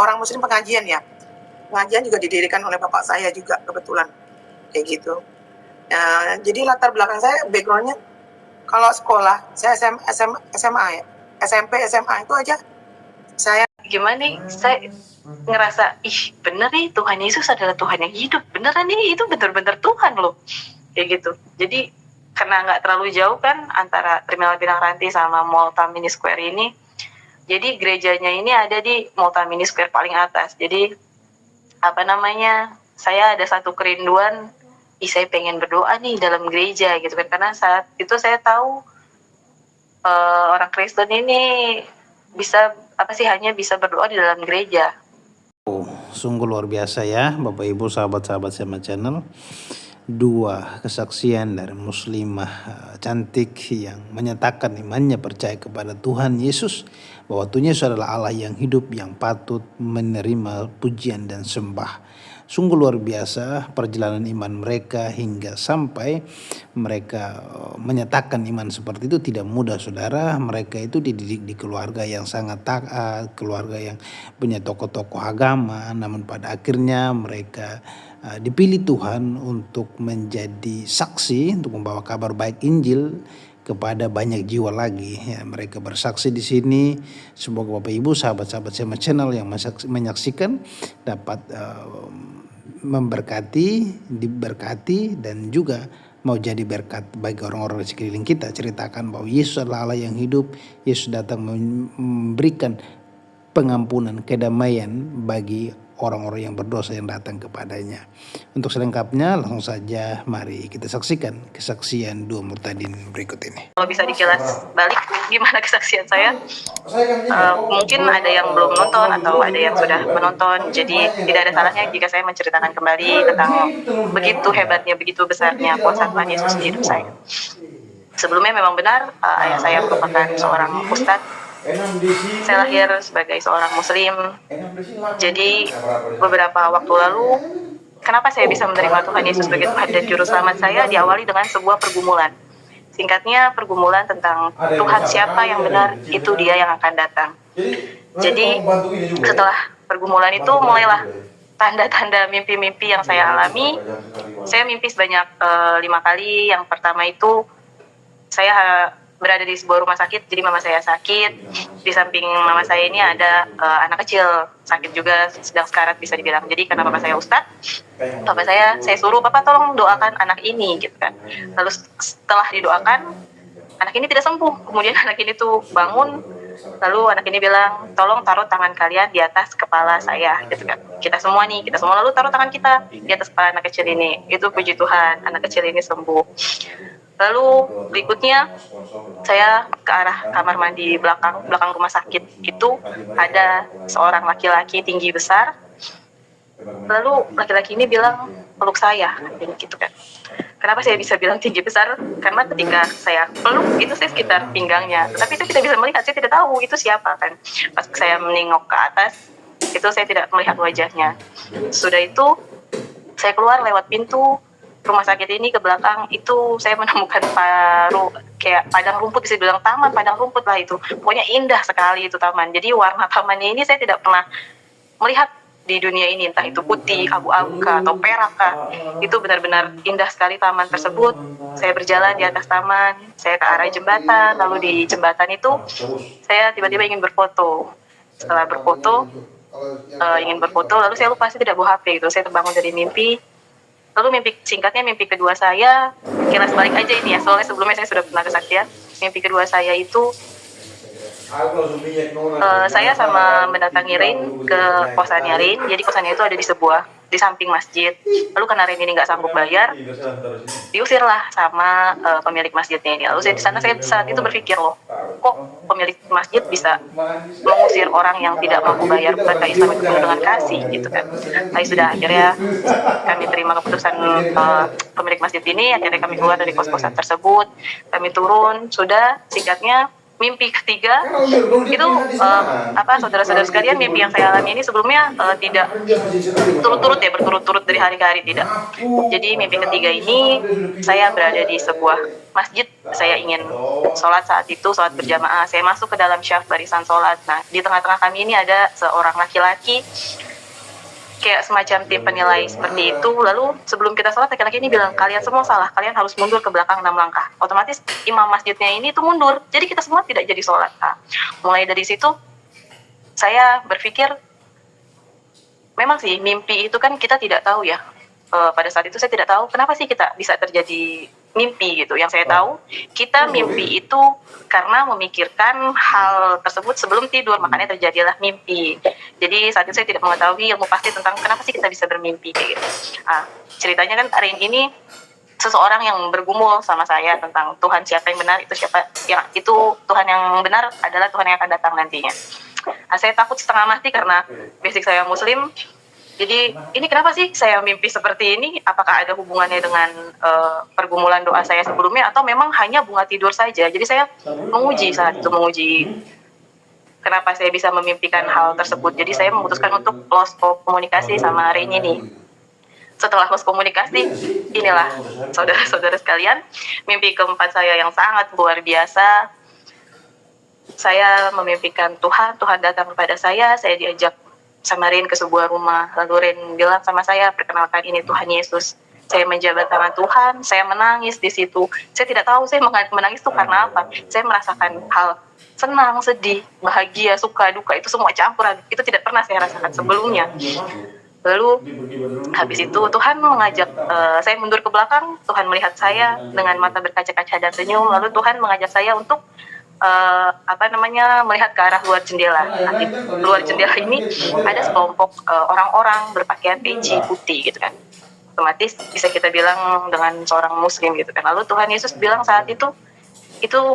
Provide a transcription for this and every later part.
orang muslim pengajian ya. Pengajian juga didirikan oleh bapak saya juga kebetulan kayak gitu. Jadi latar belakang saya backgroundnya kalau sekolah saya SMA ya, SMP SMA itu aja saya gimana nih, saya ngerasa bener nih Tuhan Yesus adalah Tuhan yang hidup, beneran nih itu bener-bener Tuhan loh kayak gitu. Jadi karena nggak terlalu jauh kan antara Terminal Pinang Ranti sama Mall Tamini Square ini, jadi gerejanya ini ada di Mall Tamini Square paling atas. Jadi saya ada satu kerinduan, saya pengen berdoa nih dalam gereja gitu kan, karena saat itu saya tahu orang Kristen ini hanya bisa berdoa di dalam gereja. Sungguh luar biasa ya Bapak Ibu, sahabat-sahabat Sema Channel. Dua kesaksian dari muslimah cantik yang menyatakan imannya percaya kepada Tuhan Yesus, bahwa Tuhan Yesus adalah Allah yang hidup yang patut menerima pujian dan sembah. Sungguh luar biasa perjalanan iman mereka hingga sampai mereka menyatakan iman seperti itu tidak mudah, saudara. Mereka itu dididik di keluarga yang sangat taat, keluarga yang punya tokoh-tokoh agama, namun pada akhirnya mereka dipilih Tuhan untuk menjadi saksi, untuk membawa kabar baik Injil kepada banyak jiwa lagi. Ya, mereka bersaksi di sini. Semoga Bapak Ibu, sahabat-sahabat Sema Channel yang menyaksikan dapat diberkati dan juga mau jadi berkat bagi orang-orang di sekeliling kita. Ceritakan bahwa Yesus adalah Allah yang hidup. Yesus datang memberikan pengampunan, kedamaian bagi orang-orang yang berdosa yang datang kepadanya. Untuk selengkapnya langsung saja mari kita saksikan kesaksian dua murtadin berikut ini. Kalau bisa dikilas balik gimana kesaksian saya, mungkin ada yang belum nonton atau ada yang sudah menonton, jadi tidak ada salahnya jika saya menceritakan kembali tentang begitu hebatnya, begitu besarnya kuasa Tuhan Yesus di hidup saya. Sebelumnya memang benar ayah saya merupakan seorang ustadz. Saya lahir sebagai seorang muslim. Jadi beberapa waktu lalu, kenapa saya bisa menerima Tuhan Yesus sebagai Tuhan dan Juru Selamat saya diawali dengan sebuah pergumulan. Singkatnya, pergumulan tentang Tuhan siapa yang benar, itu dia yang akan datang. Jadi setelah pergumulan itu mulailah tanda-tanda mimpi-mimpi yang saya alami. Saya mimpi sebanyak 5 kali. Yang pertama itu saya berada di sebuah rumah sakit, jadi mama saya sakit. Di samping mama saya ini ada anak kecil sakit juga, sedang sekarat bisa dibilang. Jadi karena papa saya ustadz, papa saya suruh, papa tolong doakan anak ini gitu kan. Lalu setelah didoakan, anak ini tidak sembuh. Kemudian anak ini tuh bangun, lalu anak ini bilang, tolong taruh tangan kalian di atas kepala saya gitu kan. Kita semua lalu taruh tangan kita di atas kepala anak kecil ini. Itu puji Tuhan, anak kecil ini sembuh. Lalu berikutnya saya ke arah kamar mandi belakang rumah sakit. Itu ada seorang laki-laki tinggi besar. Lalu laki-laki ini bilang peluk saya gitu kan. Kenapa saya bisa bilang tinggi besar? Karena ketika saya peluk itu saya sekitar pinggangnya, tapi saya tidak bisa melihat, saya tidak tahu itu siapa kan. Pas saya menengok ke atas, itu saya tidak melihat wajahnya. Sudah itu saya keluar lewat pintu rumah sakit ini, ke belakang itu saya menemukan kayak padang rumput, bisa bilang taman padang rumput lah itu. Pokoknya indah sekali itu taman. Jadi warna tamannya ini saya tidak pernah melihat di dunia ini, entah itu putih, abu-abu atau perak kah. Itu benar-benar indah sekali taman tersebut. Saya berjalan di atas taman, saya ke arah jembatan, lalu di jembatan itu saya tiba-tiba ingin berfoto. Setelah berfoto, lalu saya lupa saya tidak bawa HP gitu. Saya terbangun dari mimpi. Lalu mimpi kedua saya, kilas balik aja ini ya, soalnya sebelumnya saya sudah pernah kesaksian. Mimpi kedua saya itu saya sama mendatangi Rain ke kosannya Rain. Jadi kosannya itu ada di samping masjid. Lalu karena Rain ini nggak sanggup bayar, diusirlah sama pemilik masjidnya ini. Lalu saya di sana, saya saat itu berpikir, loh, kok pemilik masjid bisa mengusir orang yang tidak mampu bayar? Bukankah Islam itu penuh dengan kasih gitu kan? Tapi sudah, akhirnya kami terima keputusan pemilik masjid ini. Akhirnya kami keluar dari kos-kosan tersebut, kami turun. Sudah, singkatnya mimpi ketiga itu saudara-saudara sekalian, mimpi yang saya alami ini sebelumnya tidak turut-turut ya, berturut-turut dari hari ke hari, tidak. Jadi mimpi ketiga ini saya berada di sebuah masjid, saya ingin sholat saat itu, sholat berjamaah. Saya masuk ke dalam syaf barisan sholat. Nah, di tengah-tengah kami ini ada seorang laki-laki kayak semacam tim penilai seperti itu. Lalu sebelum kita sholat, laki-laki ini bilang, kalian semua salah, kalian harus mundur ke belakang 6 langkah. Otomatis imam masjidnya ini tuh mundur, jadi kita semua tidak jadi sholat. Nah, mulai dari situ saya berpikir, memang sih mimpi itu kan kita tidak tahu ya. Pada saat itu saya tidak tahu kenapa sih kita bisa terjadi mimpi gitu. Yang saya tahu, kita mimpi itu karena memikirkan hal tersebut sebelum tidur, makanya terjadilah mimpi. Jadi saat itu saya tidak mengetahui ilmu pasti tentang kenapa sih kita bisa bermimpi kayak gitu. Ceritanya kan hari ini seseorang yang bergumul sama saya tentang Tuhan siapa yang benar, itu Tuhan yang benar adalah Tuhan yang akan datang nantinya. Saya takut setengah mati karena basic saya Muslim. Jadi ini kenapa sih saya mimpi seperti ini? Apakah ada hubungannya dengan pergumulan doa saya sebelumnya, atau memang hanya bunga tidur saja? Jadi saya menguji kenapa saya bisa memimpikan hal tersebut. Jadi saya memutuskan untuk lost komunikasi sama Rain ini. Setelah lost komunikasi, inilah saudara-saudara sekalian, mimpi keempat saya yang sangat luar biasa. Saya memimpikan Tuhan datang kepada saya diajak sama Rin ke sebuah rumah. Lalu Rin bilang sama saya, perkenalkan ini Tuhan Yesus. Saya menjabat tangan Tuhan, saya menangis di situ. Saya tidak tahu saya menangis itu karena apa. Saya merasakan hal senang, sedih, bahagia, suka, duka, itu semua campuran. Itu tidak pernah saya rasakan sebelumnya. Lalu habis itu Tuhan mengajak saya mundur ke belakang. Tuhan melihat saya dengan mata berkaca-kaca dan senyum. Lalu Tuhan mengajak saya untuk melihat ke arah luar jendela. Nah, di luar jendela ini ada sekelompok orang-orang berpakaian peci putih gitu kan. Otomatis bisa kita bilang dengan seorang Muslim gitu kan. Lalu Tuhan Yesus bilang saat itu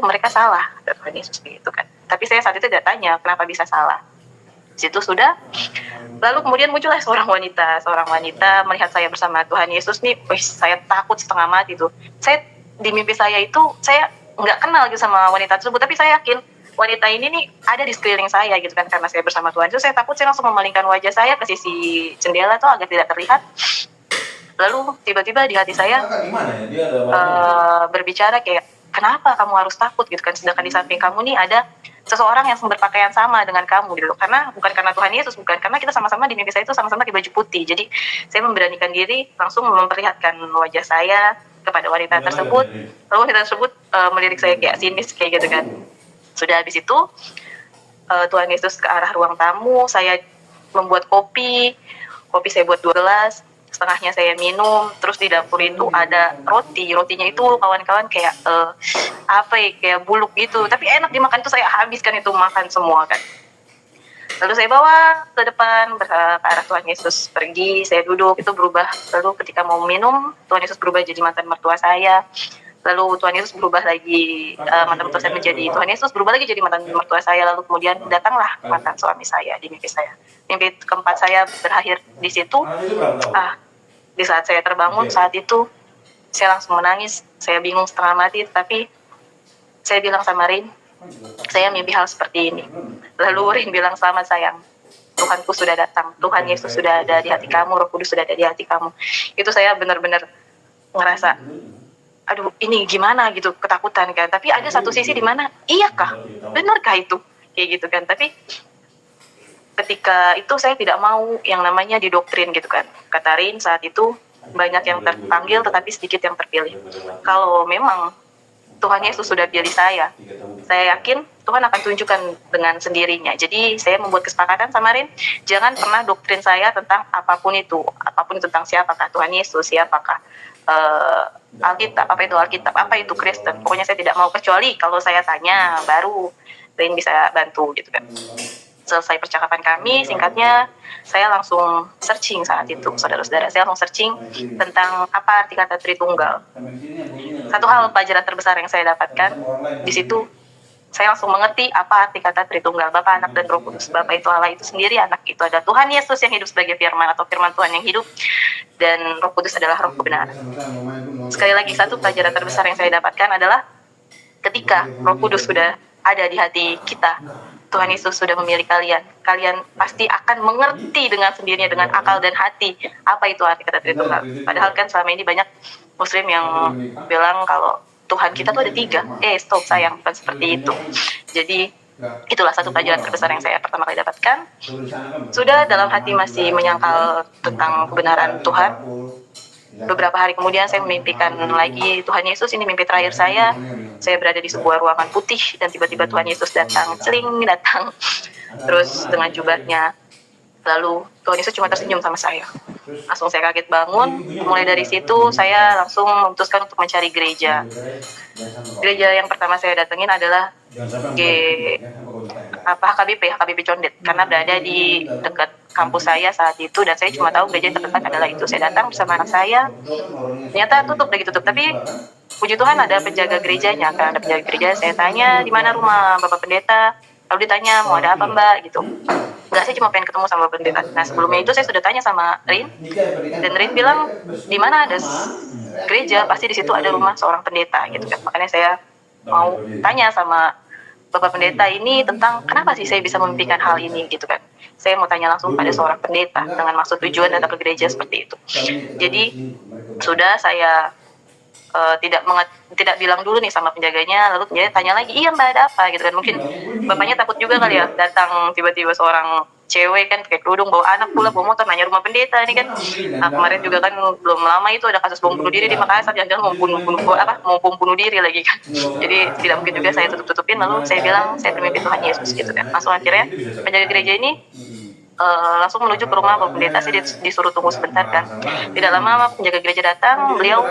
mereka salah, Tuhan Yesus gitu kan. Tapi saya saat itu tidak tanya kenapa bisa salah. Situ sudah. Lalu kemudian muncullah seorang wanita melihat saya bersama Tuhan Yesus nih. Saya takut setengah mati tuh. Saya di mimpi saya itu saya nggak kenal gitu sama wanita tersebut, tapi saya yakin wanita ini nih ada di sekeliling saya gitu kan, karena saya bersama Tuhan. Jadi saya takut, saya langsung memalingkan wajah saya ke sisi jendela tuh agar tidak terlihat. Lalu tiba-tiba di hati saya berbicara kayak, kenapa kamu harus takut gitu kan, sedangkan di samping kamu nih ada seseorang yang berpakaian sama dengan kamu gitu. Karena bukan karena Tuhan Yesus, bukan, karena kita sama-sama di mimpi saya itu sama-sama di baju putih. Jadi saya memberanikan diri langsung memperlihatkan wajah saya kepada wanita tersebut. Lalu wanita tersebut melirik saya kayak sinis kayak gitu kan. Sudah habis itu Tuhan Yesus ke arah ruang tamu. Saya membuat kopi saya buat 2 gelas, setengahnya saya minum. Terus di dapur itu ada rotinya itu kawan-kawan kayak kayak buluk gitu, tapi enak dimakan. Itu saya habiskan, itu makan semua kan. Lalu saya bawa ke depan ke arah Tuhan Yesus pergi. Saya duduk, itu berubah. Lalu ketika mau minum, Tuhan Yesus berubah jadi mantan mertua saya. Lalu Tuhan Yesus berubah lagi, mantan mertua saya menjadi Tuhan Yesus berubah lagi jadi mantan mertua saya. Lalu kemudian datanglah mantan suami saya di mimpi saya. Mimpi keempat saya berakhir di situ. Di saat saya terbangun, saat itu saya langsung menangis. Saya bingung setengah mati, tapi saya bilang sama Rin, saya mimpi hal seperti ini. Lalu Rin bilang, selamat sayang, Tuhanku sudah datang, Tuhan Yesus sudah ada di hati kamu, Roh Kudus sudah ada di hati kamu. Itu saya benar-benar ngerasa, aduh ini gimana gitu, ketakutan kan. Tapi ada satu sisi di mana, iyakah, benarkah itu, kayak gitu kan. Tapi ketika itu saya tidak mau yang namanya didoktrin gitu kan. Kata Rin saat itu, banyak yang terpanggil tetapi sedikit yang terpilih. Kalau memang Tuhan Yesus sudah pilih saya yakin Tuhan akan tunjukkan dengan sendirinya. Jadi saya membuat kesepakatan sama Rin, jangan pernah doktrin saya tentang apapun itu tentang siapakah Tuhan Yesus, siapakah Alkitab, apa itu Kristen. Pokoknya saya tidak mau, kecuali kalau saya tanya baru Rin bisa bantu gitu kan. Selesai percakapan kami, singkatnya saya langsung searching saat itu, saudara-saudara. Saya langsung searching tentang apa arti kata Tritunggal. Satu hal pelajaran terbesar yang saya dapatkan di situ, saya langsung mengerti apa arti kata Tritunggal, Bapa, Anak, dan Roh Kudus. Bapa itu Allah itu sendiri, Anak itu ada Tuhan Yesus yang hidup sebagai firman atau firman Tuhan yang hidup, dan Roh Kudus adalah Roh kebenaran. Sekali lagi, satu pelajaran terbesar yang saya dapatkan adalah ketika Roh Kudus sudah ada di hati kita. Tuhan Yesus sudah memilih kalian. Kalian pasti akan mengerti dengan sendirinya, dengan akal dan hati, apa itu arti kata Tritunggal. Padahal kan selama ini banyak Muslim yang bilang kalau Tuhan kita tuh ada 3. Stop sayang, bukan seperti itu. Jadi itulah satu pelajaran terbesar yang saya pertama kali dapatkan. Sudah dalam hati masih menyangkal tentang kebenaran Tuhan. Beberapa hari kemudian saya memimpikan lagi Tuhan Yesus, ini mimpi terakhir saya. Saya berada di sebuah ruangan putih dan tiba-tiba Tuhan Yesus datang, datang. Terus dengan jubahnya. Lalu Tuhan Yesus cuma tersenyum sama saya. Langsung saya kaget bangun. Mulai dari situ saya langsung memutuskan untuk mencari gereja. Gereja yang pertama saya datengin adalah HKBP Condet, karena berada di dekat kampus saya saat itu, dan saya cuma tahu gereja yang terdekat adalah itu. Saya datang bersama anak saya, ternyata tutup, tapi puji Tuhan ada penjaga gerejanya. Karena ada penjaga gereja, saya tanya di mana rumah Bapak Pendeta, lalu ditanya mau ada apa Mbak gitu. Enggak, saya cuma pengen ketemu sama Bapak Pendeta. Nah sebelumnya itu saya sudah tanya sama Rin, dan Rin bilang di mana ada gereja pasti di situ ada rumah seorang pendeta gitu kan. Makanya saya mau tanya sama Bapak Pendeta ini tentang kenapa sih saya bisa memimpikan hal ini gitu kan. Saya mau tanya langsung pada seorang pendeta dengan maksud tujuan datang ke gereja seperti itu. Jadi sudah saya tidak bilang dulu nih sama penjaganya, lalu penjaga tanya lagi, iya Mbak ada apa gitu kan. Mungkin bapaknya takut juga kali ya, datang tiba-tiba seorang cewek kan pakai kerudung, bawa anak pula, bawa motor, nanya rumah pendeta nih kan. Nah kemarin juga kan belum lama itu ada kasus bom bunuh diri di Makassar, jangan-jangan mau bunuh diri lagi kan. Jadi tidak mungkin juga saya tutup-tutupin. Lalu saya bilang saya bermimpi Tuhan Yesus gitu kan. Langsung akhirnya penjaga gereja ini langsung menuju ke rumah Bapak Pendeta. Saya disuruh tunggu sebentar kan. Tidak lama penjaga gereja datang, beliau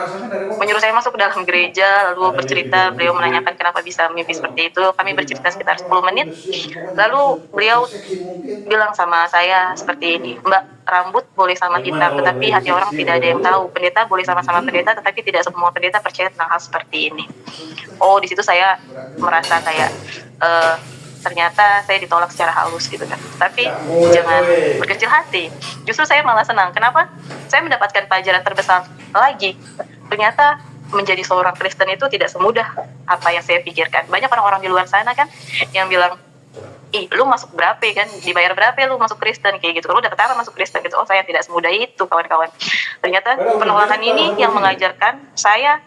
menyuruh saya masuk ke dalam gereja, lalu bercerita, beliau menanyakan kenapa bisa mimpi seperti itu. Kami bercerita sekitar 10 menit, lalu beliau bilang sama saya seperti ini, Mbak, rambut boleh sama hitam, tetapi hati orang tidak ada yang tahu. Pendeta boleh sama-sama pendeta, tetapi tidak semua pendeta percaya tentang hal seperti ini. Oh, di situ saya merasa kayak ternyata saya ditolak secara halus gitu kan. Tapi jangan berkecil hati. Justru saya malah senang. Kenapa? Saya mendapatkan pelajaran terbesar lagi. Ternyata menjadi seorang Kristen itu tidak semudah apa yang saya pikirkan. Banyak orang-orang di luar sana kan yang bilang, lu masuk berapa kan? Dibayar berapa lu masuk Kristen kayak gitu. Lu udah ketara masuk Kristen gitu. Oh, saya tidak semudah itu, kawan-kawan. Ternyata penolakan ini yang mengajarkan saya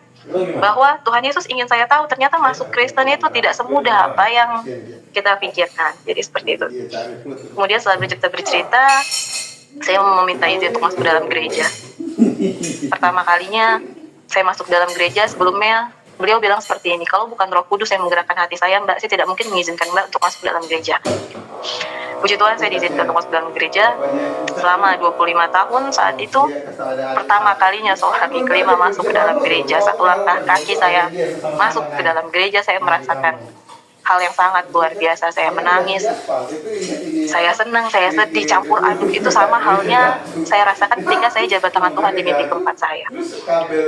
bahwa Tuhan Yesus ingin saya tahu ternyata masuk Kristen itu tidak semudah apa yang kita pikirkan. Jadi seperti itu. Kemudian setelah bercerita, saya meminta izin untuk masuk dalam gereja. Pertama kalinya saya masuk dalam gereja, sebelumnya beliau bilang seperti ini, kalau bukan Roh Kudus yang menggerakkan hati saya, Mbak, saya tidak mungkin mengizinkan Mbak untuk masuk dalam gereja. Puji Tuhan, saya diizinkan untuk masuk dalam gereja selama 25 tahun. Saat itu pertama kalinya seorang kelima masuk ke dalam gereja. Satu langkah kaki saya masuk ke dalam gereja, saya merasakan hal yang sangat luar biasa. Saya menangis, saya senang, saya sedih, campur aduk. Itu sama halnya saya rasakan ketika saya jabat tangan Tuhan di mimpi keempat saya.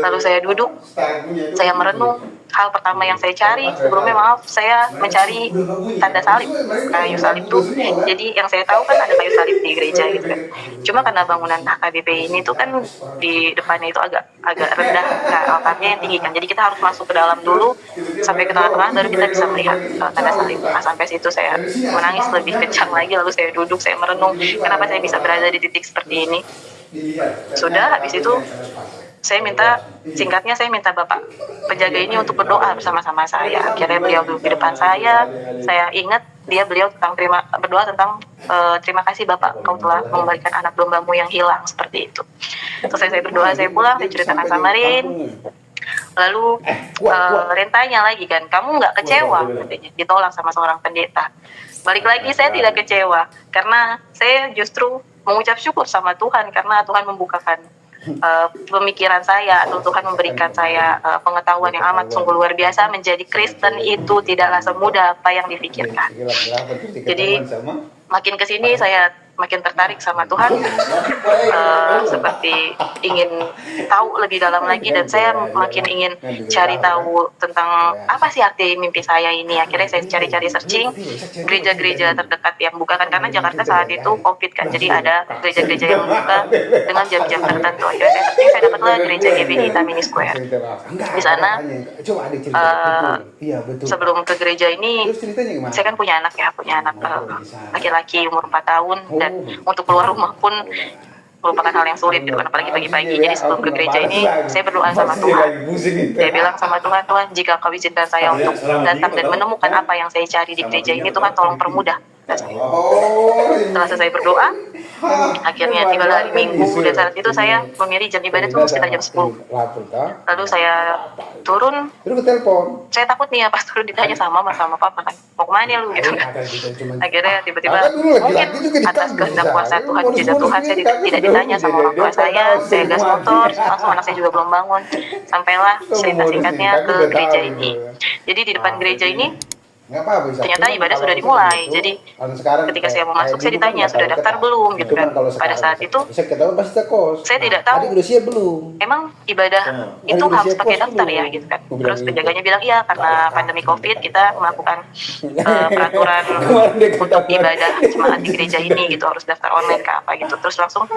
Lalu saya duduk, saya merenung. Hal pertama yang saya cari, sebelumnya saya mencari tanda salib, kayu salib tuh. Jadi yang saya tahu kan ada kayu salib di gereja gitu kan. Cuma karena bangunan HKBP ini tuh kan di depannya itu agak rendah, altarnya yang tinggi kan. Jadi kita harus masuk ke dalam dulu sampai ke tengah-tengah, baru kita bisa melihat tanda salib. Nah sampai situ saya menangis lebih kencang lagi, lalu saya duduk, saya merenung kenapa saya bisa berada di titik seperti ini. Sudah habis itu saya minta Bapak penjaga ini untuk berdoa bersama-sama saya. Akhirnya beliau duduk di depan saya ingat beliau berdoa tentang terima kasih Bapak, Engkau telah mengembalikan anak dombamu yang hilang, seperti itu. Selesai saya berdoa, saya pulang, saya ceritakan sama Rin. Lalu Rin tanya lagi kan, kamu nggak kecewa? Katanya, ditolak sama seorang pendeta. Balik lagi, saya tidak kecewa, karena saya justru mengucap syukur sama Tuhan, karena Tuhan membukakan pemikiran saya, atau Tuhan memberikan saya pengetahuan yang amat sungguh luar biasa. Menjadi Kristen itu tidaklah semudah apa yang dipikirkan. Jadi makin kesini saya makin tertarik sama Tuhan, seperti ingin tahu lebih dalam lagi, dan saya makin ingin cari tahu tentang apa sih arti mimpi saya ini. Akhirnya saya cari-cari searching gereja-gereja terdekat yang buka kan, karena Jakarta saat itu COVID kan, jadi ada gereja-gereja yang buka dengan jam-jam tertentu. Akhirnya saya searching, saya dapatlah gereja GBI Tamini Square. Di sana sebelum ke gereja ini, saya kan punya anak laki-laki umur 4 tahun, dan untuk keluar rumah pun merupakan hal yang sulit gitu kan, apalagi pagi-pagi. Jadi sebelum ke gereja ini, saya berdoa sama Tuhan. Saya bilang sama Tuhan, Tuhan, jika Kau izinkan saya untuk datang dan menemukan apa yang saya cari di gereja ini, Tuhan tolong permudah. Setelah selesai berdoa, akhirnya tiba hari Minggu, dan saat itu saya memilih jam ibadah itu sekitar jam 10. Lalu saya turun, saya takut nih ya pas turun ditanya sama papa kan, mau kemana lu gitu kan. Akhirnya tiba-tiba mungkin atas kehendak kuasa Tuhan, mujizat Tuhan, saya tidak ditanya sama orang tua saya gas motor, langsung anak saya juga belum bangun. Sampailah cerita singkatnya ke gereja ini. Jadi di depan gereja ini ternyata ibadah sudah dimulai. Jadi ketika saya mau masuk, saya ditanya sudah daftar belum gitu kan. Pada saat itu saya tidak tahu emang ibadah itu harus pakai daftar ya gitu kan. Terus penjaganya bilang iya, karena pandemi COVID kita melakukan peraturan untuk ibadah jemaat di gereja ini gitu, harus daftar online ke apa gitu. Terus langsung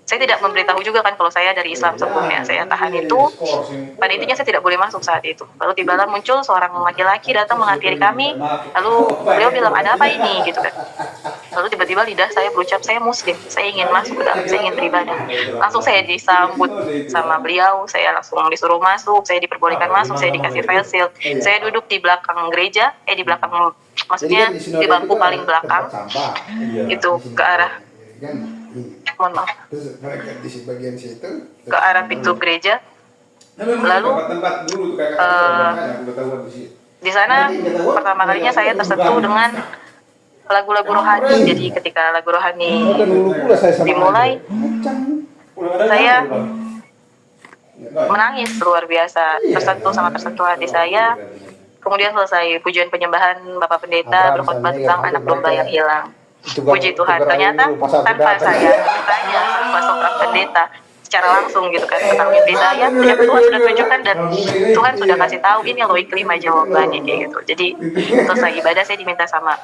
saya tidak memberitahu juga kan kalau saya dari Islam sebelumnya. Saya tahan itu. Pada intinya saya tidak boleh masuk saat itu. Lalu tiba-tiba muncul seorang laki-laki datang menghampiri kami. Lalu beliau bilang, ada apa ini gitu kan. Lalu tiba-tiba lidah saya berucap, saya Muslim, saya ingin masuk ke dalam, saya ingin beribadah. Langsung saya disambut sama beliau, saya langsung disuruh masuk, saya diperbolehkan masuk, saya dikasih file seal. Saya duduk di belakang gereja, di belakang, maksudnya di bangku paling belakang, itu ke arah, mohon maaf, ke arah pintu gereja. Lalu di sana pertama kalinya saya tersentuh dengan lagu-lagu rohani. Jadi ketika lagu rohani dimulai, saya menangis luar biasa, tersentuh hati saya. Kemudian selesai pujian penyembahan, Bapak Pendeta berkhotbah tentang anak domba yang hilang. Puji Tuhan, ternyata tanpa saya ditanya sama seorang pendeta secara langsung gitu kan tentang mimpi saya, ternyata Tuhan sudah tunjukkan dan Tuhan sudah kasih tahu ini loh iklim jawabannya kayak gitu. Jadi selesai ibadah saya diminta sama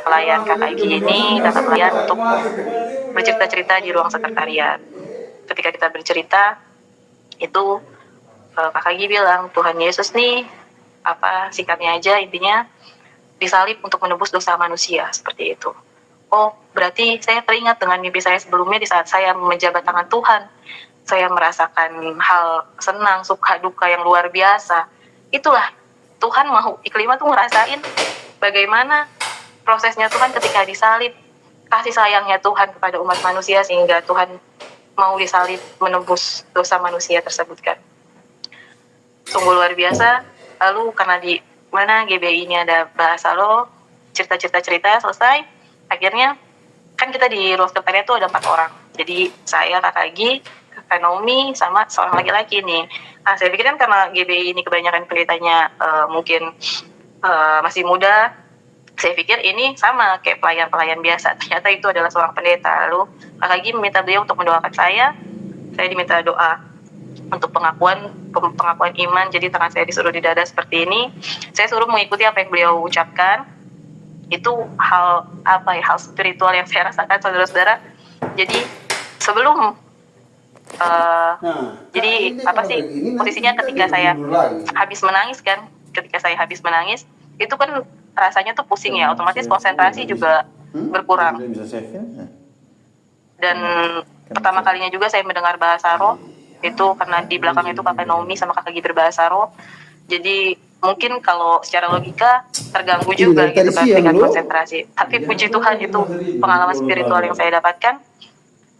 pelayan Kakak Igi ini, kakak pelayan, untuk bercerita-cerita di ruang sekretariat. Ketika kita bercerita itu Kakak Igi bilang, Tuhan Yesus nih apa singkatnya aja intinya disalib untuk menebus dosa manusia, seperti itu. Oh, berarti saya teringat dengan mimpi saya sebelumnya di saat saya menjabat tangan Tuhan. Saya merasakan hal senang, suka, duka yang luar biasa. Itulah, Tuhan mau Iklima tuh ngerasain bagaimana prosesnya Tuhan ketika disalib. Kasih sayangnya Tuhan kepada umat manusia sehingga Tuhan mau disalib menebus dosa manusia tersebut kan. Sungguh luar biasa. Lalu karena di mana GBI ini ada bahasa lo, cerita selesai. Akhirnya kan kita di ruang sekretariat tuh ada 4 orang. Jadi saya, Kakak Gi, Kakak Naomi, sama seorang laki-laki nih. Nah, saya pikir kan karena GBI ini kebanyakan pendetanya mungkin masih muda, saya pikir ini sama kayak pelayan-pelayan biasa. Ternyata itu adalah seorang pendeta. Lalu Kakak Gi meminta beliau untuk mendoakan saya diminta doa untuk pengakuan iman. Jadi tangan saya disuruh di dada seperti ini. Saya suruh mengikuti apa yang beliau ucapkan. Itu hal spiritual yang saya rasakan, saudara-saudara. Jadi sebelum posisinya ketika saya habis menangis kan, itu kan rasanya tuh pusing ya, otomatis konsentrasi juga berkurang. Dan pertama kalinya juga saya mendengar bahasa roh, itu karena di belakang itu Kakak Naomi sama Kakak Gi berbahasa roh. Jadi mungkin kalau secara logika terganggu juga gitu kan dengan konsentrasi. Tapi puji Tuhan, itu pengalaman spiritual yang saya dapatkan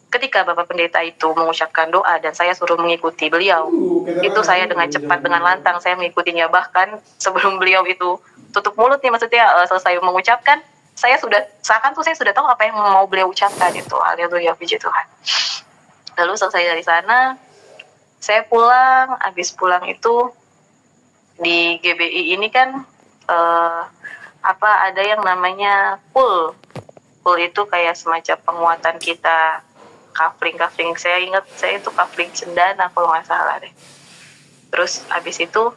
ketika Bapak Pendeta itu mengucapkan doa dan saya suruh mengikuti beliau. Itu saya dengan cepat, dengan lantang saya mengikutinya. Bahkan sebelum beliau itu tutup mulut nih, maksudnya selesai mengucapkan, saya sudah tahu apa yang mau beliau ucapkan itu. Haleluya, puji Tuhan. Lalu selesai dari sana, saya pulang. Habis pulang itu di GBI ini kan ada yang namanya pool pul itu kayak semacam penguatan kita, kafling. Saya ingat saya itu kafling cendana kalau nggak salah deh. Terus habis itu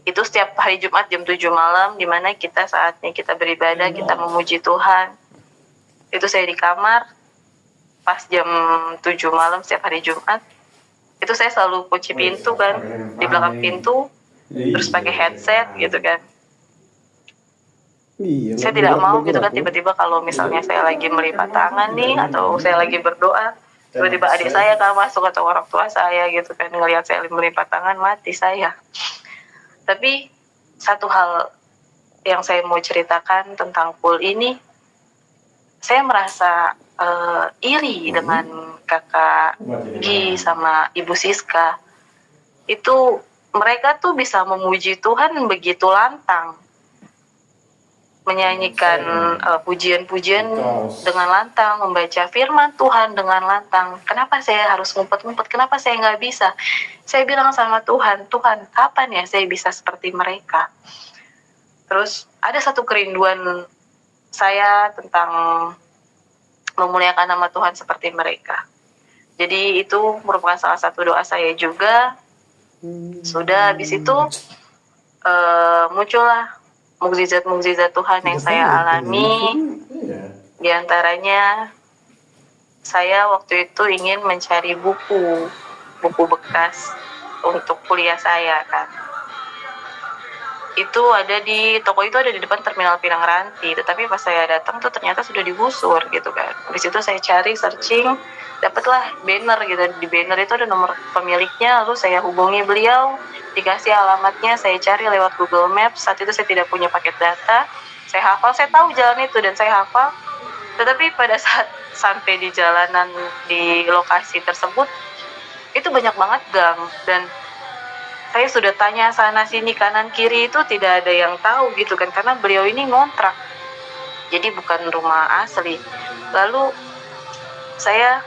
setiap hari Jumat jam 7 malam, dimana saatnya kita beribadah, kita memuji Tuhan. Itu saya di kamar pas jam 7 malam setiap hari Jumat. Itu saya selalu kunci pintu kan, di belakang pintu, terus pakai headset gitu kan. Saya tidak mau gitu kan, tiba-tiba kalau misalnya saya lagi melipat tangan nih, atau saya lagi berdoa, tiba-tiba adik saya kan masuk atau orang tua saya gitu kan, ngelihat saya melipat tangan, mati saya. Tapi satu hal yang saya mau ceritakan tentang pool ini, saya merasa iri dengan kakak Gi sama ibu Siska. Itu mereka tuh bisa memuji Tuhan begitu lantang, menyanyikan pujian-pujian dengan lantang, membaca firman Tuhan dengan lantang. Kenapa saya harus ngumpet-ngumpet? Kenapa saya nggak bisa? Saya bilang sama Tuhan, Tuhan, kapan ya saya bisa seperti mereka? Terus ada satu kerinduan saya tentang memuliakan nama Tuhan seperti mereka. Jadi itu merupakan salah satu doa saya juga. Sudah habis itu muncullah mukjizat-mukjizat Tuhan yang saya alami. Di antaranya saya waktu itu ingin mencari buku bekas untuk kuliah saya kan. Itu ada di toko, itu ada di depan Terminal Pinang Ranti, tetapi pas saya datang tuh ternyata sudah digusur gitu kan. Di situ saya cari, searching, dapatlah banner gitu. Di banner itu ada nomor pemiliknya, lalu saya hubungi beliau, dikasih alamatnya, saya cari lewat Google Maps. Saat itu saya tidak punya paket data, saya hafal, saya tahu jalan itu dan saya hafal. Tetapi pada saat sampai di jalanan di lokasi tersebut, itu banyak banget gang, dan saya sudah tanya sana sini kanan kiri, itu tidak ada yang tahu gitu kan, karena beliau ini ngontrak, jadi bukan rumah asli. Lalu saya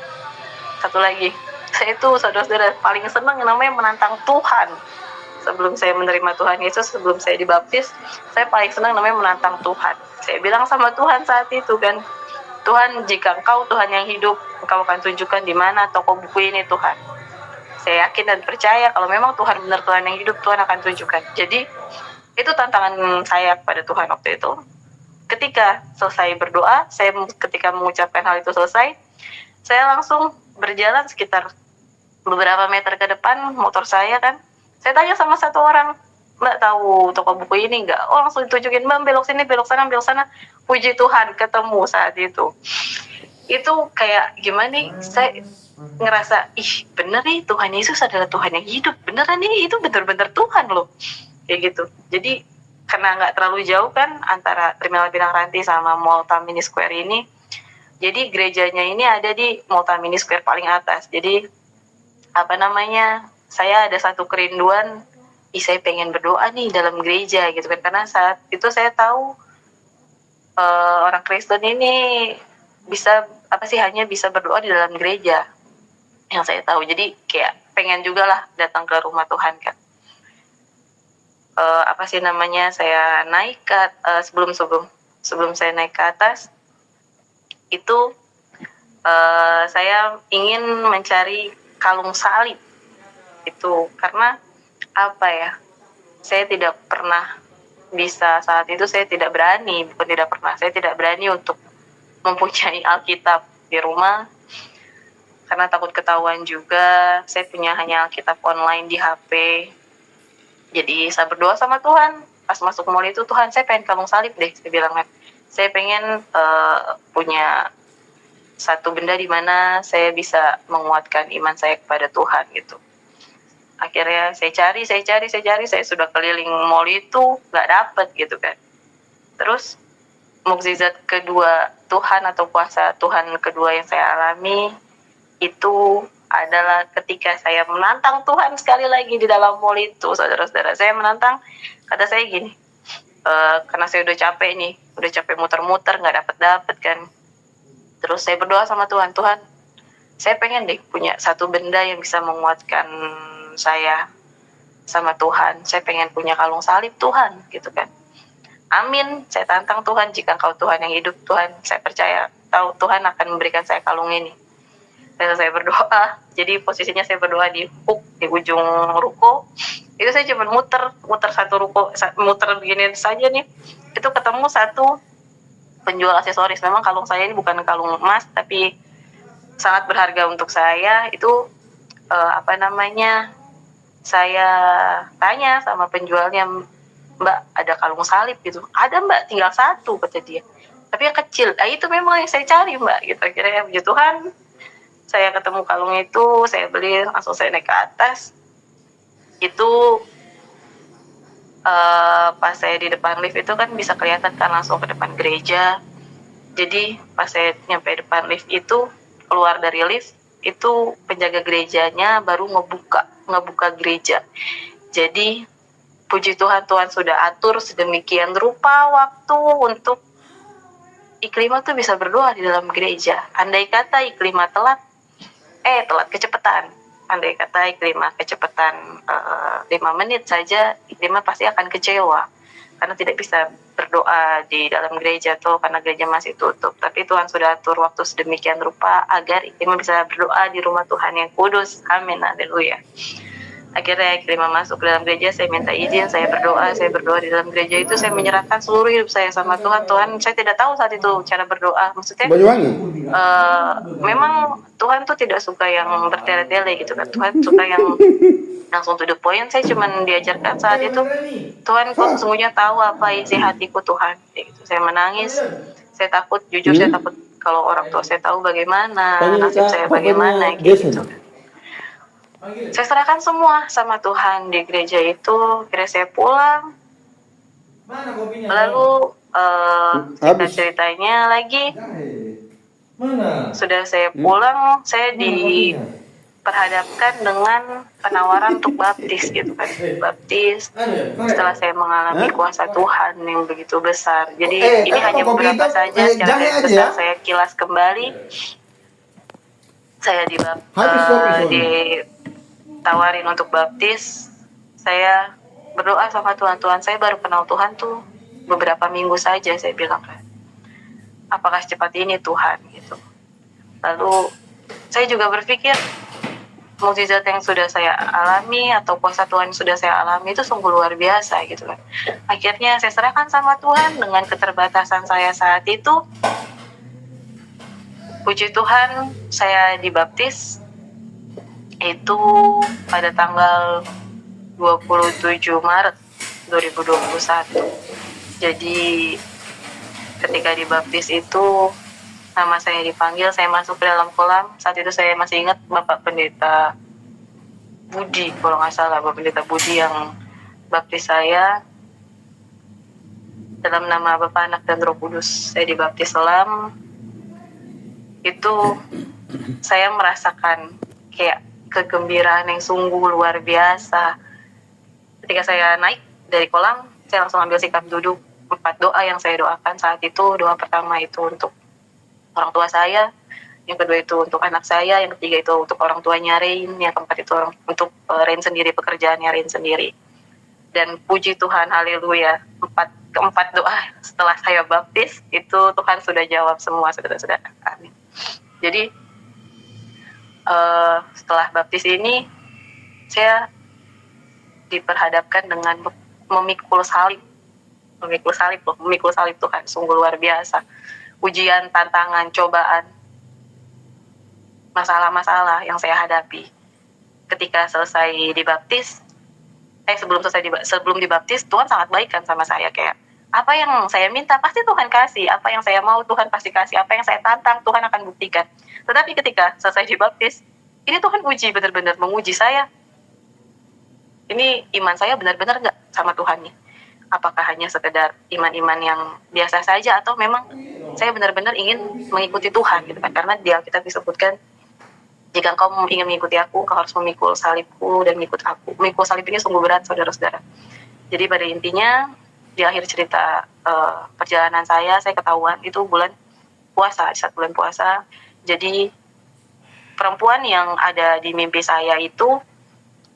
satu lagi, saya itu saudara-saudara paling senang yang namanya menantang Tuhan. Sebelum saya menerima Tuhan Yesus, sebelum saya dibaptis, saya paling senang namanya menantang Tuhan. Saya bilang sama Tuhan saat itu kan, Tuhan, jika Engkau Tuhan yang hidup, Engkau akan tunjukkan di mana toko buku ini Tuhan. Saya yakin dan percaya kalau memang Tuhan benar Tuhan yang hidup, Tuhan akan tunjukkan. Jadi itu tantangan saya kepada Tuhan waktu itu. Ketika selesai berdoa, ketika mengucapkan hal itu selesai, saya langsung berjalan sekitar beberapa meter ke depan motor saya kan. Saya tanya sama satu orang, Mbak tahu toko buku ini enggak? Oh, langsung ditunjukin, Mbak belok sini, belok sana, belok sana. Puji Tuhan, ketemu saat itu. Itu kayak gimana nih, saya ngerasa, ih bener nih Tuhan Yesus adalah Tuhan yang hidup. Beneran nih, itu bener-bener Tuhan loh. Kayak gitu. Jadi karena nggak terlalu jauh kan antara Terminal Pinang Ranti sama Mall Tamini Square ini. Jadi gerejanya ini ada di Mall Tamini Square paling atas. Jadi saya ada satu kerinduan, saya pengen berdoa nih dalam gereja gitu kan, karena saat itu saya tahu orang Kristen ini hanya bisa berdoa di dalam gereja yang saya tahu. Jadi kayak pengen juga lah datang ke rumah Tuhan kan. Saya naik ke sebelum saya naik ke atas itu saya ingin mencari kalung salib itu, karena saya tidak pernah bisa saat itu, saya tidak berani untuk mempunyai Alkitab di rumah karena takut ketahuan juga. Saya punya hanya Alkitab online di HP. Jadi saya berdoa sama Tuhan pas masuk mall itu, Tuhan saya pengen kalung salib deh, saya bilang kan. Saya pengen punya satu benda di mana saya bisa menguatkan iman saya kepada Tuhan gitu. Akhirnya saya cari, saya sudah keliling mall itu nggak dapet gitu kan. Terus mukjizat kedua Tuhan atau kuasa Tuhan kedua yang saya alami itu adalah ketika saya menantang Tuhan sekali lagi di dalam mall itu, saudara-saudara. Saya menantang, kata saya gini, karena saya udah capek muter-muter nggak dapet kan. Terus saya berdoa sama Tuhan, Tuhan saya pengen deh punya satu benda yang bisa menguatkan saya sama Tuhan. Saya pengen punya kalung salib Tuhan gitu kan. Amin, saya tantang Tuhan, jika Engkau Tuhan yang hidup, Tuhan, saya percaya tahu Tuhan akan memberikan saya kalung ini. Dan saya berdoa, jadi posisinya saya berdoa di hook, di ujung ruko. Itu saya cuma muter satu ruko, muter begini saja nih, itu ketemu satu penjual aksesoris. Memang kalung saya ini bukan kalung emas, tapi sangat berharga untuk saya. Itu saya tanya sama penjualnya, Mbak, ada kalung salib gitu? Ada Mbak, tinggal satu, kata dia, tapi yang kecil. Itu memang yang saya cari Mbak, gitu. Akhirnya puji Tuhan, saya ketemu kalung itu, saya beli, langsung saya naik ke atas. Itu pas saya di depan lift itu kan bisa kelihatan kan langsung ke depan gereja. Jadi pas saya nyampe depan lift itu, keluar dari lift itu penjaga gerejanya baru ngebuka gereja. Jadi puji Tuhan, Tuhan sudah atur sedemikian rupa waktu untuk Iklima tuh bisa berdoa di dalam gereja. Andai kata Iklima telat kecepatan. Andai kata Iklima kecepatan 5 menit saja, Iklima pasti akan kecewa karena tidak bisa berdoa di dalam gereja tuh karena gereja masih tutup. Tapi Tuhan sudah atur waktu sedemikian rupa agar Iklima bisa berdoa di rumah Tuhan yang kudus. Amin, haleluya. Akhirnya Iklima masuk ke dalam gereja, saya minta izin, saya berdoa di dalam gereja itu, saya menyerahkan seluruh hidup saya sama Tuhan. Tuhan, saya tidak tahu saat itu cara berdoa, maksudnya memang Tuhan tuh tidak suka yang bertele-tele gitu kan. Tuhan suka yang langsung to the point. Saya cuma diajarkan saat itu, Tuhan, kau sesungguhnya tahu apa isi hatiku Tuhan, gitu. Saya menangis, saya takut, jujur saya takut kalau orang tua saya tahu bagaimana, nasib saya bagaimana gitu. Saya serahkan semua sama Tuhan di gereja itu. Akhirnya saya pulang. Lalu ceritanya lagi, sudah saya pulang, saya diperhadapkan dengan penawaran untuk baptis gitu kan. Baptis setelah saya mengalami kuasa Tuhan yang begitu besar. Jadi ini hanya beberapa saja secara besar saya kilas kembali. Saya ditawarin untuk baptis. Saya berdoa sama Tuhan, Tuhan, saya baru kenal Tuhan tuh beberapa minggu saja, saya bilang kan, apakah secepat ini Tuhan gitu. Lalu saya juga berpikir mukjizat yang sudah saya alami atau kuasa Tuhan yang sudah saya alami itu sungguh luar biasa gitu kan. Akhirnya saya serahkan sama Tuhan dengan keterbatasan saya saat itu. Puji Tuhan, saya dibaptis itu pada tanggal 27 Maret 2021. Jadi ketika dibaptis itu nama saya dipanggil, saya masuk ke dalam kolam. Saat itu saya masih ingat Bapak Pendeta Budi, kalau nggak salah Bapak Pendeta Budi yang baptis saya dalam nama Bapa, Anak, dan Roh Kudus. Saya dibaptis selam. Itu saya merasakan kayak kegembiraan yang sungguh luar biasa. Ketika saya naik dari kolam, saya langsung ambil sikap duduk. 4 doa yang saya doakan saat itu. Doa pertama itu untuk orang tua saya, yang kedua itu untuk anak saya, yang ketiga itu untuk orang tuanya Rain, yang keempat itu untuk Rain sendiri, pekerjaannya Rain sendiri. Dan puji Tuhan, haleluya, keempat doa setelah saya baptis itu Tuhan sudah jawab semua, saudara-saudara. Amin. Jadi setelah baptis ini saya diperhadapkan dengan memikul salib Tuhan, sungguh luar biasa. Ujian, tantangan, cobaan, masalah-masalah yang saya hadapi ketika selesai dibaptis. Sebelum dibaptis, Tuhan sangat baik kan sama saya, kayak apa yang saya minta pasti Tuhan kasih, apa yang saya mau Tuhan pasti kasih, apa yang saya tantang Tuhan akan buktikan. Tetapi ketika selesai dibaptis, ini Tuhan uji, benar-benar menguji saya. Ini iman saya benar-benar nggak sama Tuhan nih? Apakah hanya sekedar iman-iman yang biasa saja, atau memang saya benar-benar ingin mengikuti Tuhan gitu kan? Karena di Alkitab disebutkan, jika engkau ingin mengikuti aku, kau harus memikul salibku dan mengikut aku. Memikul salib ini sungguh berat, saudara-saudara. Jadi pada intinya, di akhir cerita perjalanan saya ketahuan itu bulan puasa, saat bulan puasa. Jadi perempuan yang ada di mimpi saya itu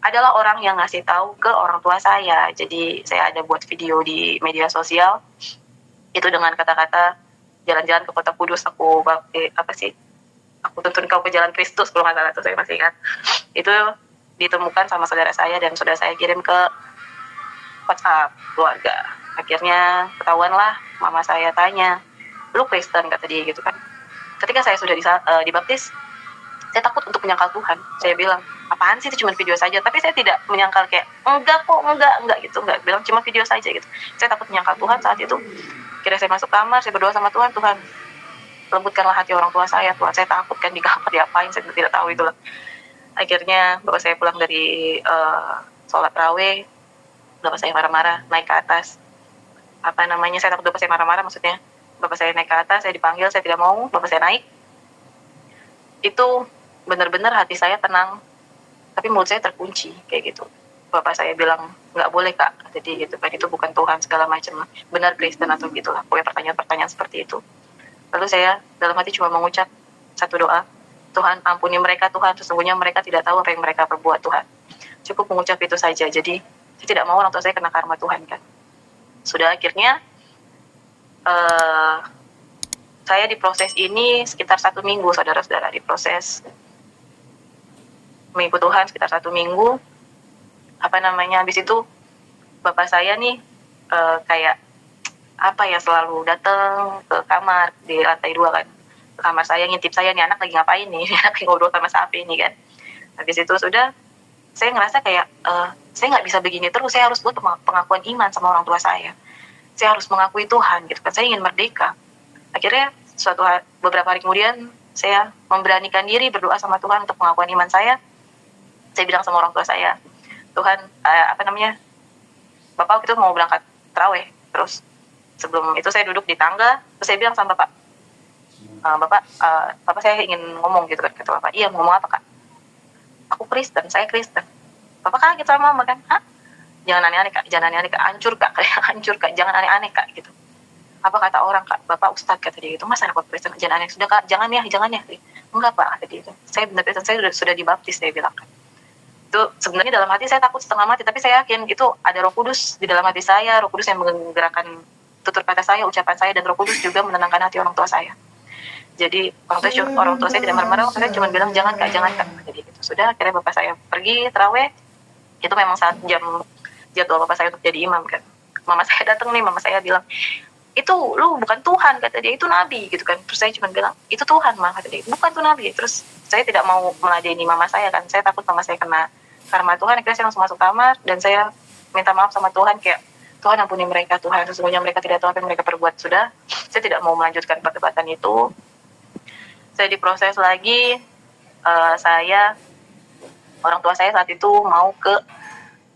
adalah orang yang ngasih tahu ke orang tua saya. Jadi saya ada buat video di media sosial itu dengan kata-kata jalan-jalan ke kota Kudus, aku tuntun kau ke jalan Kristus kalau nggak salah, itu saya masih ingat. Itu ditemukan sama saudara saya dan sudah saya kirim ke WhatsApp keluarga. Akhirnya ketahuan lah, mama saya tanya, lu Kristen, kata dia gitu kan. Ketika saya sudah dibaptis, saya takut untuk menyangkal Tuhan. Saya bilang, apaan sih, itu cuma video saja. Tapi saya tidak menyangkal kayak, enggak gitu, enggak. Bilang cuma video saja gitu. Saya takut menyangkal Tuhan saat itu. Kira saya masuk kamar, saya berdoa sama Tuhan, Tuhan, lembutkanlah hati orang tua saya, Tuhan. Saya takut kan di kamar diapain, saya tidak tahu itulah. Akhirnya bapak saya pulang dari sholat raweh, bapak saya marah-marah, naik ke atas. Saya takut bapak saya marah-marah, maksudnya. Bapak saya naik ke atas, saya dipanggil, saya tidak mau, bapak saya naik. Itu benar-benar hati saya tenang, tapi mulut saya terkunci kayak gitu. Bapak saya bilang, nggak boleh kak, jadi gitu kan, itu bukan Tuhan segala macam, benar Kristen atau gitulah, pokoknya pertanyaan-pertanyaan seperti itu. Lalu saya dalam hati cuma mengucap satu doa, Tuhan ampuni mereka Tuhan, sesungguhnya mereka tidak tahu apa yang mereka perbuat Tuhan. Cukup mengucap itu saja. Jadi saya tidak mau orang tua saya kena karma Tuhan kan. Sudah akhirnya saya diproses ini sekitar 1 minggu, saudara-saudara, diproses mengikut Tuhan sekitar 1 minggu. Habis itu bapak saya nih kayak selalu datang ke kamar di lantai 2 kan, ke kamar saya, ngintip saya, nih anak lagi ngapain nih, anak lagi ngobrol sama siapa ini kan. Habis itu sudah saya ngerasa kayak saya nggak bisa begini terus, saya harus buat pengakuan iman sama orang tua saya harus mengakui Tuhan gitu kan, saya ingin merdeka. Akhirnya beberapa hari kemudian saya memberanikan diri berdoa sama Tuhan untuk pengakuan iman saya. Saya bilang sama orang tua saya, Tuhan, Bapak waktu itu mau berangkat terawih, terus sebelum itu saya duduk di tangga, terus saya bilang sama Bapak, Bapak saya ingin ngomong gitu kan, kata Bapak, iya mau ngomong apa kak? Aku Kristen, saya Kristen. Bapak kaget sama mama kan, hah? Jangan aneh-aneh kak, hancur kak, jangan aneh-aneh kak gitu. Apa kata orang kak, Bapak Ustadz, kata dia gitu, masa aku Kristen, jangan aneh, sudah kak, jangan ya. Enggak pak, kata dia itu, saya benar Kristen, saya sudah dibaptis, saya bilang kan. Itu sebenarnya dalam hati saya takut setengah mati, tapi saya yakin itu ada Roh Kudus di dalam hati saya, Roh Kudus yang menggerakkan tutur kata saya, ucapan saya, dan Roh Kudus juga menenangkan hati orang tua saya. Jadi orang tua saya tidak marah-marah, saya cuma bilang jangan kak. Jadi gitu. Sudah akhirnya bapak saya pergi terawih. Itu memang saat jadwal bapak saya untuk jadi imam kan. Mama saya datang nih, mama saya bilang, itu lu bukan Tuhan, kata dia, itu nabi gitu kan. Terus saya cuma bilang, itu Tuhan mah, kata dia, bukan tuh nabi. Terus saya tidak mau meladeni mama saya kan, saya takut mama saya kena karma Tuhan. Akhirnya saya langsung masuk kamar dan saya minta maaf sama Tuhan, kayak Tuhan ampuni mereka Tuhan, sesungguhnya mereka tidak tahu apa yang mereka perbuat. Sudah, saya tidak mau melanjutkan perdebatan itu. Saya diproses lagi. Orang tua saya saat itu mau ke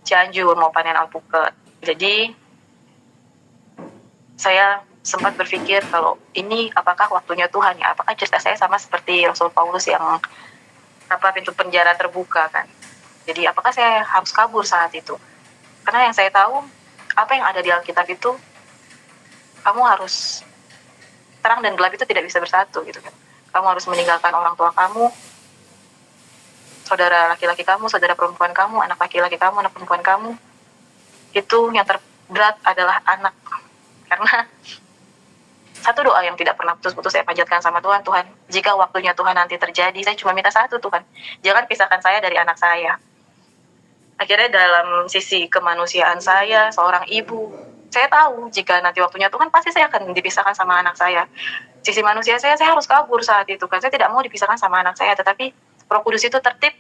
Cianjur, mau panen alpukat. Jadi saya sempat berpikir kalau ini apakah waktunya Tuhan ya, apakah cerita saya sama seperti Rasul Paulus yang pintu penjara terbuka kan. Jadi apakah saya harus kabur saat itu? Karena yang saya tahu, apa yang ada di Alkitab itu, kamu harus, terang dan gelap itu tidak bisa bersatu gitu kan. Kamu harus meninggalkan orang tua kamu, saudara laki-laki kamu, saudara perempuan kamu, anak laki-laki kamu, anak perempuan kamu. Itu yang terberat adalah anak. Karena satu doa yang tidak pernah putus-putus saya panjatkan sama Tuhan, Tuhan, jika waktunya Tuhan nanti terjadi, saya cuma minta satu, Tuhan, jangan pisahkan saya dari anak saya. Akhirnya dalam sisi kemanusiaan saya, seorang ibu, saya tahu jika nanti waktunya Tuhan, pasti saya akan dipisahkan sama anak saya. Sisi manusia saya harus kabur saat itu kan, saya tidak mau dipisahkan sama anak saya, tetapi Roh Kudus itu tertib.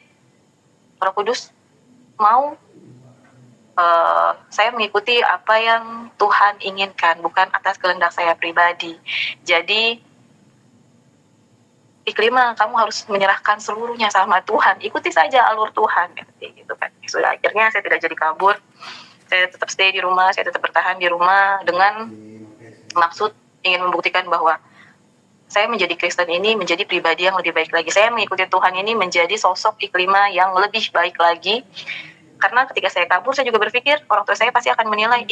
Roh Kudus mau saya mengikuti apa yang Tuhan inginkan, bukan atas kehendak saya pribadi. Jadi Iklima, kamu harus menyerahkan seluruhnya sama Tuhan, ikuti saja alur Tuhan gitu kan. Sudah akhirnya saya tidak jadi kabur, saya tetap stay di rumah, saya tetap bertahan di rumah dengan maksud ingin membuktikan bahwa saya menjadi Kristen ini menjadi pribadi yang lebih baik lagi. Saya mengikuti Tuhan ini menjadi sosok Iklima yang lebih baik lagi. Karena ketika saya kabur, saya juga berpikir orang tua saya pasti akan menilai,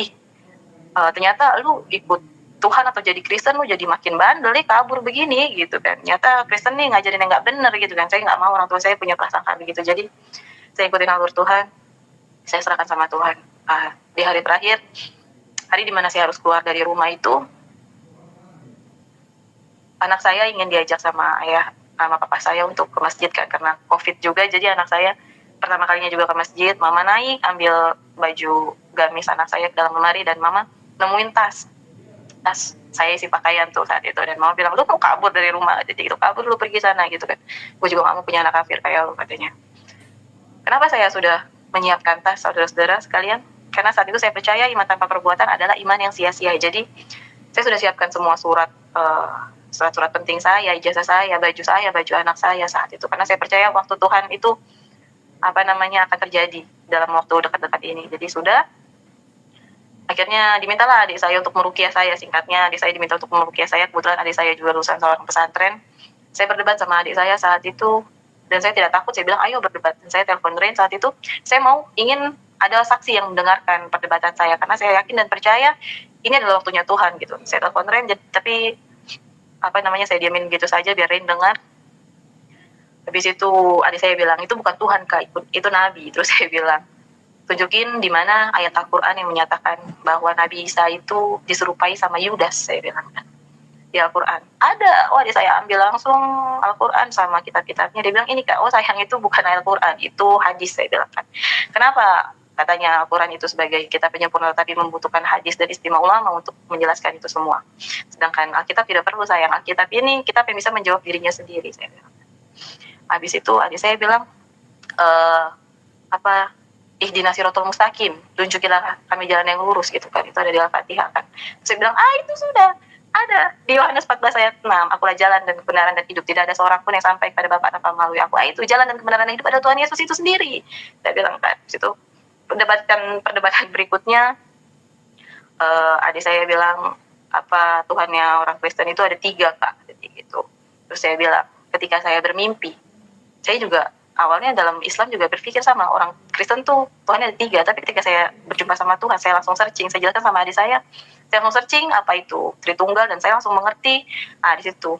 ternyata lu ikut Tuhan atau jadi Kristen, lu jadi makin bandel, kabur begini gitu kan. Ternyata Kristen nih ngajarin yang nggak bener gitu kan. Saya nggak mau orang tua saya punya prasangka begitu. Jadi saya ikutin alur Tuhan. saya serahkan sama Tuhan. Di hari terakhir, hari dimana saya harus keluar dari rumah itu, anak saya ingin diajak sama ayah sama papa saya untuk ke masjid kan, karena COVID juga. Jadi anak saya pertama kalinya juga ke masjid. Mama naik ambil baju gamis anak saya ke dalam lemari, dan mama nemuin tas saya isi pakaian tuh saat itu, dan mama bilang, lu mau kabur dari rumah, jadi itu kabur, lu pergi sana gitu kan. Gue juga gak mau punya anak kafir kayak lu, katanya. Kenapa saya sudah menyiapkan tas, saudara-saudara sekalian? Karena saat itu saya percaya iman tanpa perbuatan adalah iman yang sia-sia. Jadi saya sudah siapkan semua surat penting saya, ijazah saya, baju anak saya saat itu, karena saya percaya waktu Tuhan itu akan terjadi dalam waktu dekat-dekat ini. Jadi sudah, akhirnya dimintalah adik saya untuk meruqyah saya. Singkatnya, adik saya diminta untuk meruqyah saya. Kebetulan adik saya juga lulusan seorang pesantren. Saya berdebat sama adik saya saat itu, dan saya tidak takut. Saya bilang, ayo berdebat. Dan saya telepon Rain saat itu. Saya ingin ada saksi yang mendengarkan perdebatan saya, karena saya yakin dan percaya ini adalah waktunya Tuhan gitu. Saya telepon Rain, tapi saya diamin gitu saja biar Rain dengar. Habis itu adik saya bilang, itu bukan Tuhan Kak, itu Nabi. Terus saya bilang, tunjukin di mana ayat Al-Quran yang menyatakan bahwa Nabi Isa itu diserupai sama Yudas, saya bilang kan. Di Al-Quran ada. Adik saya ambil langsung Al-Quran sama kitab-kitabnya. Dia bilang, ini Kak, sayang itu bukan Al-Quran, itu hadis, saya bilang kan. Kenapa? Katanya Al-Quran itu sebagai kitab penyempurna, tapi membutuhkan hadis dan istimewa ulama untuk menjelaskan itu semua. Sedangkan Alkitab tidak perlu, sayang. Alkitab ini kitab yang bisa menjawab dirinya sendiri, saya bilang. Habis itu adik saya bilang, ihdinas siratal mustaqim, tunjukilah kami jalan yang lurus gitu kan. Itu ada di Al-Fatihah kan. Terus saya bilang, itu sudah ada di Yohanes 14 ayat 6, akulah jalan dan kebenaran dan hidup, tidak ada seorang pun yang sampai kepada Bapa tanpa melalui aku. Itu jalan dan kebenaran dan hidup ada Tuhan Yesus itu sendiri, saya bilang kan. Situ perdebatan berikutnya, adik saya bilang, Tuhannya orang Kristen itu ada 3 Kak, jadi gitu. Terus saya bilang, ketika saya bermimpi, saya juga awalnya dalam Islam juga berpikir sama, orang Kristen tuh Tuhannya ada 3, tapi ketika saya berjumpa sama Tuhan, saya langsung searching, saya jelaskan sama adik saya langsung searching apa itu Tritunggal, dan saya langsung mengerti. Di situ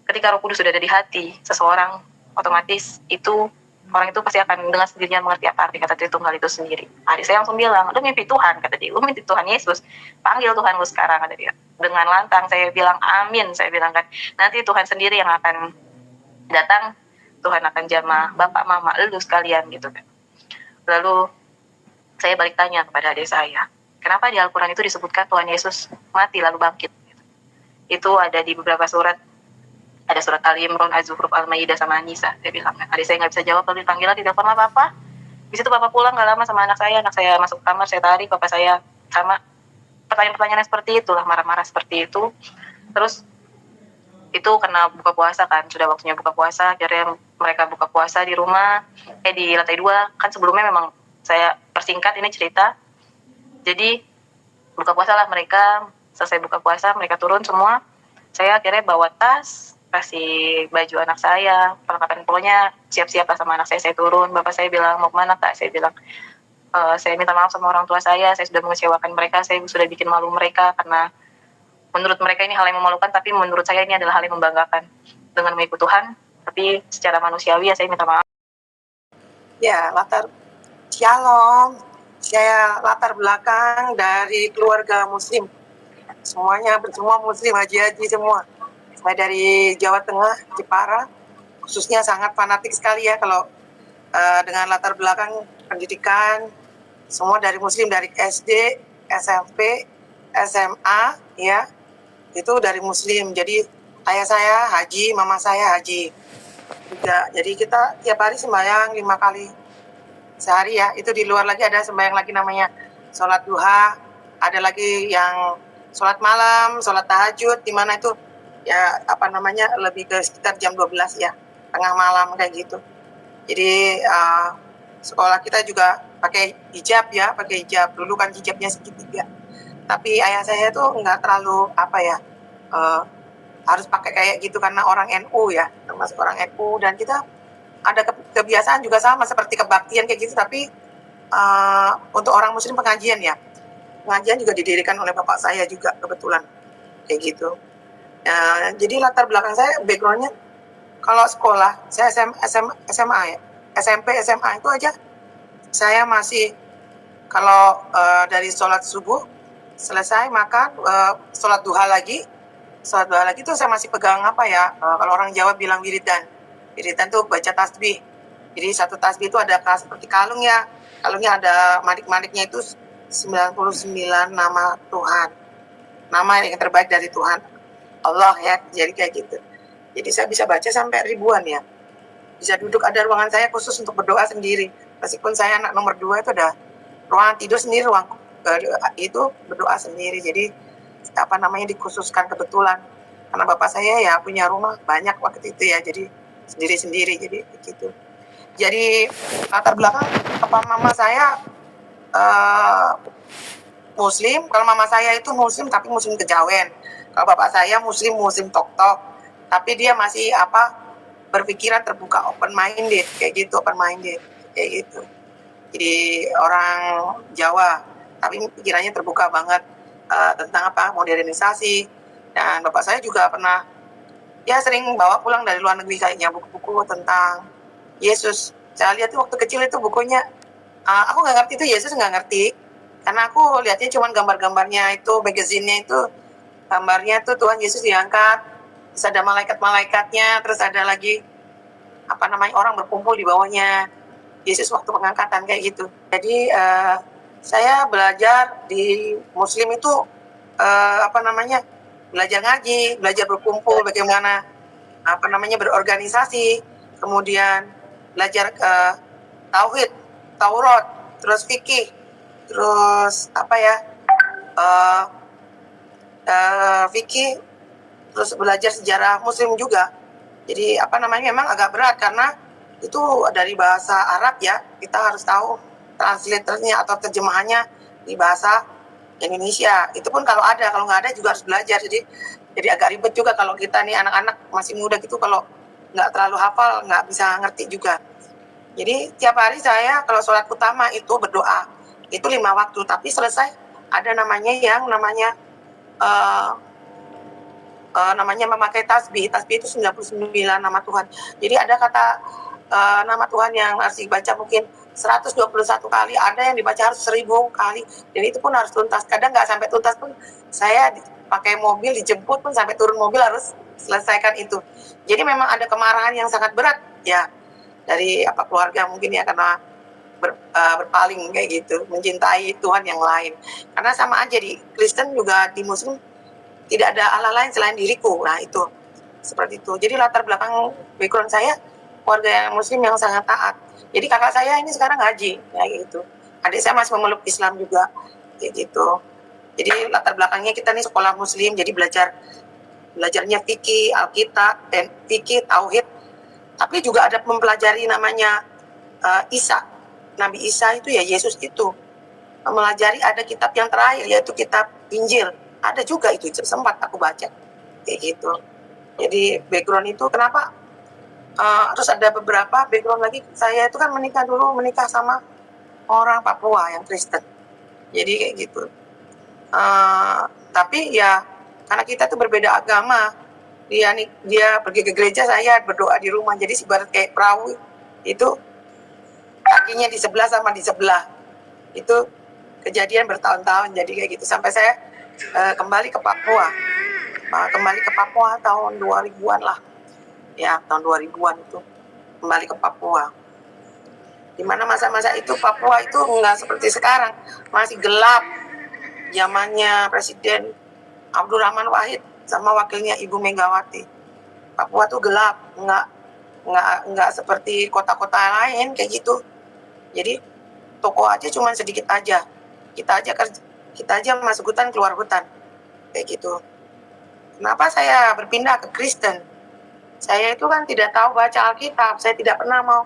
ketika Roh Kudus sudah ada di hati seseorang, otomatis itu orang itu pasti akan dengan sendirinya mengerti apa arti kata Tritunggal itu sendiri. Adik saya langsung bilang, lu mimpi Tuhan, kata dia, lu mimpi Tuhan Yesus, panggil Tuhan lu sekarang, kata dia. Dengan lantang saya bilang amin, saya bilang kan, nanti Tuhan sendiri yang akan datang, Tuhan akan jamah bapak mama lu sekalian gitu kan. Lalu saya balik tanya kepada adik saya, kenapa di Al-Quran itu disebutkan Tuhan Yesus mati lalu bangkit? Itu ada di beberapa surat, ada surat Ali Imran, Az-Zukhruf, Al-Maidah, sama An-Nisa. Saya bilang, adik saya nggak bisa jawab, lalu dipanggil lagi, telepon lah papa. Di situ papa pulang nggak lama sama anak saya masuk ke kamar, saya tarik, papa saya sama pertanyaan-pertanyaan seperti itulah, marah-marah seperti itu. Terus itu kena buka puasa kan, sudah waktunya buka puasa, akhirnya mereka buka puasa di rumah, di lantai 2, kan sebelumnya memang saya persingkat ini cerita. Jadi buka puasa lah mereka, selesai buka puasa mereka turun semua, saya akhirnya bawa tas, kasih baju anak saya, perlengkapan, pokoknya siap-siap lah sama anak saya turun. Bapak saya bilang, mau kemana Kak? Saya bilang, saya minta maaf sama orang tua saya sudah mengecewakan mereka, saya sudah bikin malu mereka, karena menurut mereka ini hal yang memalukan, tapi menurut saya ini adalah hal yang membanggakan dengan mengikut Tuhan. Tapi secara manusiawi saya minta maaf. Ya, Shalom. Saya latar belakang dari keluarga muslim. Semua muslim, haji-haji semua. Saya dari Jawa Tengah, Jepara. Khususnya sangat fanatik sekali ya kalau dengan latar belakang pendidikan. Semua dari muslim, dari SD, SMP, SMA, ya. Itu dari muslim. Jadi ayah saya haji, mama saya haji juga. Jadi kita tiap hari sembahyang 5 kali sehari ya. Itu di luar lagi ada sembahyang lagi namanya sholat duha, ada lagi yang sholat malam, sholat tahajud, di mana itu ya lebih ke sekitar jam 12 ya, tengah malam kayak gitu. Jadi sekolah kita juga pakai hijab ya, pakai hijab. Dulu kan hijabnya segitiga, tapi ayah saya tuh nggak terlalu harus pakai kayak gitu karena orang NU ya, termasuk orang NU, dan kita ada kebiasaan juga sama seperti kebaktian kayak gitu, tapi untuk orang muslim pengajian ya, pengajian juga didirikan oleh bapak saya juga kebetulan kayak gitu. Jadi latar belakang saya, backgroundnya kalau sekolah saya SMA ya, SMP SMA itu aja saya masih kalau dari sholat subuh selesai makan, sholat duha lagi tuh saya masih pegang apa ya, kalau orang Jawa bilang wiridan. Wiridan tuh baca tasbih. Jadi satu tasbih itu ada seperti kalung ya. Kalungnya ada manik-maniknya itu 99 nama Tuhan. Nama yang terbaik dari Tuhan. Allah ya, jadi kayak gitu. Jadi saya bisa baca sampai ribuan ya. Bisa duduk, ada ruangan saya khusus untuk berdoa sendiri. Meskipun saya anak nomor 2 itu ada ruangan tidur sendiri, ruang itu berdoa sendiri. Jadi apa namanya dikhususkan kebetulan karena bapak saya ya punya rumah banyak waktu itu ya, jadi sendiri-sendiri, jadi begitu. Jadi latar belakang papa mama saya Muslim. Kalau mama saya itu Muslim tapi Muslim kejawen. Kalau bapak saya Muslim tok-tok. Tapi dia masih berpikiran terbuka, open minded kayak gitu, kayak gitu. Jadi orang Jawa tapi pikirannya terbuka banget tentang modernisasi. Dan bapak saya juga pernah sering bawa pulang dari luar negeri kayaknya buku-buku tentang Yesus. Saya lihat waktu kecil itu bukunya, aku nggak ngerti itu Yesus, nggak ngerti karena aku lihatnya cuma gambar-gambarnya itu, magazinnya itu gambarnya tuh Tuhan Yesus diangkat, terus ada malaikat-malaikatnya, terus ada lagi orang berkumpul di bawahnya Yesus waktu pengangkatan kayak gitu. Jadi saya belajar di Muslim itu belajar ngaji, belajar berkumpul, bagaimana berorganisasi, kemudian belajar tauhid, Taurat, terus fikih, terus fikih, terus belajar sejarah Muslim juga. Jadi memang agak berat karena itu dari bahasa Arab ya, kita harus tahu translatornya atau terjemahannya di bahasa Indonesia. Itu pun kalau nggak ada juga harus belajar. Jadi agak ribet juga kalau kita nih anak-anak masih muda gitu, kalau nggak terlalu hafal nggak bisa ngerti juga. Jadi tiap hari saya kalau sholat utama itu berdoa itu 5 waktu, tapi selesai ada namanya memakai tasbih. Tasbih itu 99 nama Tuhan. Jadi ada kata nama Tuhan yang harus dibaca mungkin 121 kali, ada yang dibaca harus 1000 kali, dan itu pun harus tuntas. Kadang nggak sampai tuntas pun, saya pakai mobil dijemput pun sampai turun mobil harus selesaikan itu. Jadi memang ada kemarahan yang sangat berat ya dari keluarga mungkin ya, karena berpaling kayak gitu, mencintai Tuhan yang lain. Karena sama aja di Kristen juga di Muslim tidak ada Allah lain selain diriku. Nah itu seperti itu. Jadi latar belakang background saya keluarga yang Muslim yang sangat taat. Jadi kakak saya ini sekarang ngaji ya gitu. Adik saya masih memeluk Islam juga kayak gitu. Jadi latar belakangnya kita nih sekolah Muslim, jadi belajarnya fikih, Alkitab, dan fikih, tauhid. Tapi juga ada mempelajari namanya Isa. Nabi Isa itu ya Yesus itu. Mempelajari ada kitab yang terakhir yaitu kitab Injil. Ada juga itu sempat aku baca kayak gitu. Jadi background itu kenapa? Terus ada beberapa background lagi. Saya itu kan menikah sama orang Papua yang Kristen. Jadi kayak gitu. Tapi ya karena kita tuh berbeda agama, dia pergi ke gereja, saya berdoa di rumah. Jadi ibarat kayak perahu itu kakinya di sebelah sama di sebelah. Itu kejadian bertahun-tahun. Jadi kayak gitu sampai saya kembali ke Papua. Tahun 2000-an lah. Ya, tahun 2000-an itu kembali ke Papua. Dimana masa-masa itu Papua itu nggak seperti sekarang, masih gelap. Zamannya Presiden Abdurrahman Wahid sama wakilnya Ibu Megawati. Papua tuh gelap, nggak seperti kota-kota lain kayak gitu. Jadi toko aja cuma sedikit aja. Kita aja masuk hutan keluar hutan kayak gitu. Kenapa saya berpindah ke Kristen? Saya itu kan tidak tahu baca Alkitab, saya tidak pernah mau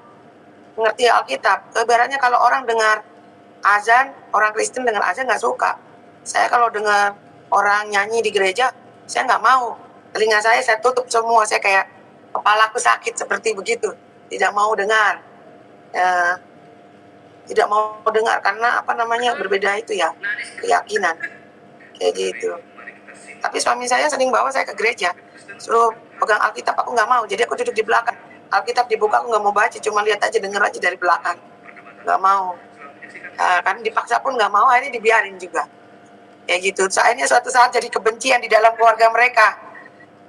mengerti Alkitab. Ibaratnya kalau orang dengar azan, orang Kristen dengar azan nggak suka. Saya kalau dengar orang nyanyi di gereja, saya nggak mau. Telinga saya tutup semua, saya kayak kepalaku sakit seperti begitu. Tidak mau dengar. Tidak mau dengar karena berbeda itu ya, keyakinan. Kayak gitu. Tapi suami saya sering bawa saya ke gereja, suruh pegang Alkitab, aku nggak mau. Jadi aku duduk di belakang. Alkitab dibuka, aku nggak mau baca, cuma lihat aja, denger aja dari belakang. Nggak mau. Kan dipaksa pun nggak mau, akhirnya dibiarin juga kayak gitu. Akhirnya suatu saat jadi kebencian di dalam keluarga mereka.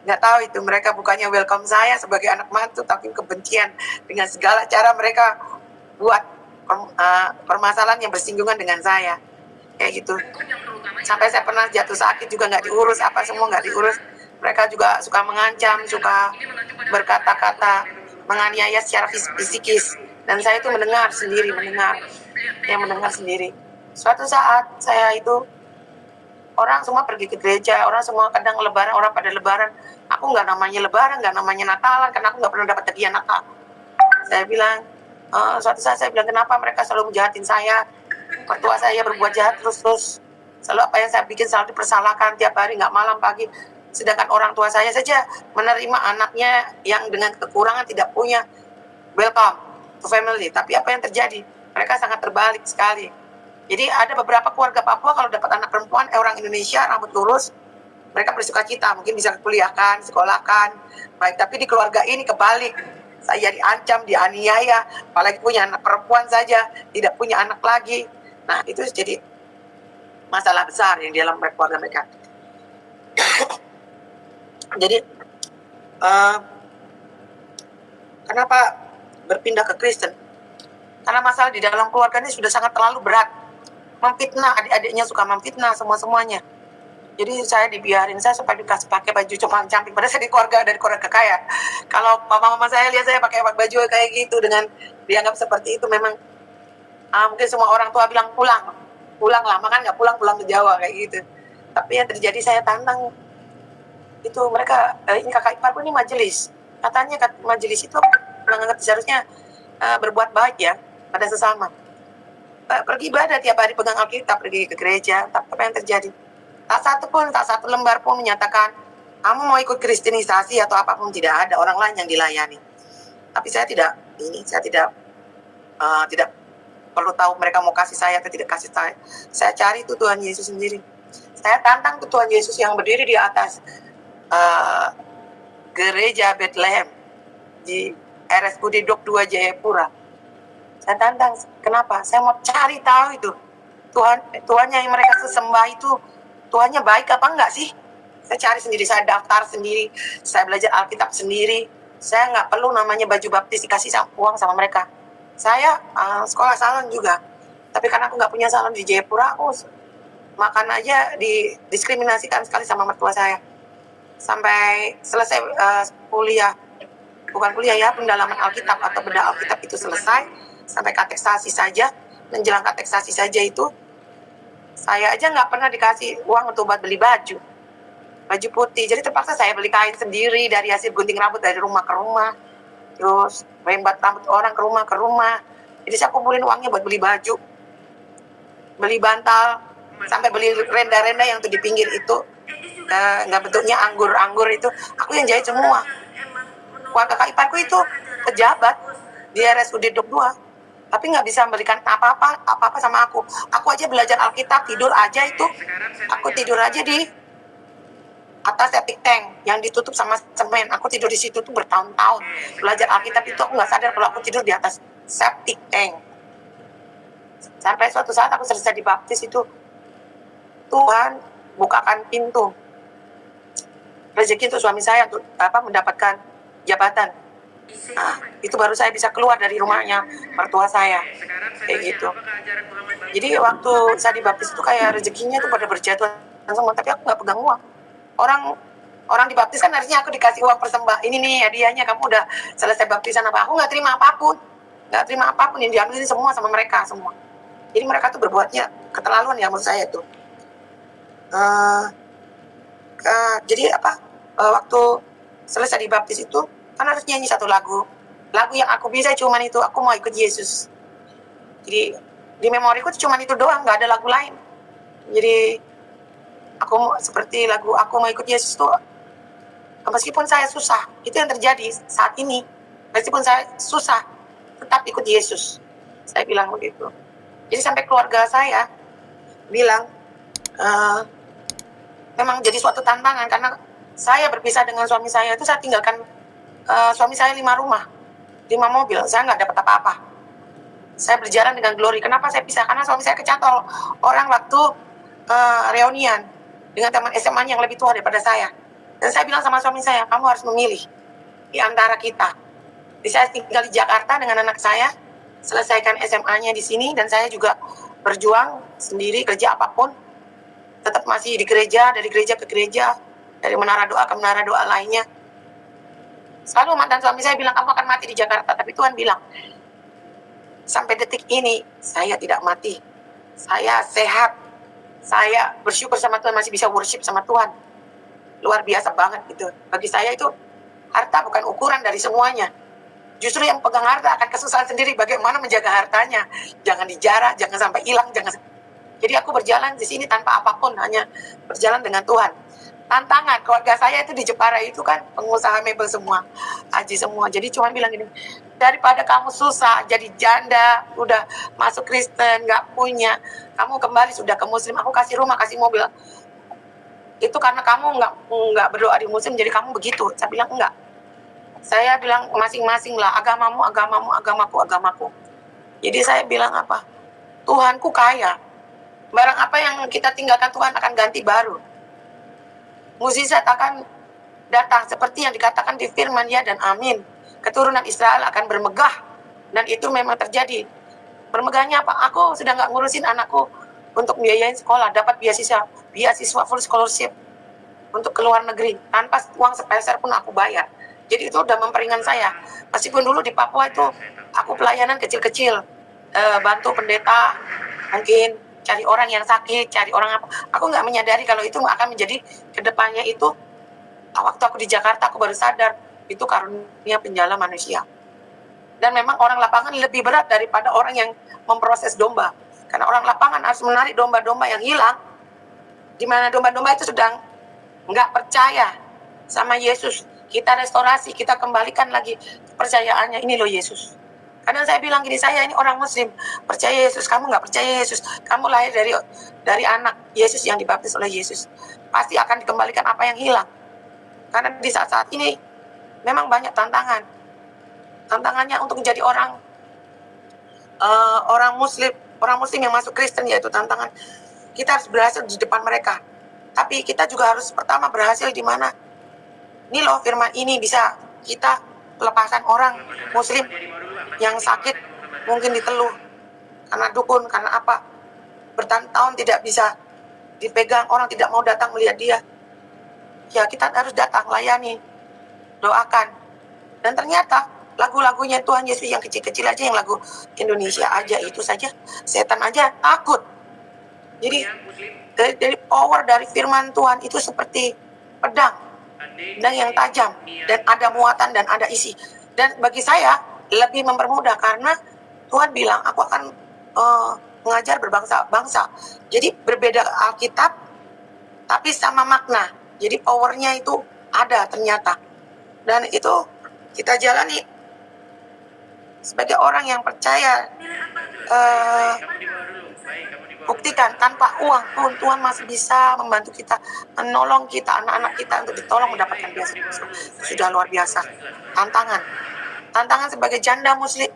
Nggak tahu itu, mereka bukannya welcome saya sebagai anak mantu, tapi kebencian dengan segala cara mereka buat permasalahan yang bersinggungan dengan saya kayak gitu. Sampai saya pernah jatuh sakit juga nggak diurus, apa semua nggak diurus. Mereka juga suka mengancam, suka berkata-kata, menganiaya secara fisikis, dan saya itu mendengar sendiri. Suatu saat saya itu, orang semua pergi ke gereja, orang semua kadang lebaran, orang pada lebaran, aku nggak namanya lebaran, nggak namanya Natalan, karena aku nggak pernah dapat hadiah Natal. Saya bilang, suatu saat saya bilang, kenapa mereka selalu menjahatin saya, mertua saya berbuat jahat terus, selalu apa yang saya bikin selalu dipersalahkan tiap hari, nggak malam pagi. Sedangkan orang tua saya saja menerima anaknya yang dengan kekurangan tidak punya, welcome to family. Tapi apa yang terjadi? Mereka sangat terbalik sekali. Jadi ada beberapa keluarga Papua kalau dapat anak perempuan, orang Indonesia rambut lurus, mereka bersuka cita, mungkin bisa kuliahkan, sekolahkan, baik. Tapi di keluarga ini kebalik, saya diancam, dianiaya, apalagi punya anak perempuan saja, tidak punya anak lagi. Nah itu jadi masalah besar yang di dalam keluarga mereka. Jadi kenapa berpindah ke Kristen? Karena masalah di dalam keluarga ini sudah sangat terlalu berat. Memfitnah, adik-adiknya suka memfitnah semuanya. Jadi saya dibiarin, saya supaya dikasih pakai baju cuma cantik. Padahal saya dari keluarga kaya. Kalau mama saya lihat saya pakai baju kayak gitu dengan dianggap seperti itu, memang mungkin semua orang tua bilang pulang lah, makan nggak pulang ke Jawa kayak gitu. Tapi yang terjadi saya tantang itu mereka, ini kakak iparku ini majelis. Katanya majelis itu menganggap seharusnya berbuat baik ya pada sesama. Pergi ibadah tiap hari, pegang Alkitab, pergi ke gereja. Tapi apa yang terjadi? Tak satu lembar pun menyatakan kamu mau ikut kristenisasi atau apapun, tidak ada, orang lain yang dilayani. Tapi saya tidak perlu tahu mereka mau kasih saya atau tidak kasih saya. Saya cari itu Tuhan Yesus sendiri. Saya tantang ke Tuhan Yesus yang berdiri di atas gereja Bethlehem di RSUD Dok 2 Jayapura. Saya tantang, kenapa? Saya mau cari tahu itu Tuhannya yang mereka sembah itu Tuhannya baik apa enggak sih? Saya cari sendiri, saya daftar sendiri, saya belajar Alkitab sendiri. Saya nggak perlu namanya baju baptis dikasih uang sama mereka. Saya sekolah salon juga, tapi karena aku nggak punya salon di Jayapura, aku makan aja didiskriminasikan sekali sama mertua saya. Sampai selesai pendalaman Alkitab atau beda Alkitab itu selesai, sampai kateksasi saja, menjelang kateksasi saja itu, saya aja nggak pernah dikasih uang untuk buat beli baju putih. Jadi terpaksa saya beli kain sendiri dari hasil gunting rambut dari rumah ke rumah, terus rembat rambut orang ke rumah. Jadi saya kumpulin uangnya buat beli baju, beli bantal, sampai beli renda-renda yang tuh di pinggir itu, nggak bentuknya anggur itu, aku yang jahit semua. Keluarga kakak iparku itu pejabat di RSUD Dok 2, tapi nggak bisa memberikan apa-apa sama aku. Aku aja belajar Alkitab, tidur aja itu, aku tidur aja di atas septic tank yang ditutup sama semen. Aku tidur di situ tuh bertahun-tahun. Belajar Alkitab itu aku nggak sadar kalau aku tidur di atas septic tank. Sampai suatu saat aku selesai dibaptis itu, Tuhan bukakan pintu rezeki untuk suami saya untuk mendapatkan jabatan. Nah, itu baru saya bisa keluar dari rumahnya mertua saya kayak gitu. Jadi waktu saya dibaptis itu kayak rezekinya tuh pada berjatuhan semua, tapi aku nggak pegang uang. Orang dibaptis kan harusnya aku dikasih uang persembahan, ini nih hadiahnya, kamu udah selesai baptisan apa. Aku nggak terima apapun yang diambil ini semua sama mereka semua. Jadi mereka tuh berbuatnya keterlaluan ya menurut saya tuh. Jadi waktu selesai dibaptis itu kan harus nyanyi satu lagu yang aku bisa cuman itu, aku mau ikut Yesus. Jadi di memoriku cuman itu doang, nggak ada lagu lain. Jadi aku seperti lagu aku mau ikut Yesus tuh, meskipun saya susah, itu yang terjadi saat ini. Meskipun saya susah, tetap ikut Yesus. Saya bilang begitu. Jadi sampai keluarga saya bilang, memang jadi suatu tantangan karena saya berpisah dengan suami saya itu, saya tinggalkan suami saya 5 rumah, 5 mobil, saya nggak dapat apa-apa. Saya berjalan dengan glory. Kenapa saya pisah? Karena suami saya kecantol orang waktu reunian dengan teman SMA yang lebih tua daripada saya. Dan saya bilang sama suami saya, kamu harus memilih di antara kita. Jadi saya tinggal di Jakarta dengan anak saya, selesaikan SMA-nya di sini, dan saya juga berjuang sendiri, kerja apapun, tetap masih di gereja, dari gereja ke gereja, dari menara doa ke menara doa lainnya. Selalu mantan suami saya bilang, kamu akan mati di Jakarta. Tapi Tuhan bilang, sampai detik ini, saya tidak mati. Saya sehat. Saya bersyukur sama Tuhan, masih bisa worship sama Tuhan. Luar biasa banget gitu. Bagi saya itu, harta bukan ukuran dari semuanya. Justru yang pegang harta akan kesusahan sendiri bagaimana menjaga hartanya. Jangan dijarah, jangan sampai hilang, Jadi aku berjalan di sini tanpa apapun, hanya berjalan dengan Tuhan. Tantangan, keluarga saya itu di Jepara itu kan pengusaha mebel semua, haji semua. Jadi cuma bilang gini, daripada kamu susah jadi janda, udah masuk Kristen, nggak punya, kamu kembali sudah ke Muslim, aku kasih rumah, kasih mobil. Itu karena kamu nggak berdoa di Muslim, jadi kamu begitu. Saya bilang enggak. Saya bilang masing-masing lah, agamamu, agamaku. Jadi saya bilang apa? Tuhanku kaya. Barang apa yang kita tinggalkan Tuhan akan ganti baru. Mukjizat akan datang seperti yang dikatakan di firman ya dan amin. Keturunan Israel akan bermegah. Dan itu memang terjadi. Bermegahnya apa? Aku sudah nggak ngurusin anakku untuk biayain sekolah, dapat beasiswa full scholarship untuk ke luar negeri. Tanpa uang sepeser pun aku bayar. Jadi itu udah memperingan saya. Meskipun dulu di Papua itu aku pelayanan kecil-kecil, bantu pendeta, mungkin cari orang yang sakit, cari orang apa. Aku nggak menyadari kalau itu akan menjadi kedepannya itu. Waktu aku di Jakarta aku baru sadar itu karunia penjala manusia. Dan memang orang lapangan lebih berat daripada orang yang memproses domba. Karena orang lapangan harus menarik domba-domba yang hilang. Di mana domba-domba itu sedang nggak percaya sama Yesus. Kita restorasi, kita kembalikan lagi kepercayaannya. Ini loh Yesus. Kadang saya bilang gini, saya ini orang Muslim, percaya Yesus, kamu nggak percaya Yesus, kamu lahir dari anak Yesus yang dibaptis oleh Yesus, pasti akan dikembalikan apa yang hilang. Karena di saat-saat ini memang banyak tantangannya untuk menjadi orang Muslim yang masuk Kristen, yaitu tantangan kita harus berhasil di depan mereka. Tapi kita juga harus pertama berhasil di mana? Ini loh firman ini bisa kita lepaskan orang Muslim yang sakit, mungkin diteluh karena dukun, karena apa, bertahun-tahun tidak bisa dipegang, orang tidak mau datang melihat dia. Ya kita harus datang, layani, doakan. Dan ternyata lagu-lagunya Tuhan Yesus yang kecil-kecil aja, yang lagu Indonesia aja itu saja, setan aja takut. Jadi dari power dari firman Tuhan itu seperti pedang dan yang tajam, dan ada muatan dan ada isi. Dan bagi saya lebih mempermudah karena Tuhan bilang aku akan mengajar berbangsa-bangsa. Jadi berbeda Alkitab tapi sama makna. Jadi powernya itu ada ternyata. Dan itu kita jalani sebagai orang yang percaya. Buktikan tanpa uang pun Tuhan masih bisa membantu kita, menolong kita, anak-anak kita untuk ditolong mendapatkan beasiswa. Sudah luar biasa. Tantangan sebagai janda muslim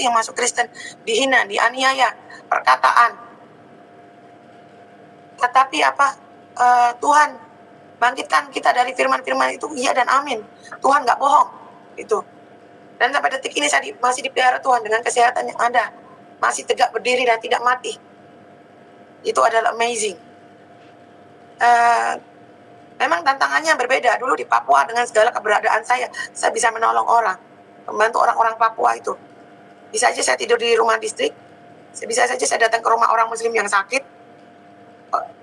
yang masuk Kristen, dihina, dianiaya, perkataan. Tetapi Tuhan bangkitkan kita dari firman-firman itu, iya dan amin. Tuhan nggak bohong itu. Dan sampai detik ini saya masih dipelihara Tuhan dengan kesehatan yang ada, masih tegak berdiri dan tidak mati. Itu adalah amazing. Memang tantangannya berbeda. Dulu di Papua dengan segala keberadaan saya bisa menolong orang, membantu orang-orang Papua itu. Bisa aja saya tidur di rumah distrik, bisa saja saya datang ke rumah orang Muslim yang sakit,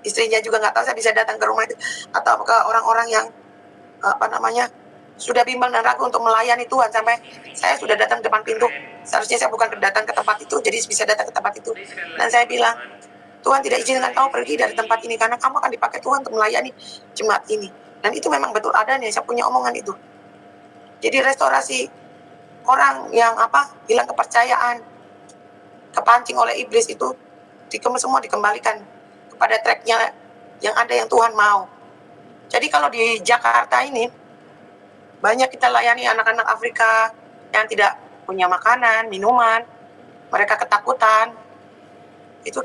istrinya juga nggak tahu, saya bisa datang ke rumah itu, atau ke orang-orang yang sudah bimbang dan ragu untuk melayani Tuhan, sampai saya sudah datang depan pintu. Seharusnya saya bukan datang ke tempat itu, jadi bisa datang ke tempat itu. Dan saya bilang, Tuhan tidak izinkan kamu pergi dari tempat ini karena kamu akan dipakai Tuhan untuk melayani jemaat ini. Dan itu memang betul adanya, saya punya omongan itu. Jadi restorasi orang yang hilang kepercayaan, kepancing oleh iblis itu semua dikembalikan kepada tracknya yang ada, yang Tuhan mau. Jadi kalau di Jakarta ini banyak kita layani anak-anak Afrika yang tidak punya makanan, minuman, mereka ketakutan, itu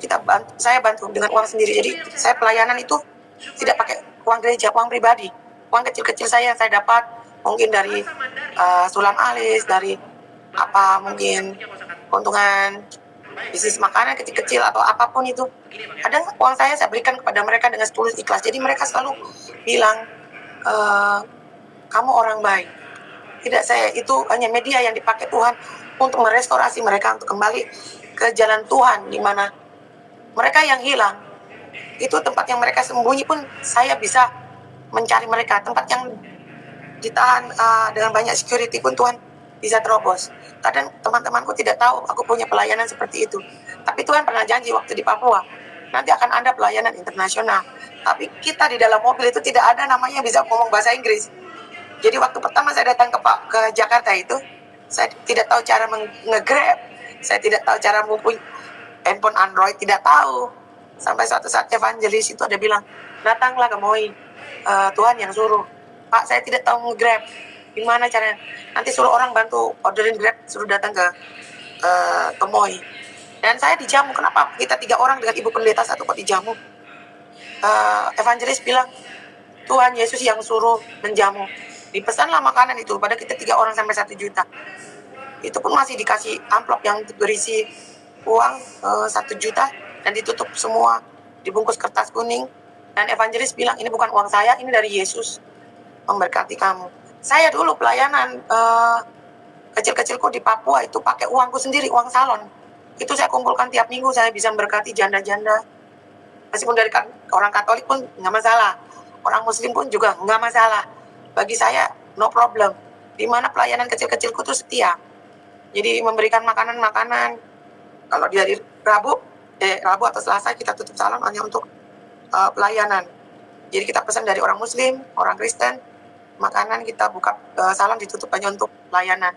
saya bantu dengan uang sendiri. Jadi saya pelayanan itu tidak pakai uang gereja, uang pribadi, uang kecil-kecil saya yang saya dapat mungkin dari sulam alis, dari mungkin keuntungan bisnis makanan kecil-kecil atau apapun itu, ada uang saya berikan kepada mereka dengan tulus ikhlas. Jadi mereka selalu bilang, kamu orang baik. Tidak, saya itu hanya media yang dipakai Tuhan untuk merestorasi mereka, untuk kembali ke jalan Tuhan, di mana mereka yang hilang, itu tempat yang mereka sembunyi pun saya bisa mencari mereka. Tempat yang ditahan dengan banyak security pun Tuhan bisa terobos. Kadang teman-temanku tidak tahu aku punya pelayanan seperti itu. Tapi Tuhan pernah janji waktu di Papua, nanti akan ada pelayanan internasional. Tapi kita di dalam mobil itu tidak ada namanya bisa ngomong bahasa Inggris. Jadi waktu pertama saya datang ke Jakarta itu, saya tidak tahu cara nge-grab, saya tidak tahu cara mempunyai handphone Android, tidak tahu. Sampai suatu saat evangelis itu ada bilang, datanglah ke Moi, Tuhan yang suruh. Pak, saya tidak tahu nge-grab, gimana caranya? Nanti suruh orang bantu orderin Grab, suruh datang ke Moi. Dan saya dijamu. Kenapa kita 3 orang dengan ibu pendeta 1 kok dijamu? Evangelis bilang, Tuhan Yesus yang suruh menjamu. Dipesanlah makanan itu pada kita 3 orang sampai 1 juta. Itu pun masih dikasih amplop yang berisi uang 1 juta dan ditutup semua, dibungkus kertas kuning. Dan evangelis bilang, ini bukan uang saya, ini dari Yesus memberkati kamu. Saya dulu pelayanan kecil-kecilku di Papua itu pakai uangku sendiri, uang salon. Itu saya kumpulkan tiap minggu, saya bisa memberkati janda-janda. Meskipun dari orang Katolik pun nggak masalah, orang Muslim pun juga nggak masalah. Bagi saya no problem. Dimana pelayanan kecil-kecilku tuh setia. Jadi memberikan makanan-makanan. Kalau di hari Rabu atau Selasa kita tutup salon hanya untuk pelayanan. Jadi kita pesan dari orang Muslim, orang Kristen, makanan kita buka salon ditutup hanya untuk pelayanan.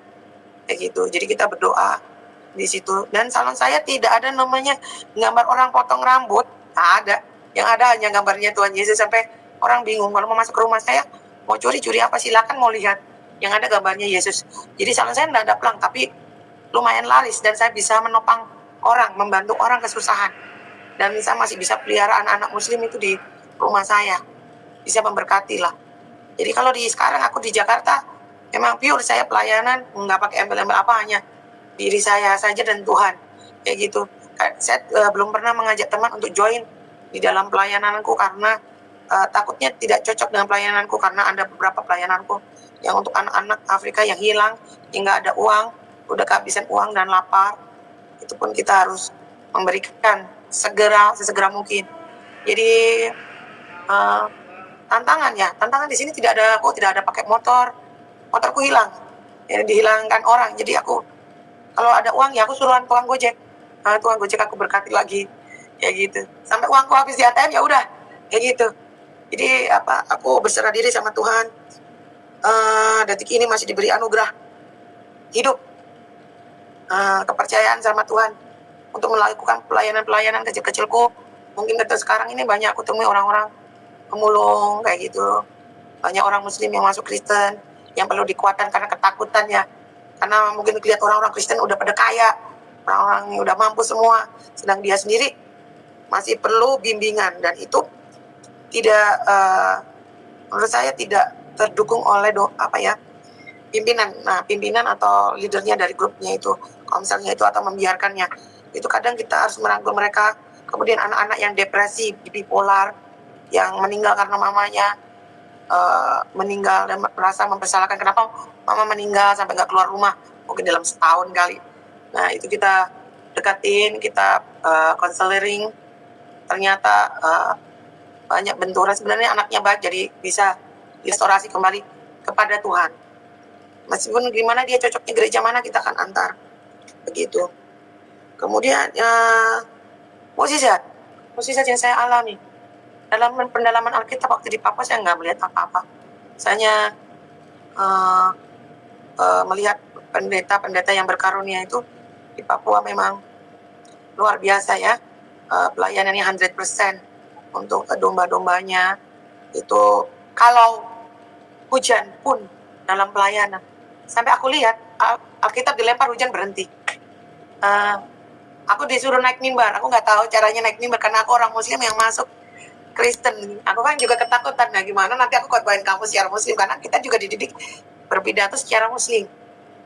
Kayak gitu. Jadi kita berdoa di situ. Dan salon saya tidak ada namanya gambar orang potong rambut. Nggak ada. Yang ada hanya gambarnya Tuhan Yesus. Sampai orang bingung kalau mau masuk ke rumah saya, mau curi apa silakan, mau lihat. Yang ada gambarnya Yesus. Jadi salon saya nggak ada pelang, tapi lumayan laris. Dan saya bisa menopang orang, membantu orang kesusahan. Dan saya masih bisa pelihara anak-anak Muslim itu di rumah saya. Bisa memberkati lah. Jadi kalau sekarang aku di Jakarta, memang pure saya pelayanan, nggak pakai embel-embel apa, hanya diri saya saja dan Tuhan. Kayak gitu. Saya belum pernah mengajak teman untuk join di dalam pelayananku karena takutnya tidak cocok dengan pelayananku, karena ada beberapa pelayananku yang untuk anak-anak Afrika yang hilang, yang nggak ada uang, udah kehabisan uang dan lapar. Itu pun kita harus memberikan sesegera mungkin. Jadi tantangan di sini tidak ada pakai motorku hilang, ya, dihilangkan orang. Jadi aku kalau ada uang ya aku suruhan tukang gojek, tukang gojek aku berkati lagi, kayak gitu. Sampai uangku habis di ATM ya udah, kayak gitu. Jadi aku berserah diri sama Tuhan. Detik ini masih diberi anugerah hidup, kepercayaan sama Tuhan untuk melakukan pelayanan kecil-kecilku. Mungkin sekarang ini banyak aku temui orang-orang pemulung kayak gitu, banyak orang Muslim yang masuk Kristen yang perlu dikuatkan karena ketakutan ya, karena mungkin lihat orang-orang Kristen udah pada kaya, orang-orang yang udah mampu semua, sedang dia sendiri masih perlu bimbingan. Dan itu tidak menurut saya tidak terdukung oleh pimpinan atau leadernya dari grupnya itu, komselnya itu, atau membiarkannya. Itu kadang kita harus merangkul mereka. Kemudian anak-anak yang depresi, bipolar, yang meninggal karena mamanya meninggal dan merasa mempersalahkan kenapa mama meninggal sampai nggak keluar rumah, mungkin dalam setahun kali. Nah itu kita dekatin, kita konseling. Ternyata banyak benturan, sebenarnya anaknya baik, jadi bisa restorasi kembali kepada Tuhan. Meskipun gimana dia cocoknya gereja mana, kita akan antar begitu. Kemudian mukjizat yang saya alami dalam pendalaman Alkitab waktu di Papua, saya nggak melihat apa-apa. Saya melihat pendeta-pendeta yang berkarunia itu di Papua memang luar biasa ya, pelayanannya 100% untuk domba-dombanya. Itu kalau hujan pun dalam pelayanan, sampai aku lihat Alkitab dilempar hujan berhenti. Aku disuruh naik mimbar, aku nggak tahu caranya naik mimbar karena aku orang Muslim yang masuk Kristen. Aku kan juga ketakutan, nah gimana nanti aku khotbahin kamu secara Muslim, karena kita juga dididik berpidato secara Muslim.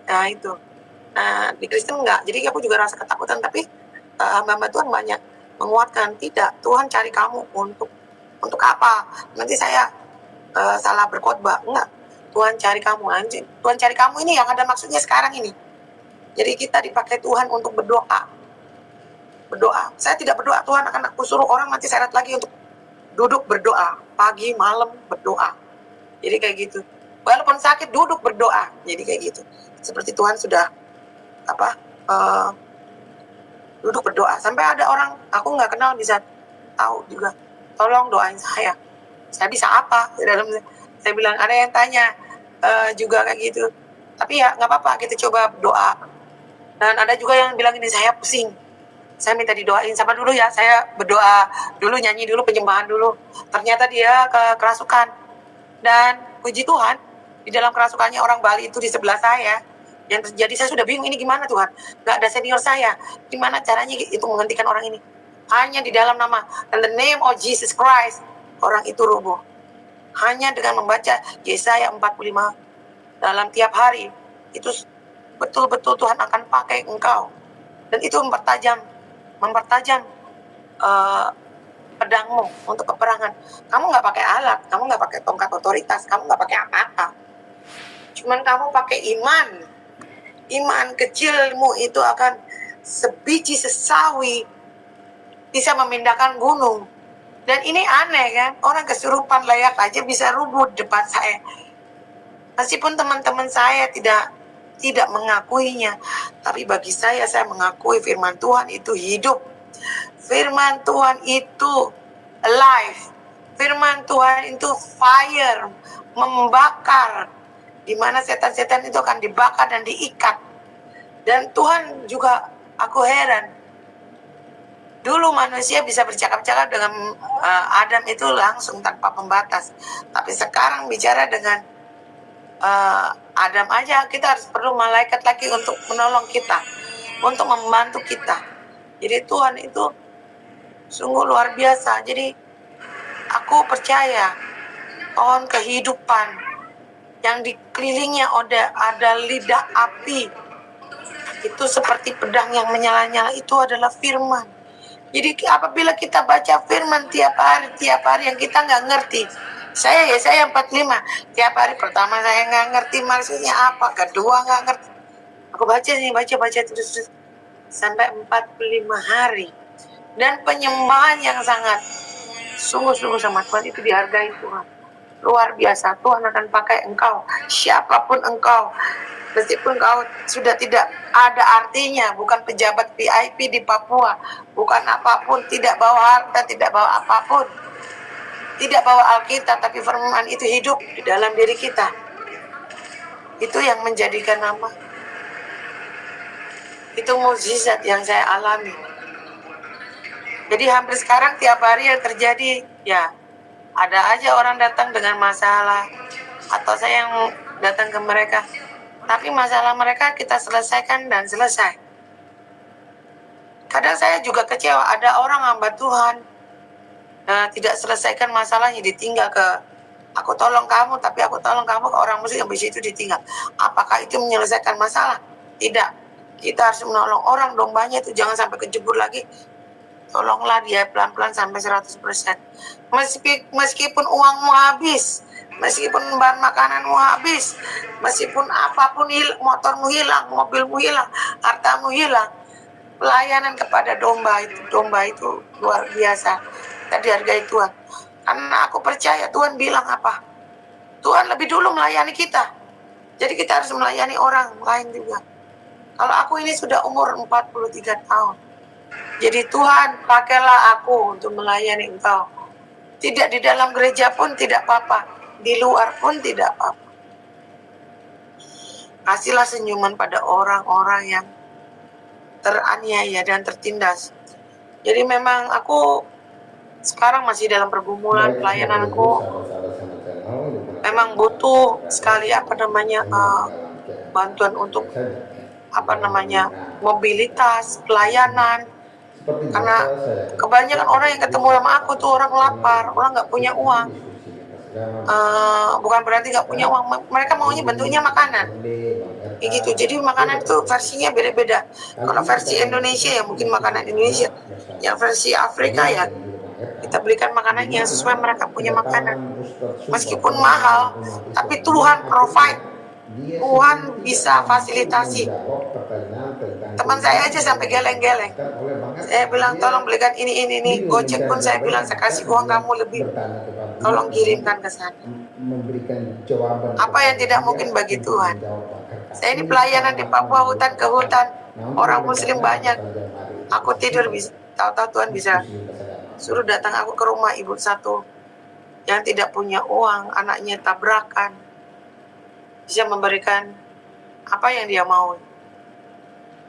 Nah itu, nah di Kristen enggak, jadi aku juga rasa ketakutan, tapi hamba-hamba Tuhan banyak menguatkan, tidak, Tuhan cari kamu untuk apa? Nanti saya salah berkhotbah, enggak. Tuhan cari kamu, anjing. Tuhan cari kamu ini yang ada maksudnya sekarang ini. Jadi kita dipakai Tuhan untuk berdoa. Berdoa. Saya tidak berdoa, Tuhan akan aku suruh orang nanti syarat lagi untuk duduk berdoa. Pagi, malam berdoa. Jadi kayak gitu. Walaupun sakit, duduk berdoa. Jadi kayak gitu. Seperti Tuhan sudah duduk berdoa. Sampai ada orang, aku nggak kenal bisa tahu juga. Tolong doain saya. Saya bisa apa? Saya bilang, ada yang tanya juga kayak gitu. Tapi ya nggak apa-apa, kita coba berdoa. Dan ada juga yang bilang ini, saya pusing. Saya minta didoain, sama dulu ya, saya berdoa dulu, nyanyi dulu, penyembahan dulu. Ternyata dia kerasukan. Dan puji Tuhan, di dalam kerasukannya orang Bali itu di sebelah saya. Yang terjadi, saya sudah bingung, ini gimana Tuhan? Gak ada senior saya. Gimana caranya itu menghentikan orang ini? Hanya di dalam nama, in the name of Jesus Christ, orang itu roboh. Hanya dengan membaca Yesaya 45 dalam tiap hari, itu betul-betul Tuhan akan pakai engkau. Dan itu mempertajam pedangmu untuk peperangan. Kamu nggak pakai alat, kamu nggak pakai tongkat otoritas, kamu nggak pakai apa-apa. Cuman kamu pakai iman. Iman kecilmu itu akan sebiji sesawi bisa memindahkan gunung. Dan ini aneh kan, orang kesurupan layak aja bisa rubuh depan saya. Meskipun teman-teman saya tidak mengakuinya, tapi bagi saya mengakui firman Tuhan itu hidup. Firman Tuhan itu alive. Firman Tuhan itu fire, membakar. Di mana setan-setan itu akan dibakar dan diikat. Dan Tuhan juga, aku heran. Dulu manusia bisa bercakap-cakap dengan Adam itu langsung tanpa pembatas. Tapi sekarang bicara dengan Adam aja, kita harus perlu malaikat lagi untuk menolong kita, untuk membantu kita. Jadi Tuhan itu sungguh luar biasa. Jadi aku percaya pohon kehidupan yang dikelilingnya ada lidah api, itu seperti pedang yang menyala-nyala, itu adalah firman. Jadi apabila kita baca firman tiap hari yang kita nggak ngerti, saya 45, tiap hari pertama saya nggak ngerti maksudnya apa, kedua nggak ngerti, aku baca terus sampai 45 hari. Dan penyembahan yang sangat sungguh-sungguh sama Tuhan itu dihargai Tuhan. Luar biasa, Tuhan akan pakai engkau, siapapun engkau. Meskipun kau sudah tidak ada artinya, bukan pejabat VIP di Papua, bukan apapun, tidak bawa harta, tidak bawa apapun, tidak bawa Alkitab, tapi firman itu hidup di dalam diri kita. Itu yang menjadikan nama. Itu mukjizat yang saya alami. Jadi hampir sekarang tiap hari yang terjadi, ya ada aja orang datang dengan masalah, atau saya yang datang ke mereka. Tapi masalah mereka kita selesaikan dan selesai. Kadang saya juga kecewa, ada orang hamba Tuhan tidak selesaikan masalahnya, ditinggal ke aku tolong kamu, tapi aku tolong kamu ke orang muslim, habis itu ditinggal. Apakah itu menyelesaikan masalah? Tidak. Kita harus menolong orang, dombanya itu jangan sampai kejebur lagi. Tolonglah dia pelan-pelan sampai 100%. Meskipun uangmu habis, meskipun bahan makananmu habis, meskipun apapun motormu hilang, mobilmu hilang, hartamu hilang, pelayanan kepada domba itu luar biasa. Kita dihargai Tuhan. Karena aku percaya Tuhan bilang apa? Tuhan lebih dulu melayani kita. Jadi kita harus melayani orang lain juga. Kalau aku ini sudah umur 43 tahun. Jadi Tuhan, pakailah aku untuk melayani engkau. Tidak di dalam gereja pun tidak apa-apa, di luar pun tidak apa-apa. Kasihlah senyuman pada orang-orang yang teraniaya dan tertindas. Jadi memang aku sekarang masih dalam pergumulan pelayananku. Memang butuh sekali bantuan untuk mobilitas, pelayanan. Karena kebanyakan orang yang ketemu sama aku tuh orang lapar, orang nggak punya uang. Bukan berarti nggak punya uang, mereka maunya bentuknya makanan. Gitu. Jadi makanan itu versinya beda-beda. Kalau versi Indonesia ya mungkin makanan Indonesia. Yang versi Afrika ya kita belikan makanan yang sesuai mereka punya makanan. Meskipun mahal, tapi Tuhan provide. Tuhan bisa fasilitasi. Teman saya aja sampai geleng-geleng. Saya bilang tolong belikan ini. Gojek pun saya bilang saya kasih uang kamu lebih. Tolong kirimkan ke sana. Apa yang tidak mungkin bagi Tuhan? Saya ini pelayanan di Papua hutan ke hutan. Orang Muslim banyak. Aku tidur bisa. Tahu-tahu Tuhan bisa suruh datang aku ke rumah ibu satu yang tidak punya uang, anaknya tabrakan, bisa memberikan apa yang dia mau.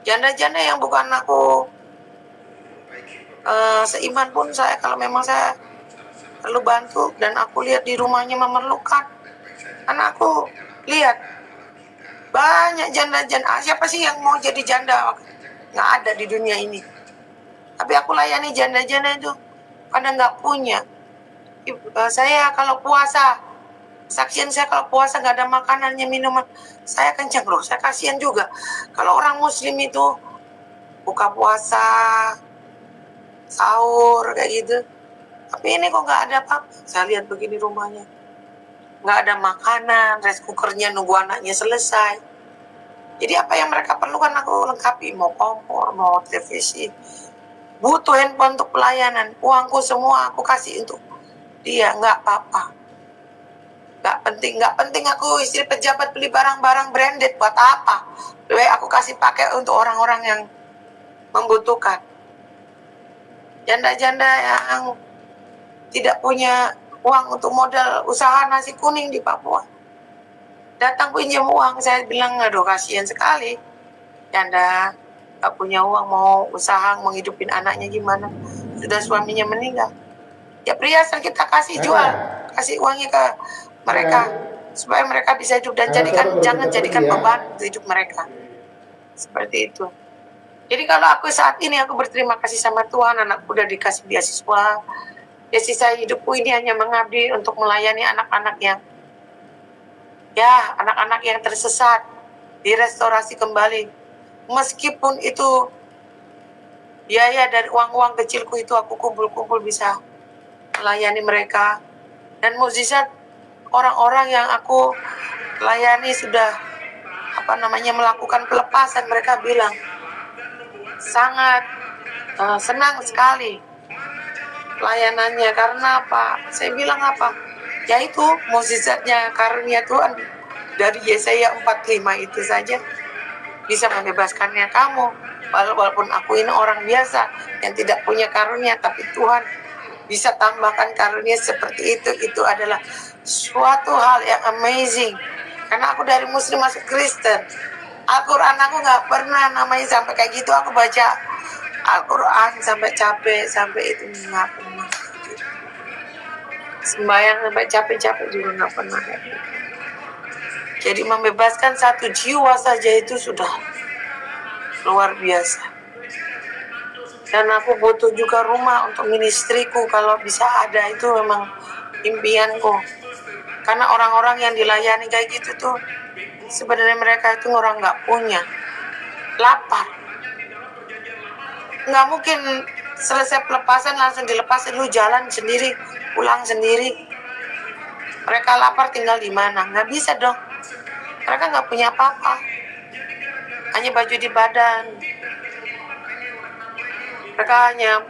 Janda-janda yang bukan aku seiman pun saya, kalau memang saya perlu bantu dan aku lihat di rumahnya memerlukan, karena aku lihat banyak janda-janda. Siapa sih yang mau jadi janda? Nggak ada di dunia ini. Tapi aku layani janda-janda itu pada nggak punya. Saya kalau puasa, saksian saya kalau puasa nggak ada makanannya, minuman, saya kencang loh. Saya kasihan juga. Kalau orang Muslim itu buka puasa, sahur kayak gitu. Tapi ini kok nggak ada apa-apa. Saya lihat begini rumahnya, nggak ada makanan, rice cookernya nunggu anaknya selesai. Jadi apa yang mereka perlukan aku lengkapi, mau kompor, mau televisi. Butuh handphone untuk pelayanan, uangku semua aku kasih untuk dia, nggak apa-apa. Nggak penting aku istri pejabat beli barang-barang branded, buat apa? Lebih aku kasih pakai untuk orang-orang yang membutuhkan. Janda-janda yang tidak punya uang untuk modal usaha nasi kuning di Papua, datang pinjam uang, saya bilang aduh kasihan sekali. Janda gak punya uang, mau usaha menghidupin anaknya gimana, sudah suaminya meninggal. Ya perhiasan kita kasih jual, kasih uangnya ke mereka supaya mereka bisa hidup dan jangan jadikan beban untuk hidup mereka. Seperti itu. Jadi kalau aku saat ini aku berterima kasih sama Tuhan, anakku udah dikasih beasiswa. Ya sisa hidupku ini hanya mengabdi untuk melayani anak-anak yang tersesat, direstorasi kembali. Meskipun itu biaya dari uang-uang kecilku itu aku kumpul-kumpul bisa melayani mereka. Dan mukjizat orang-orang yang aku layani sudah melakukan pelepasan, mereka bilang sangat senang sekali pelayanannya. Karena apa? Saya bilang apa? Yaitu mukjizatnya karunia Tuhan dari Yesaya 45 itu saja bisa membebaskannya kamu. Walaupun aku ini orang biasa yang tidak punya karunia, tapi Tuhan bisa tambahkan karunia seperti itu adalah suatu hal yang amazing. Karena aku dari Muslim masuk Kristen, Al-Quran aku nggak pernah namanya sampai kayak gitu. Aku baca Al-Quran sampai capek, sampai itu nggak pernah. Sembahyang sampai capek-capek juga nggak pernah. Jadi membebaskan satu jiwa saja itu sudah luar biasa. Dan aku butuh juga rumah untuk ministriku, kalau bisa ada, itu memang impianku. Karena orang-orang yang dilayani kayak gitu tuh sebenarnya mereka itu orang nggak punya, lapar. Nggak mungkin selesai pelepasan langsung dilepasin, lu jalan sendiri, pulang sendiri. Mereka lapar tinggal di mana? Nggak bisa dong. Mereka nggak punya apa-apa, hanya baju di badan. Mereka hanya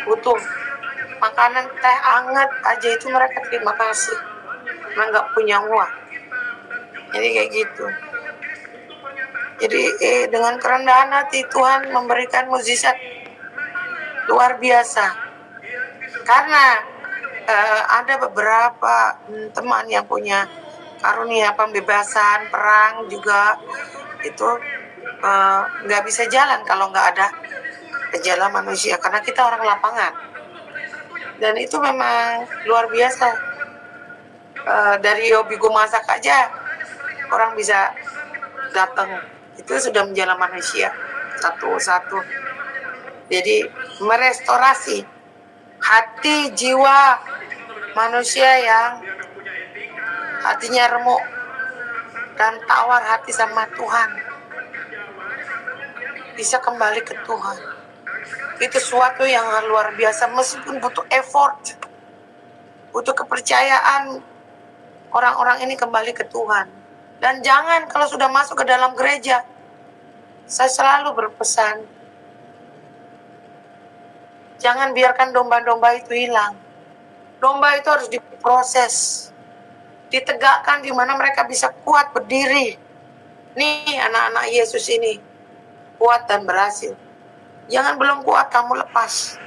butuh makanan, teh hangat aja itu mereka terima kasih. Mereka nggak punya uang. Jadi kayak gitu. Jadi dengan kerendahan hati Tuhan memberikan mukjizat luar biasa. Karena ada beberapa teman yang punya karunia pembebasan, perang juga, itu nggak bisa jalan kalau nggak ada gejala manusia, karena kita orang lapangan. Dan itu memang luar biasa. Dari hobi gue masak aja orang bisa datang Itu sudah menjala manusia satu-satu. Jadi merestorasi hati jiwa manusia yang hatinya remuk dan tawar hati sama Tuhan, bisa kembali ke Tuhan. Itu sesuatu yang luar biasa, meskipun butuh effort, butuh kepercayaan orang-orang ini kembali ke Tuhan. Dan jangan kalau sudah masuk ke dalam gereja, saya selalu berpesan, jangan biarkan domba-domba itu hilang. Domba itu harus diproses, ditegakkan di mana mereka bisa kuat berdiri. Nih anak-anak Yesus ini kuat dan berhasil. Jangan belum kuat kamu lepas.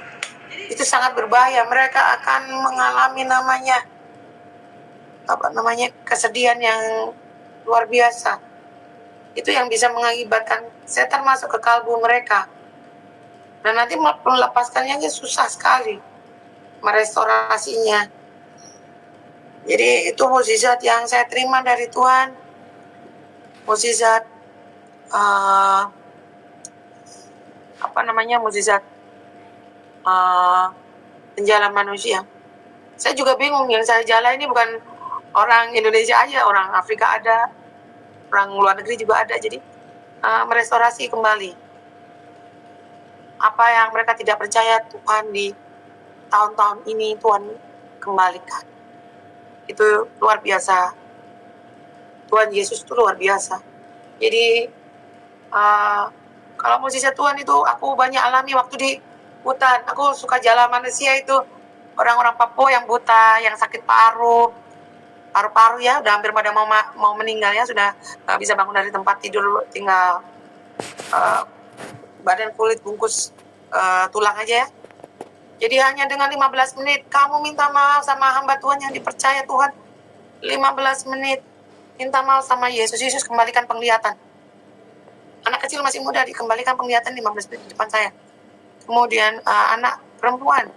Itu sangat berbahaya. Mereka akan mengalami kesedihan yang luar biasa. Itu yang bisa mengakibatkan setan masuk ke kalbu mereka. Dan nanti melepaskannya susah sekali, merestorasinya. Jadi itu mukjizat yang saya terima dari Tuhan. Mukjizat mukjizat penjala manusia. Saya juga bingung, yang saya jala ini bukan orang Indonesia aja, orang Afrika ada, orang luar negeri juga ada. Jadi merestorasi kembali apa yang mereka tidak percaya Tuhan di tahun-tahun ini, Tuhan kembalikan. Itu luar biasa. Tuhan Yesus itu luar biasa. Jadi kalau mukjizat Tuhan itu aku banyak alami waktu di hutan. Aku suka jalan manusia itu, orang-orang Papua yang buta, yang sakit paru-paru ya, udah hampir pada mau meninggal ya, sudah nggak bisa bangun dari tempat tidur, tinggal badan kulit bungkus tulang aja ya. Jadi hanya dengan 15 menit kamu minta maaf sama hamba Tuhan yang dipercaya Tuhan, 15 menit minta maaf sama Yesus, Yesus kembalikan penglihatan. Anak kecil masih muda dikembalikan penglihatan 15 menit di depan saya. Kemudian anak perempuan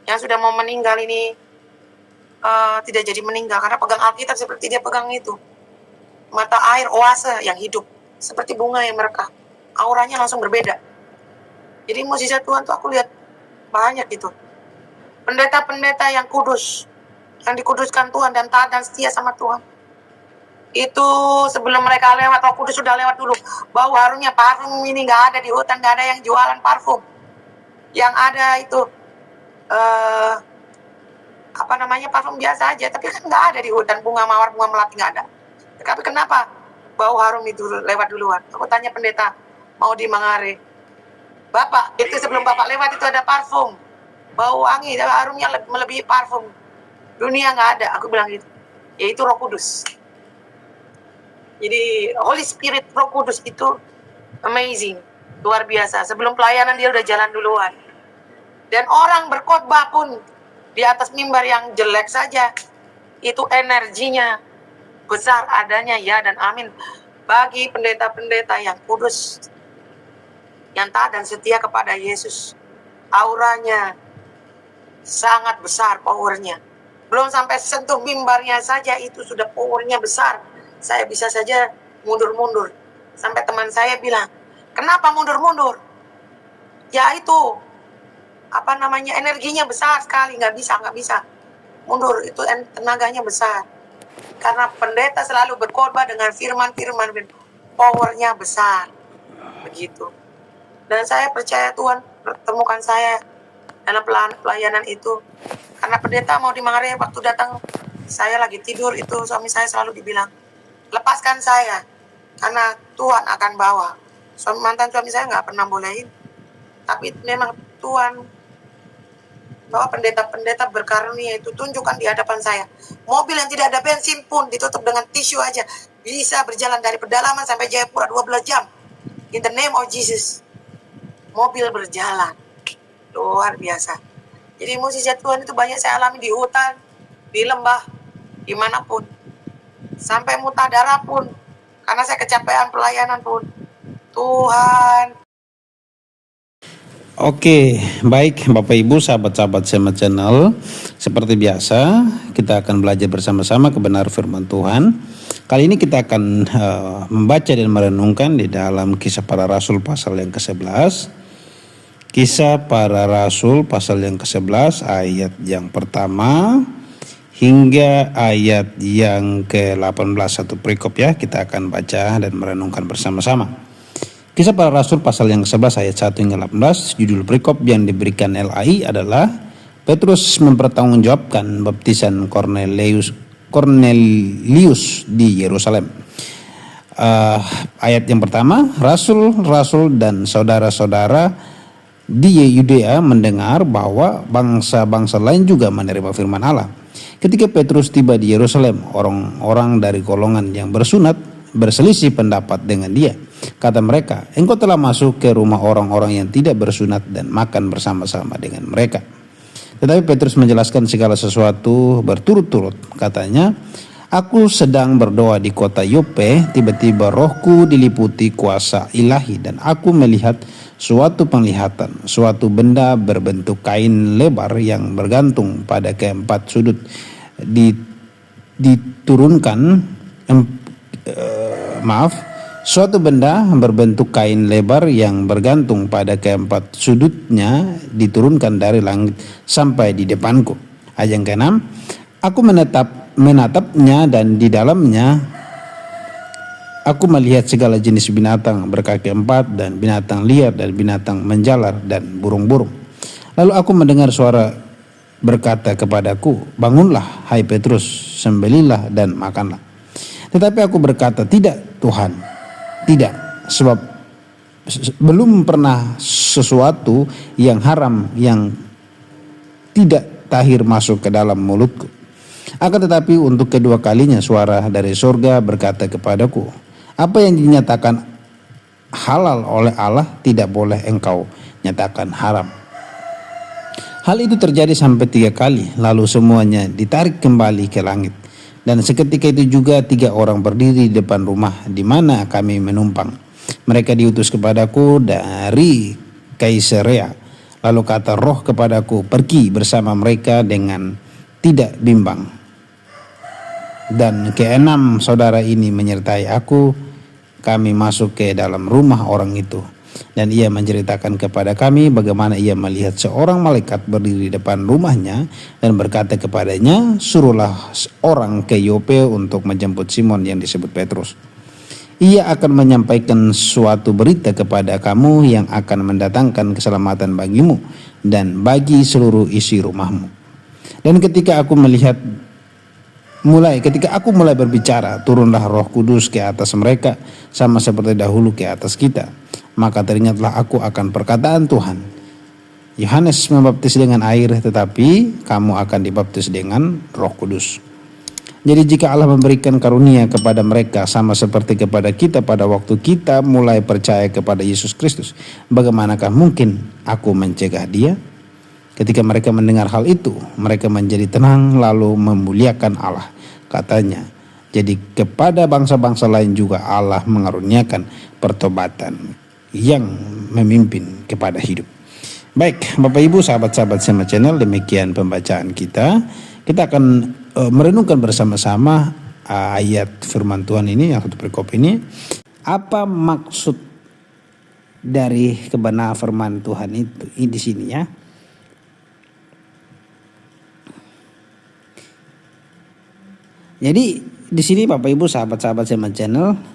yang sudah mau meninggal ini tidak jadi meninggal karena pegang Alkitab seperti dia pegang itu. Mata air oase yang hidup, seperti bunga yang merekah. Auranya langsung berbeda. Jadi mukjizat Tuhan tuh aku lihat banyak itu. Pendeta-pendeta yang kudus, yang dikuduskan Tuhan dan taat dan setia sama Tuhan. Itu sebelum mereka lewat, Roh Kudus sudah lewat dulu. Bau harumnya parfum ini nggak ada di hutan, nggak ada yang jualan parfum. Yang ada itu parfum biasa aja, tapi kan nggak ada di hutan, bunga mawar, bunga melati nggak ada. Tapi kenapa bau harum itu lewat duluan? Aku tanya pendeta, mau di Mangare, Bapak, itu sebelum Bapak lewat itu ada parfum, bau wangi, harumnya melebihi parfum dunia, nggak ada. Aku bilang gitu, yaitu Roh Kudus. Jadi Holy Spirit, Roh Kudus itu amazing, luar biasa. Sebelum pelayanan dia udah jalan duluan. Dan orang berkhotbah pun di atas mimbar yang jelek saja, itu energinya besar adanya ya dan amin. Bagi pendeta-pendeta yang kudus, yang taat dan setia kepada Yesus, auranya sangat besar, powernya. Belum sampai sentuh mimbarnya saja itu sudah powernya besar. Saya bisa saja mundur-mundur. Sampai teman saya bilang, kenapa mundur-mundur? Ya itu, energinya besar sekali, nggak bisa. Mundur, itu tenaganya besar. Karena pendeta selalu berkhotbah dengan firman-firman, powernya besar. Begitu. Dan saya percaya Tuhan pertemukan saya dalam pelayanan itu. Karena pendeta mau di Mangare, waktu datang, saya lagi tidur itu, suami saya selalu dibilang, lepaskan saya, karena Tuhan akan bawa. Mantan suami saya nggak pernah bolehin, tapi memang Tuhan bawa pendeta-pendeta berkarunia itu, tunjukkan di hadapan saya. Mobil yang tidak ada bensin pun ditutup dengan tisu aja, bisa berjalan dari pedalaman sampai Jayapura 12 jam. In the name of Jesus. Mobil berjalan. Luar biasa. Jadi mukjizat Tuhan itu banyak saya alami di hutan, di lembah, dimanapun. Sampai Mutadara pun, karena saya kecapean pelayanan pun. Tuhan. Oke, baik Bapak Ibu, sahabat-sahabat Sema Channel. Seperti biasa, kita akan belajar bersama-sama kebenaran firman Tuhan. Kali ini kita akan membaca dan merenungkan di dalam Kisah Para Rasul pasal yang ke-11. Kisah Para Rasul pasal yang ke-11 ayat yang pertama hingga ayat yang ke-18, satu perikop ya, kita akan baca dan merenungkan bersama-sama. Kisah Para Rasul pasal yang ke-11 ayat 1 hingga 18, judul perikop yang diberikan LAI adalah Petrus mempertanggungjawabkan baptisan Cornelius di Yerusalem. Ayat yang pertama, rasul-rasul dan saudara-saudara di Yudea mendengar bahwa bangsa-bangsa lain juga menerima firman Allah. Ketika Petrus tiba di Yerusalem, orang-orang dari golongan yang bersunat berselisih pendapat dengan dia. Kata mereka, engkau telah masuk ke rumah orang-orang yang tidak bersunat dan makan bersama-sama dengan mereka. Tetapi Petrus menjelaskan segala sesuatu berturut-turut. Katanya, aku sedang berdoa di kota Yope, tiba-tiba rohku diliputi kuasa ilahi dan aku melihat suatu penglihatan, suatu benda berbentuk kain lebar yang bergantung pada keempat sudut suatu benda berbentuk kain lebar yang bergantung pada keempat sudutnya diturunkan dari langit sampai di depanku. Ayat yang ke-6, aku menatapnya dan di dalamnya aku melihat segala jenis binatang berkaki empat dan binatang liar dan binatang menjalar dan burung-burung. Lalu aku mendengar suara berkata kepadaku, bangunlah hai Petrus, sembelihlah dan makanlah. Tetapi aku berkata, tidak Tuhan, tidak, sebab belum pernah sesuatu yang haram yang tidak tahir masuk ke dalam mulutku. Akan tetapi untuk kedua kalinya suara dari surga berkata kepadaku, apa yang dinyatakan halal oleh Allah tidak boleh engkau nyatakan haram. Hal itu terjadi sampai 3 kali, lalu semuanya ditarik kembali ke langit. Dan seketika itu juga 3 orang berdiri di depan rumah di mana kami menumpang. Mereka diutus kepadaku dari Kaisarea. Lalu kata roh kepadaku, pergi bersama mereka dengan tidak bimbang. Dan ke-6 saudara ini menyertai aku. Kami masuk ke dalam rumah orang itu. Dan ia menceritakan kepada kami bagaimana ia melihat seorang malaikat berdiri di depan rumahnya dan berkata kepadanya, suruhlah orang ke Yope untuk menjemput Simon yang disebut Petrus. Ia akan menyampaikan suatu berita kepada kamu yang akan mendatangkan keselamatan bagimu dan bagi seluruh isi rumahmu. Dan ketika aku mulai berbicara, turunlah Roh Kudus ke atas mereka sama seperti dahulu ke atas kita. Maka teringatlah aku akan perkataan Tuhan. Yohanes membaptis dengan air, tetapi kamu akan dibaptis dengan Roh Kudus. Jadi jika Allah memberikan karunia kepada mereka sama seperti kepada kita pada waktu kita mulai percaya kepada Yesus Kristus, bagaimanakah mungkin aku mencegah dia? Ketika mereka mendengar hal itu, mereka menjadi tenang lalu memuliakan Allah. Katanya, jadi kepada bangsa-bangsa lain juga Allah mengaruniakan pertobatan yang memimpin kepada hidup. Baik, Bapak Ibu, sahabat-sahabat Sema Channel, demikian pembacaan kita. Kita akan merenungkan bersama-sama ayat firman Tuhan ini, yang satu perikop ini. Apa maksud dari kebenaran firman Tuhan itu di sini ya? Jadi di sini Bapak Ibu, sahabat-sahabat Sema Channel,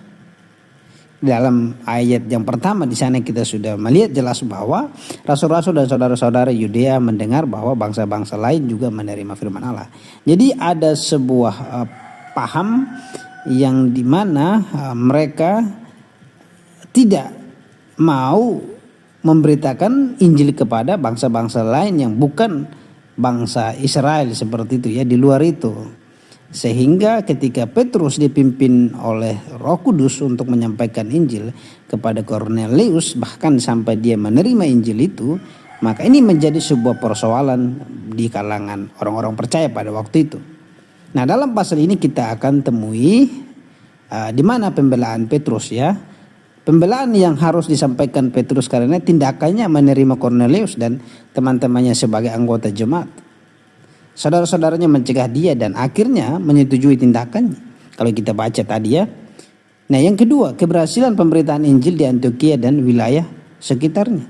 dalam ayat yang pertama di sana kita sudah melihat jelas bahwa rasul-rasul dan saudara-saudara Yudea mendengar bahwa bangsa-bangsa lain juga menerima firman Allah. Jadi ada sebuah paham yang dimana mereka tidak mau memberitakan Injil kepada bangsa-bangsa lain yang bukan bangsa Israel seperti itu ya, di luar itu. Sehingga ketika Petrus dipimpin oleh Roh Kudus untuk menyampaikan Injil kepada Cornelius, bahkan sampai dia menerima Injil itu, maka ini menjadi sebuah persoalan di kalangan orang-orang percaya pada waktu itu. Nah, dalam pasal ini kita akan temui di mana pembelaan Petrus ya. Pembelaan yang harus disampaikan Petrus karena tindakannya menerima Cornelius dan teman-temannya sebagai anggota jemaat. Saudara-saudaranya mencegah dia dan akhirnya menyetujui tindakannya. kalau kita baca tadi ya. Nah yang kedua, keberhasilan pemberitaan Injil di Antioquia dan wilayah sekitarnya.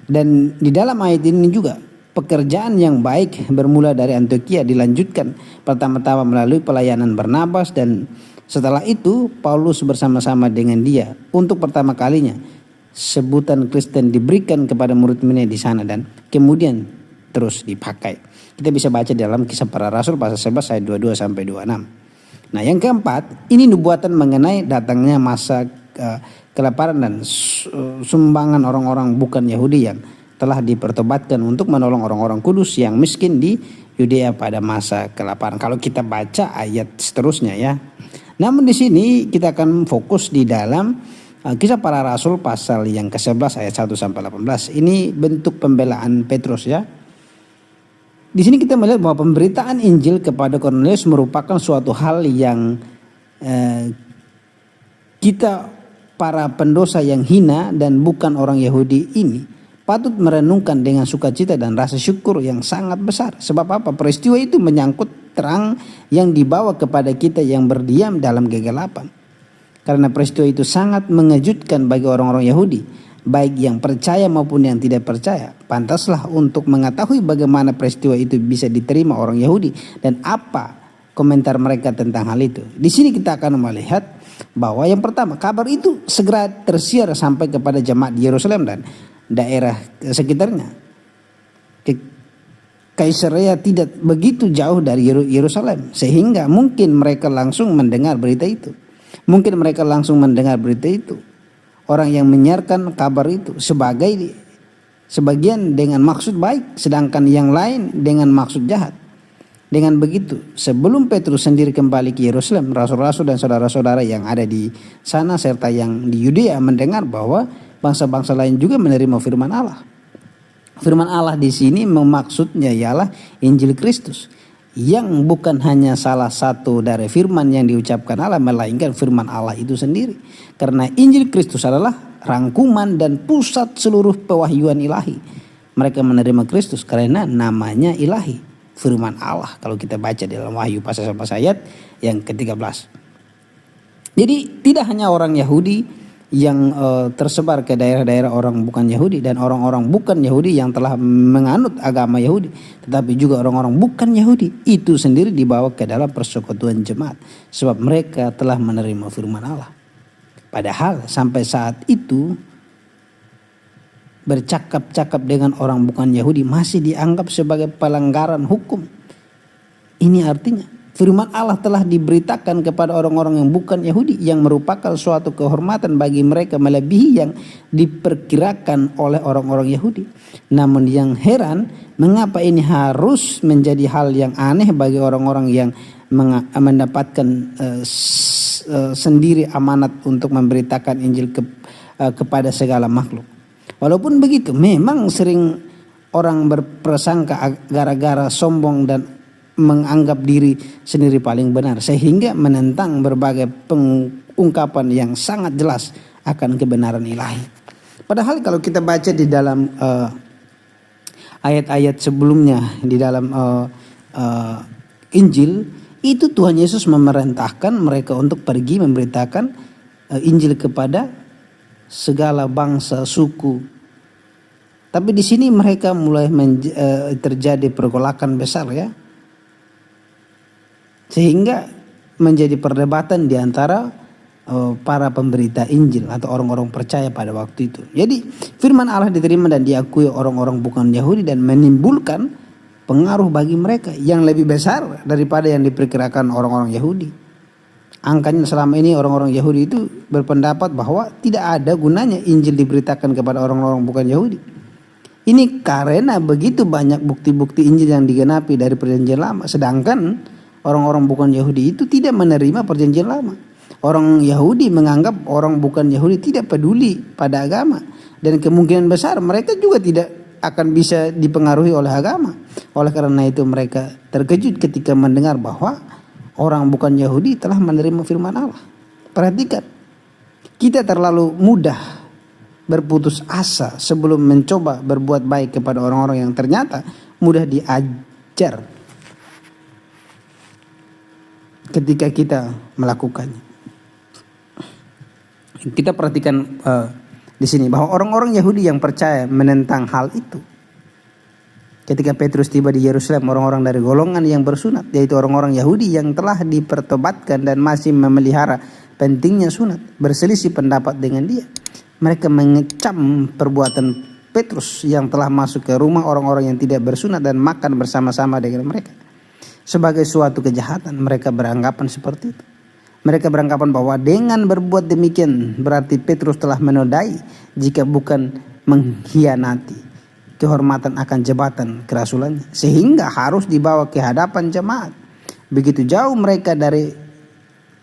Dan di dalam ayat ini juga pekerjaan yang baik bermula dari Antioquia dilanjutkan pertama-tama melalui pelayanan Barnabas, dan setelah itu Paulus bersama-sama dengan dia untuk pertama kalinya sebutan Kristen diberikan kepada murid-muridnya di sana dan kemudian terus dipakai. Kita bisa baca dalam Kisah Para Rasul pasal 11 ayat 22 sampai 26. Nah, yang keempat, ini nubuatan mengenai datangnya masa kelaparan dan sumbangan orang-orang bukan Yahudi yang telah dipertobatkan untuk menolong orang-orang kudus yang miskin di Yudea pada masa kelaparan. Kalau kita baca ayat seterusnya ya. Namun di sini kita akan fokus di dalam Kisah Para Rasul pasal yang ke-11 ayat 1 sampai 18. Ini bentuk pembelaan Petrus ya. Di sini kita melihat bahwa pemberitaan Injil kepada Kornelius merupakan suatu hal yang kita para pendosa yang hina dan bukan orang Yahudi ini patut merenungkan dengan sukacita dan rasa syukur yang sangat besar. Sebab apa? Peristiwa itu menyangkut terang yang dibawa kepada kita yang berdiam dalam kegelapan. Karena peristiwa itu sangat mengejutkan bagi orang-orang Yahudi, baik yang percaya maupun yang tidak percaya. Pantaslah untuk mengetahui bagaimana peristiwa itu bisa diterima orang Yahudi dan apa komentar mereka tentang hal itu. Di sini kita akan melihat bahwa yang pertama, kabar itu segera tersiar sampai kepada jemaat di Yerusalem dan daerah sekitarnya. Kaisarea tidak begitu jauh dari Yerusalem sehingga mungkin mereka langsung mendengar berita itu. Mungkin mereka langsung mendengar berita itu. Orang yang menyiarkan kabar itu sebagian dengan maksud baik, sedangkan yang lain dengan maksud jahat. Dengan begitu, sebelum Petrus sendiri kembali ke Yerusalem, rasul-rasul dan saudara-saudara yang ada di sana serta yang di Yudea mendengar bahwa bangsa-bangsa lain juga menerima firman Allah. Firman Allah di sini maksudnya ialah Injil Kristus, yang bukan hanya salah satu dari firman yang diucapkan Allah, melainkan firman Allah itu sendiri. Karena Injil Kristus adalah rangkuman dan pusat seluruh pewahyuan ilahi. Mereka menerima Kristus karena namanya ilahi, firman Allah. Kalau kita baca dalam Wahyu pasal 11 ayat yang ke-13. Jadi tidak hanya orang Yahudi yang tersebar ke daerah-daerah orang bukan Yahudi dan orang-orang bukan Yahudi yang telah menganut agama Yahudi, tetapi juga orang-orang bukan Yahudi itu sendiri dibawa ke dalam persekutuan jemaat sebab mereka telah menerima firman Allah. Padahal sampai saat itu bercakap-cakap dengan orang bukan Yahudi masih dianggap sebagai pelanggaran hukum. Ini artinya firman Allah telah diberitakan kepada orang-orang yang bukan Yahudi yang merupakan suatu kehormatan bagi mereka melebihi yang diperkirakan oleh orang-orang Yahudi. Namun yang heran, mengapa ini harus menjadi hal yang aneh bagi orang-orang yang mendapatkan sendiri amanat untuk memberitakan Injil kepada segala makhluk. Walaupun begitu, memang sering orang berprasangka gara-gara sombong dan menganggap diri sendiri paling benar sehingga menentang berbagai pengungkapan yang sangat jelas akan kebenaran ilahi. Padahal kalau kita baca di dalam ayat-ayat sebelumnya di dalam Injil itu, Tuhan Yesus memerintahkan mereka untuk pergi memberitakan Injil kepada segala bangsa, suku. Tapi di sini mereka mulai terjadi pergolakan besar ya. Sehingga menjadi perdebatan di antara para pemberita Injil atau orang-orang percaya pada waktu itu. Jadi firman Allah diterima dan diakui orang-orang bukan Yahudi dan menimbulkan pengaruh bagi mereka yang lebih besar daripada yang diperkirakan orang-orang Yahudi. Angkanya selama ini orang-orang Yahudi itu berpendapat bahwa tidak ada gunanya Injil diberitakan kepada orang-orang bukan Yahudi. Ini karena begitu banyak bukti-bukti Injil yang digenapi dari perjanjian lama, sedangkan orang-orang bukan Yahudi itu tidak menerima perjanjian lama. Orang Yahudi menganggap orang bukan Yahudi tidak peduli pada agama. Dan kemungkinan besar mereka juga tidak akan bisa dipengaruhi oleh agama. Oleh karena itu mereka terkejut ketika mendengar bahwa orang bukan Yahudi telah menerima firman Allah. Perhatikan, kita terlalu mudah berputus asa sebelum mencoba berbuat baik kepada orang-orang yang ternyata mudah diajar. ketika kita melakukannya. Kita perhatikan di sini bahwa orang-orang Yahudi yang percaya menentang hal itu. Ketika Petrus tiba di Yerusalem, orang-orang dari golongan yang bersunat, yaitu orang-orang Yahudi yang telah dipertobatkan dan masih memelihara pentingnya sunat, berselisih pendapat dengan dia. Mereka mengecam perbuatan Petrus yang telah masuk ke rumah orang-orang yang tidak bersunat dan makan bersama-sama dengan mereka. Sebagai suatu kejahatan, mereka beranggapan seperti itu. Mereka beranggapan bahwa dengan berbuat demikian berarti Petrus telah menodai, jika bukan mengkhianati kehormatan akan jabatan kerasulannya, sehingga harus dibawa ke hadapan jemaat. Begitu jauh mereka dari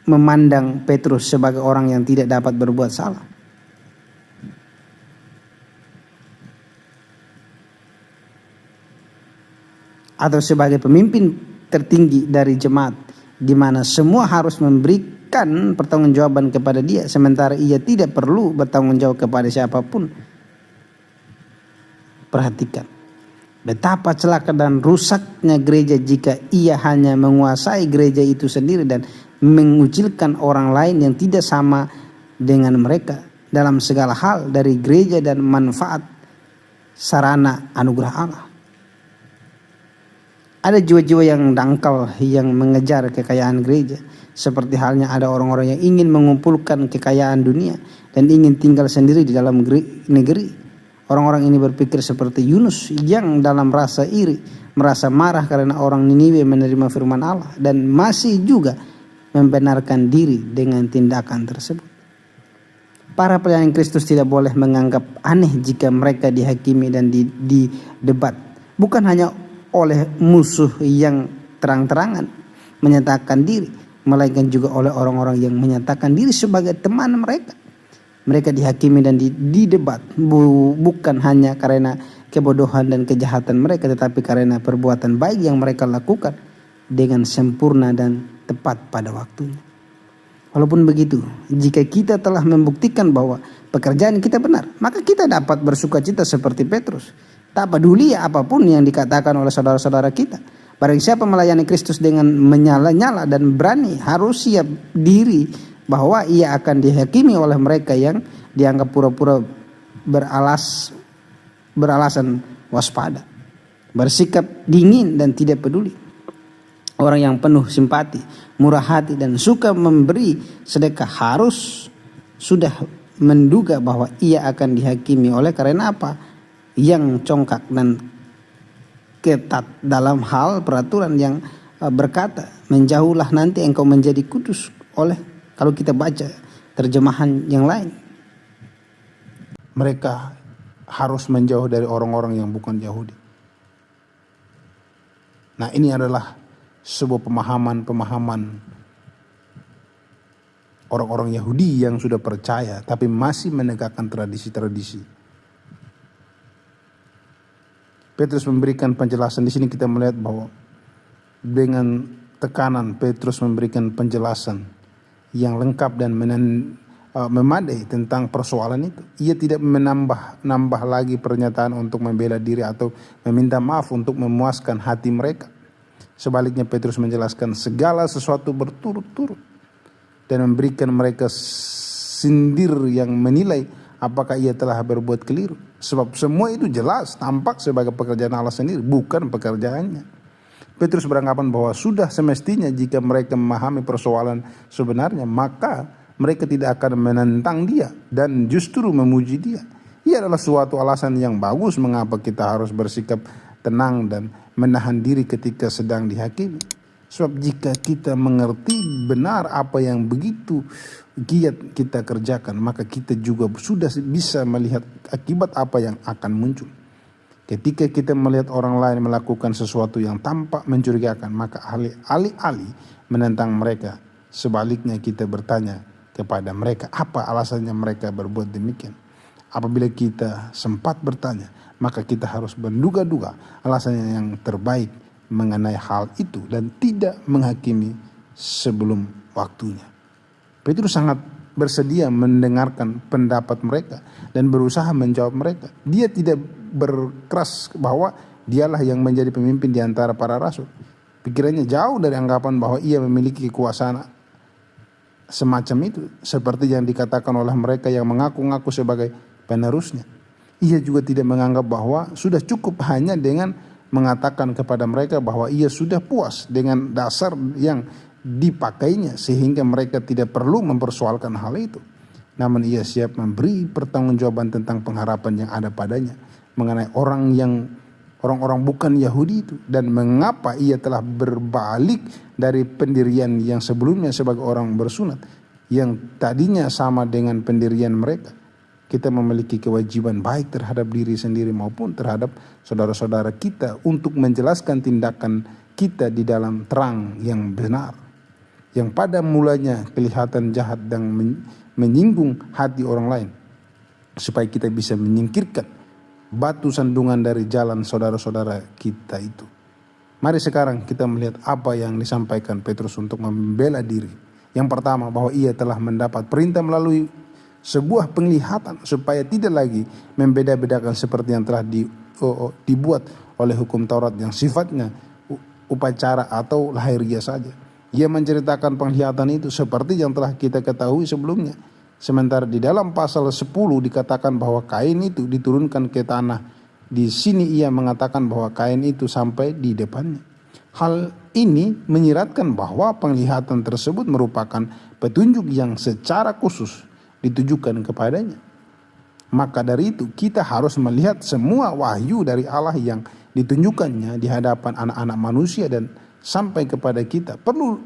memandang Petrus sebagai orang yang tidak dapat berbuat salah. Atau sebagai pemimpin tertinggi dari jemaat, di mana semua harus memberikan pertanggungjawaban kepada dia, sementara ia tidak perlu bertanggung jawab kepada siapapun. Perhatikan betapa celaka dan rusaknya gereja jika ia hanya menguasai gereja itu sendiri dan mengucilkan orang lain yang tidak sama dengan mereka dalam segala hal dari gereja dan manfaat sarana anugerah Allah. Ada jiwa-jiwa yang dangkal yang mengejar kekayaan gereja, seperti halnya ada orang-orang yang ingin mengumpulkan kekayaan dunia dan ingin tinggal sendiri di dalam negeri. Orang-orang ini berpikir seperti Yunus yang dalam rasa iri merasa marah karena orang Niniwe menerima firman Allah dan masih juga membenarkan diri dengan tindakan tersebut. Para pelayan Kristus tidak boleh menganggap aneh jika mereka dihakimi dan didebat, bukan hanya oleh musuh yang terang-terangan menyatakan diri, melainkan juga oleh orang-orang yang menyatakan diri sebagai teman mereka. Mereka dihakimi dan didebat bukan hanya karena kebodohan dan kejahatan mereka, tetapi karena perbuatan baik yang mereka lakukan dengan sempurna dan tepat pada waktunya. Walaupun begitu, jika kita telah membuktikan bahwa pekerjaan kita benar, maka kita dapat bersukacita seperti Petrus. Tak peduli apapun yang dikatakan oleh saudara-saudara kita. Barang siapa melayani Kristus dengan menyala-nyala dan berani, harus siap diri bahwa ia akan dihakimi oleh mereka yang dianggap pura-pura beralasan waspada, bersikap dingin dan tidak peduli. Orang yang penuh simpati, murah hati dan suka memberi sedekah harus sudah menduga bahwa ia akan dihakimi oleh karena apa? Yang congkak dan ketat dalam hal peraturan yang berkata, menjauhlah nanti engkau menjadi kudus oleh. Kalau kita baca terjemahan yang lain, mereka harus menjauh dari orang-orang yang bukan Yahudi. Nah, ini adalah sebuah pemahaman orang-orang Yahudi yang sudah percaya tapi masih menegakkan tradisi-tradisi. Petrus memberikan penjelasan. Di sini kita melihat bahwa dengan tekanan Petrus memberikan penjelasan yang lengkap dan memadai tentang persoalan itu. Ia tidak menambah lagi pernyataan untuk membela diri atau meminta maaf untuk memuaskan hati mereka. Sebaliknya Petrus menjelaskan segala sesuatu berturut-turut dan memberikan mereka sindir yang menilai apakah ia telah berbuat keliru. Sebab semua itu jelas tampak sebagai pekerjaan Allah sendiri, bukan pekerjaannya. Petrus beranggapan bahwa sudah semestinya jika mereka memahami persoalan sebenarnya, maka mereka tidak akan menentang dia dan justru memuji dia. Ia adalah suatu alasan yang bagus mengapa kita harus bersikap tenang dan menahan diri ketika sedang dihakimi. Sebab jika kita mengerti benar apa yang begitu giat kita kerjakan, maka kita juga sudah bisa melihat akibat apa yang akan muncul. Ketika kita melihat orang lain melakukan sesuatu yang tampak mencurigakan, maka alih-alih menentang mereka, sebaliknya kita bertanya kepada mereka apa alasannya mereka berbuat demikian. Apabila kita sempat bertanya, maka kita harus menduga-duga alasannya yang terbaik mengenai hal itu dan tidak menghakimi sebelum waktunya. Petrus sangat bersedia mendengarkan pendapat mereka dan berusaha menjawab mereka. Dia tidak berkeras bahwa dialah yang menjadi pemimpin di antara para rasul. Pikirannya jauh dari anggapan bahwa ia memiliki kekuasaan semacam itu, seperti yang dikatakan oleh mereka yang mengaku-ngaku sebagai penerusnya. Ia juga tidak menganggap bahwa sudah cukup hanya dengan mengatakan kepada mereka bahwa ia sudah puas dengan dasar yang dipakainya, sehingga mereka tidak perlu mempersoalkan hal itu. Namun ia siap memberi pertanggungjawaban tentang pengharapan yang ada padanya mengenai orang-orang bukan Yahudi itu, dan mengapa ia telah berbalik dari pendirian yang sebelumnya sebagai orang bersunat yang tadinya sama dengan pendirian mereka. Kita memiliki kewajiban baik terhadap diri sendiri maupun terhadap saudara-saudara kita untuk menjelaskan tindakan kita di dalam terang yang benar, yang pada mulanya kelihatan jahat dan menyinggung hati orang lain, supaya kita bisa menyingkirkan batu sandungan dari jalan saudara-saudara kita itu. Mari sekarang kita melihat apa yang disampaikan Petrus untuk membela diri. Yang pertama, bahwa ia telah mendapat perintah melalui sebuah penglihatan supaya tidak lagi membeda-bedakan seperti yang telah dibuat oleh hukum Taurat yang sifatnya upacara atau lahiriah saja. Ia menceritakan penglihatan itu seperti yang telah kita ketahui sebelumnya. Sementara di dalam pasal 10 dikatakan bahwa kain itu diturunkan ke tanah. Di sini ia mengatakan bahwa kain itu sampai di depannya. Hal ini menyiratkan bahwa penglihatan tersebut merupakan petunjuk yang secara khusus ditujukan kepadanya. Maka dari itu kita harus melihat semua wahyu dari Allah yang ditunjukkannya di hadapan anak-anak manusia dan sampai kepada kita perlu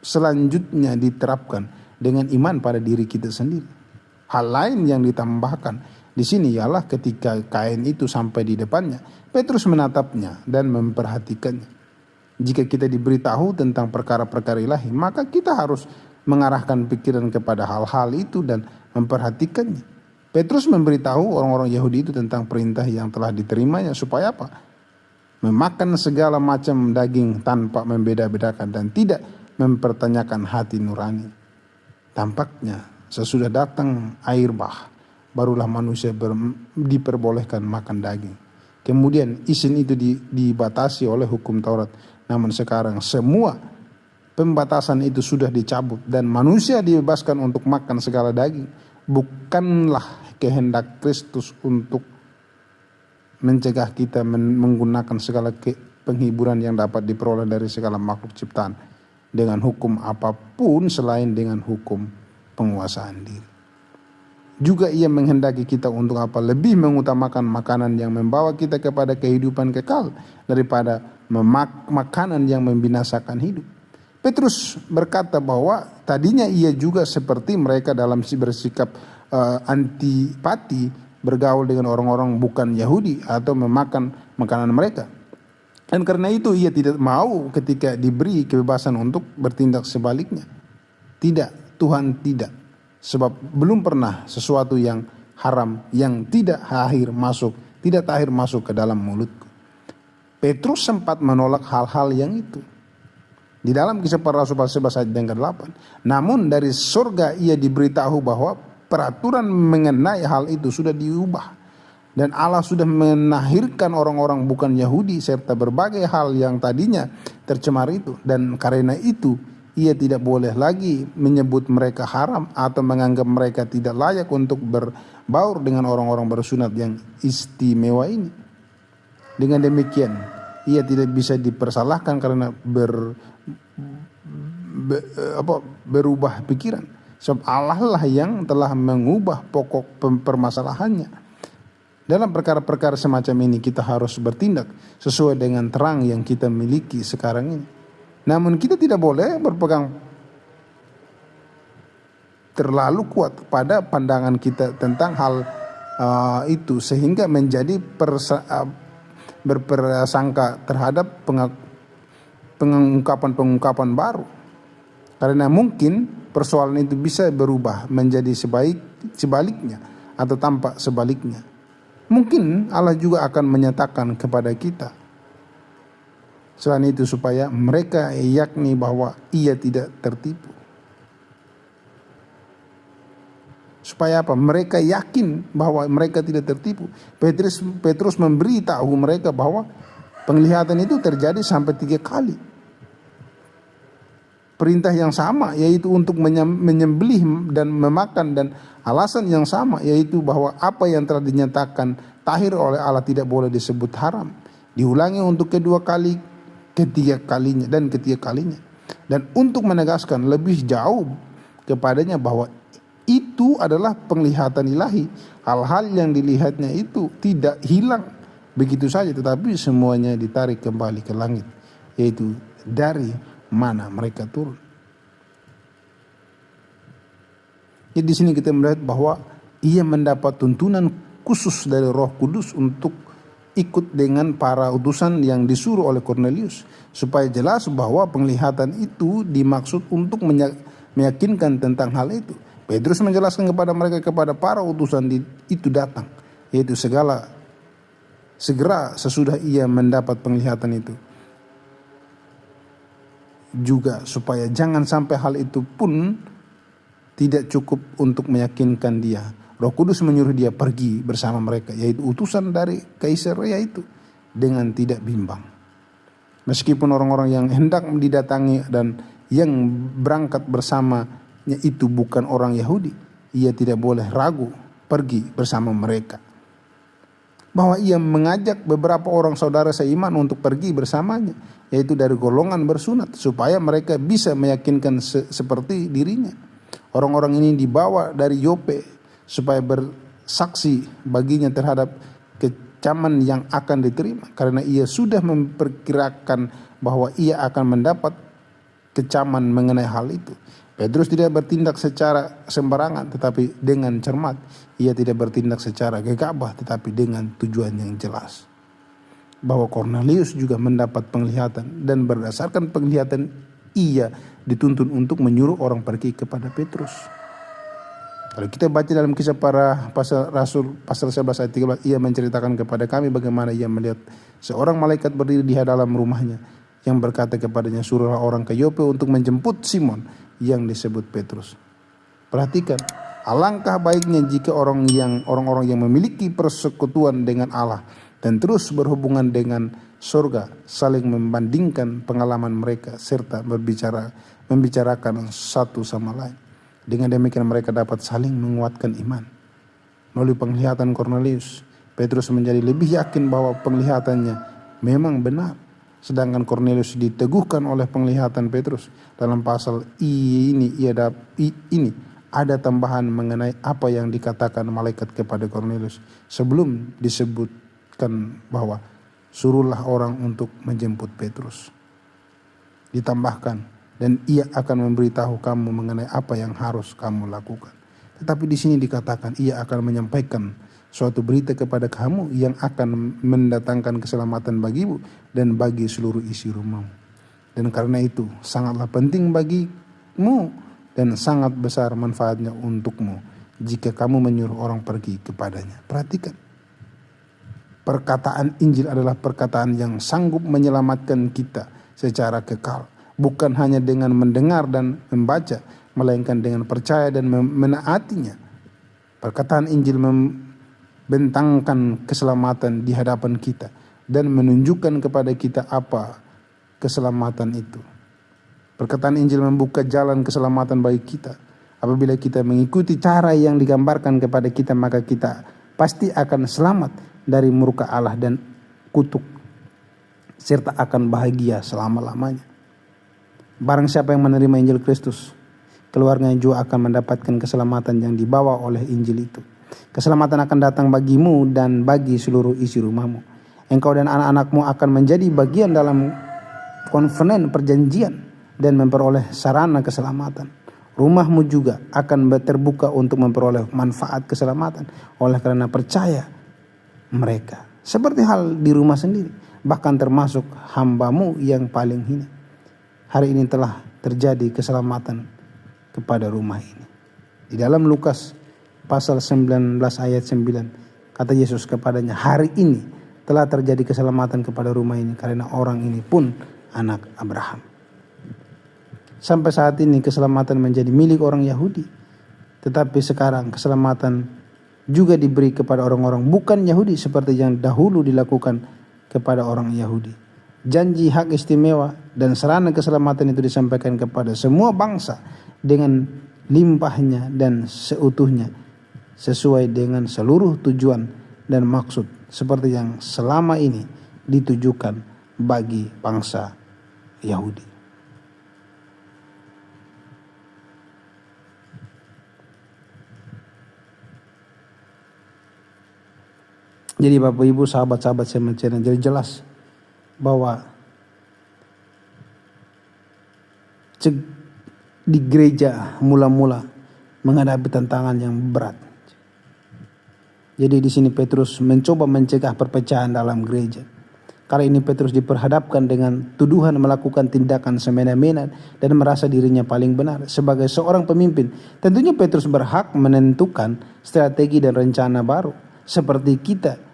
selanjutnya diterapkan dengan iman pada diri kita sendiri. Hal lain yang ditambahkan di sini ialah ketika kain itu sampai di depannya, Petrus menatapnya dan memperhatikannya. Jika kita diberitahu tentang perkara-perkara ilahi, maka kita harus mengarahkan pikiran kepada hal-hal itu dan memperhatikannya. Petrus memberitahu orang-orang Yahudi itu tentang perintah yang telah diterimanya supaya apa? Memakan segala macam daging tanpa membeda-bedakan dan tidak mempertanyakan hati nurani. Tampaknya sesudah datang air bah, barulah manusia diperbolehkan makan daging. Kemudian izin itu dibatasi oleh hukum Taurat. Namun sekarang semua pembatasan itu sudah dicabut dan manusia dibebaskan untuk makan segala daging. Bukanlah kehendak Kristus untuk mencegah kita menggunakan segala penghiburan yang dapat diperoleh dari segala makhluk ciptaan dengan hukum apapun selain dengan hukum penguasaan diri. Juga ia menghendaki kita untuk apa? Lebih mengutamakan makanan yang membawa kita kepada kehidupan kekal daripada makanan yang membinasakan hidup. Petrus berkata bahwa tadinya ia juga seperti mereka dalam bersikap antipati bergaul dengan orang-orang bukan Yahudi atau memakan makanan mereka. Dan karena itu ia tidak mau ketika diberi kebebasan untuk bertindak sebaliknya. Tidak, Tuhan tidak. Sebab belum pernah sesuatu yang haram yang tidak terakhir masuk ke dalam mulutku. Petrus sempat menolak hal-hal yang itu. Di dalam Kisah Para Rasul pasal 11 ayat yang ke-8. Namun dari surga ia diberitahu bahwa peraturan mengenai hal itu sudah diubah. Dan Allah sudah menahirkan orang-orang bukan Yahudi serta berbagai hal yang tadinya tercemar itu. Dan karena itu ia tidak boleh lagi menyebut mereka haram atau menganggap mereka tidak layak untuk berbaur dengan orang-orang bersunat yang istimewa ini. Dengan demikian ia tidak bisa dipersalahkan karena berubah pikiran. Sebab Allah lah yang telah mengubah pokok permasalahannya. Dalam perkara-perkara semacam ini kita harus bertindak sesuai dengan terang yang kita miliki sekarang ini. Namun kita tidak boleh berpegang terlalu kuat pada pandangan kita tentang hal itu sehingga menjadi berprasangka terhadap pengungkapan-pengungkapan baru. Karena mungkin persoalan itu bisa berubah menjadi sebaliknya atau tampak sebaliknya. Mungkin Allah juga akan menyatakan kepada kita selain itu supaya mereka yakni bahwa ia tidak tertipu. Supaya apa? Mereka yakin bahwa mereka tidak tertipu. Petrus memberitahu mereka bahwa penglihatan itu terjadi sampai 3 kali. Perintah yang sama yaitu untuk menyembelih dan memakan, dan alasan yang sama yaitu bahwa apa yang telah dinyatakan tahir oleh Allah tidak boleh disebut haram. Diulangi untuk kedua kali, ketiga kalinya dan ketiga kalinya. Dan untuk menegaskan lebih jauh kepadanya bahwa itu adalah penglihatan ilahi. Hal-hal yang dilihatnya itu tidak hilang begitu saja, tetapi semuanya ditarik kembali ke langit, yaitu dari mana mereka turun. Jadi di sini kita melihat bahwa ia mendapat tuntunan khusus dari Roh Kudus untuk ikut dengan para utusan yang disuruh oleh Cornelius, supaya jelas bahwa penglihatan itu dimaksud untuk meyakinkan tentang hal itu. Petrus menjelaskan kepada mereka, kepada para utusan itu datang, yaitu segera sesudah ia mendapat penglihatan itu, juga supaya jangan sampai hal itu pun tidak cukup untuk meyakinkan dia. Roh Kudus menyuruh dia pergi bersama mereka, yaitu utusan dari Kaisarea itu, dengan tidak bimbang. Meskipun orang-orang yang hendak didatangi dan yang berangkat bersamanya itu bukan orang Yahudi, ia tidak boleh ragu pergi bersama mereka. Bahwa ia mengajak beberapa orang saudara seiman untuk pergi bersamanya, yaitu dari golongan bersunat, supaya mereka bisa meyakinkan seperti dirinya. Orang-orang ini dibawa dari Yope supaya bersaksi baginya terhadap kecaman yang akan diterima, karena ia sudah memperkirakan bahwa ia akan mendapat kecaman mengenai hal itu. Petrus tidak bertindak secara sembarangan, tetapi dengan cermat. Ia tidak bertindak secara gegabah, tetapi dengan tujuan yang jelas. Bahwa Cornelius juga mendapat penglihatan, dan berdasarkan penglihatan ia dituntun untuk menyuruh orang pergi kepada Petrus. Kalau kita baca dalam Kisah Para Rasul pasal 11 ayat 13, ia menceritakan kepada kami bagaimana ia melihat seorang malaikat berdiri di dalam rumahnya, yang berkata kepadanya, suruhlah orang ke Yope untuk menjemput Simon yang disebut Petrus. Perhatikan, alangkah baiknya jika orang-orang yang memiliki persekutuan dengan Allah dan terus berhubungan dengan surga saling membandingkan pengalaman mereka serta membicarakan satu sama lain. Dengan demikian mereka dapat saling menguatkan iman. Melalui penglihatan Cornelius, Petrus menjadi lebih yakin bahwa penglihatannya memang benar. Sedangkan Cornelius diteguhkan oleh penglihatan Petrus. Dalam pasal ini ada tambahan mengenai apa yang dikatakan malaikat kepada Cornelius sebelum disebutkan bahwa suruhlah orang untuk menjemput Petrus. Ditambahkan, dan ia akan memberitahu kamu mengenai apa yang harus kamu lakukan. Tetapi di sini dikatakan ia akan menyampaikan suatu berita kepada kamu yang akan mendatangkan keselamatan bagimu dan bagi seluruh isi rumahmu. Dan karena itu sangatlah penting bagimu dan sangat besar manfaatnya untukmu jika kamu menyuruh orang pergi kepadanya. Perhatikan, perkataan Injil adalah perkataan yang sanggup menyelamatkan kita secara kekal, bukan hanya dengan mendengar dan membaca, melainkan dengan percaya dan menaatinya. Perkataan Injil membentangkan keselamatan di hadapan kita dan menunjukkan kepada kita apa keselamatan itu. Perkataan Injil membuka jalan keselamatan bagi kita. Apabila kita mengikuti cara yang digambarkan kepada kita, maka kita pasti akan selamat dari murka Allah dan kutuk, serta akan bahagia selama-lamanya. Barang siapa yang menerima Injil Kristus, keluarganya juga akan mendapatkan keselamatan yang dibawa oleh Injil itu. Keselamatan akan datang bagimu dan bagi seluruh isi rumahmu. Engkau dan anak-anakmu akan menjadi bagian dalam konvenen perjanjian dan memperoleh sarana keselamatan. Rumahmu juga akan terbuka untuk memperoleh manfaat keselamatan oleh karena percaya mereka. Seperti hal di rumah sendiri, bahkan termasuk hambamu yang paling hina. Hari ini telah terjadi keselamatan kepada rumah ini. Di dalam Lukas pasal 19 ayat 9, kata Yesus kepadanya, hari ini telah terjadi keselamatan kepada rumah ini karena orang ini pun anak Abraham. Sampai saat ini keselamatan menjadi milik orang Yahudi. Tetapi sekarang keselamatan juga diberi kepada orang-orang bukan Yahudi seperti yang dahulu dilakukan kepada orang Yahudi. Janji hak istimewa dan sarana keselamatan itu disampaikan kepada semua bangsa dengan limpahnya dan seutuhnya, sesuai dengan seluruh tujuan dan maksud seperti yang selama ini ditujukan bagi bangsa Yahudi. Jadi Bapak Ibu, sahabat-sahabat saya menceritakan, jadi jelas bahwa di gereja mula-mula menghadapi tantangan yang berat. Jadi di sini Petrus mencoba mencegah perpecahan dalam gereja. Kali ini Petrus diperhadapkan dengan tuduhan melakukan tindakan semena-mena dan merasa dirinya paling benar. Sebagai seorang pemimpin, tentunya Petrus berhak menentukan strategi dan rencana baru. Seperti kita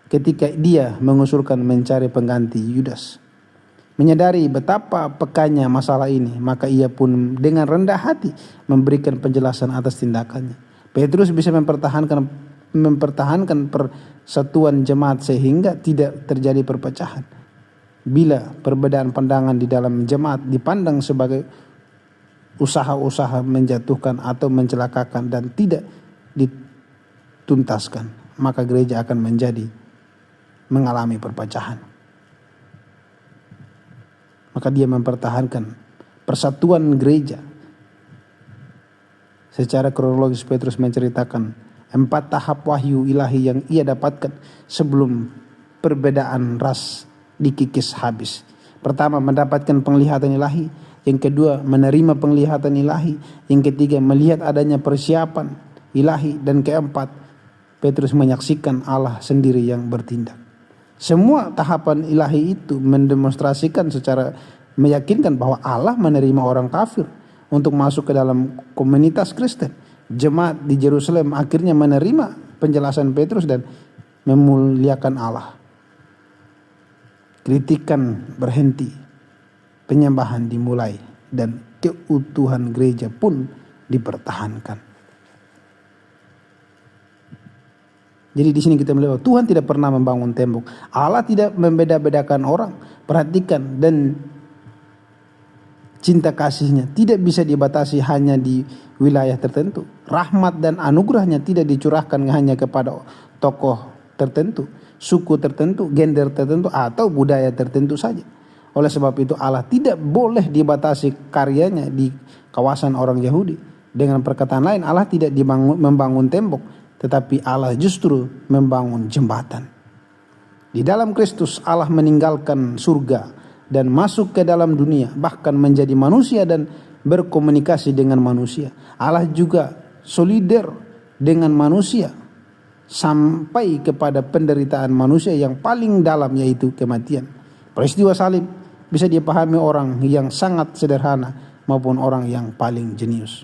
ketika dia mengusulkan mencari pengganti Yudas. Menyadari betapa pekanya masalah ini, maka ia pun dengan rendah hati memberikan penjelasan atas tindakannya. Petrus bisa mempertahankan persatuan jemaat sehingga tidak terjadi perpecahan. Bila perbedaan pandangan di dalam jemaat dipandang sebagai usaha-usaha menjatuhkan atau mencelakakan dan tidak dituntaskan, maka gereja akan mengalami perpecahan. Maka dia mempertahankan persatuan gereja. Secara kronologis Petrus menceritakan 4 tahap wahyu ilahi yang ia dapatkan sebelum perbedaan ras dikikis habis. Pertama, mendapatkan penglihatan ilahi. Yang kedua, menerima penglihatan ilahi. Yang ketiga, melihat adanya persiapan ilahi. Dan keempat, Petrus menyaksikan Allah sendiri yang bertindak. Semua tahapan ilahi itu mendemonstrasikan secara meyakinkan bahwa Allah menerima orang kafir untuk masuk ke dalam komunitas Kristen. Jemaat di Yerusalem akhirnya menerima penjelasan Petrus dan memuliakan Allah. Kritikan berhenti, penyembahan dimulai, dan keutuhan gereja pun dipertahankan. Jadi di sini kita melihat Tuhan tidak pernah membangun tembok. Allah tidak membeda-bedakan orang. Perhatikan, dan cinta kasihnya tidak bisa dibatasi hanya di wilayah tertentu. Rahmat dan anugerahnya tidak dicurahkan hanya kepada tokoh tertentu, suku tertentu, gender tertentu, atau budaya tertentu saja. Oleh sebab itu Allah tidak boleh dibatasi karyanya di kawasan orang Yahudi. Dengan perkataan lain, Allah tidak membangun tembok, tetapi Allah justru membangun jembatan. Di dalam Kristus Allah meninggalkan surga dan masuk ke dalam dunia, bahkan menjadi manusia dan berkomunikasi dengan manusia. Allah juga solider dengan manusia sampai kepada penderitaan manusia yang paling dalam, yaitu kematian. Peristiwa salib bisa dipahami orang yang sangat sederhana maupun orang yang paling jenius.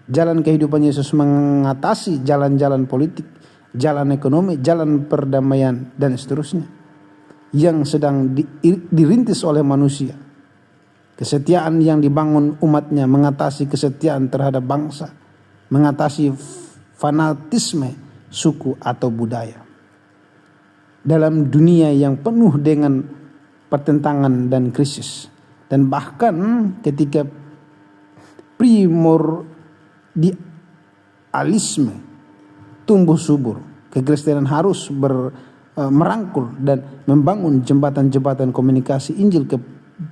Jalan kehidupan Yesus mengatasi jalan-jalan politik, jalan ekonomi, jalan perdamaian, dan seterusnya yang sedang dirintis oleh manusia. Kesetiaan yang dibangun umatnya mengatasi kesetiaan terhadap bangsa, mengatasi fanatisme suku atau budaya. Dalam dunia yang penuh dengan pertentangan dan krisis, dan bahkan ketika primordialisme tumbuh subur, kekristenan harus merangkul dan membangun jembatan-jembatan komunikasi Injil ke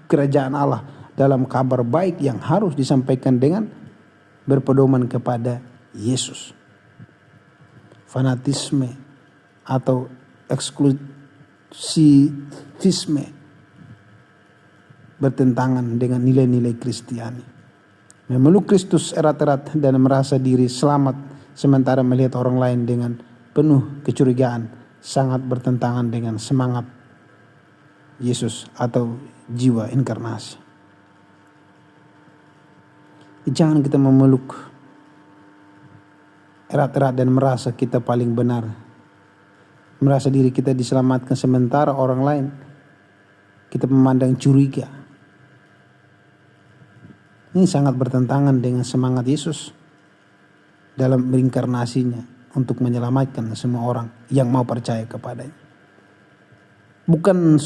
kerajaan Allah dalam kabar baik yang harus disampaikan dengan berpedoman kepada Yesus. Fanatisme atau eksklusivisme bertentangan dengan nilai-nilai Kristiani. Memeluk Kristus erat-erat dan merasa diri selamat sementara melihat orang lain dengan penuh kecurigaan sangat bertentangan dengan semangat Yesus atau jiwa inkarnasi. Jangan kita memeluk erat-erat dan merasa kita paling benar, merasa diri kita diselamatkan sementara orang lain kita memandang curiga. Ini sangat bertentangan dengan semangat Yesus dalam berinkarnasinya untuk menyelamatkan semua orang yang mau percaya kepadanya. Bukan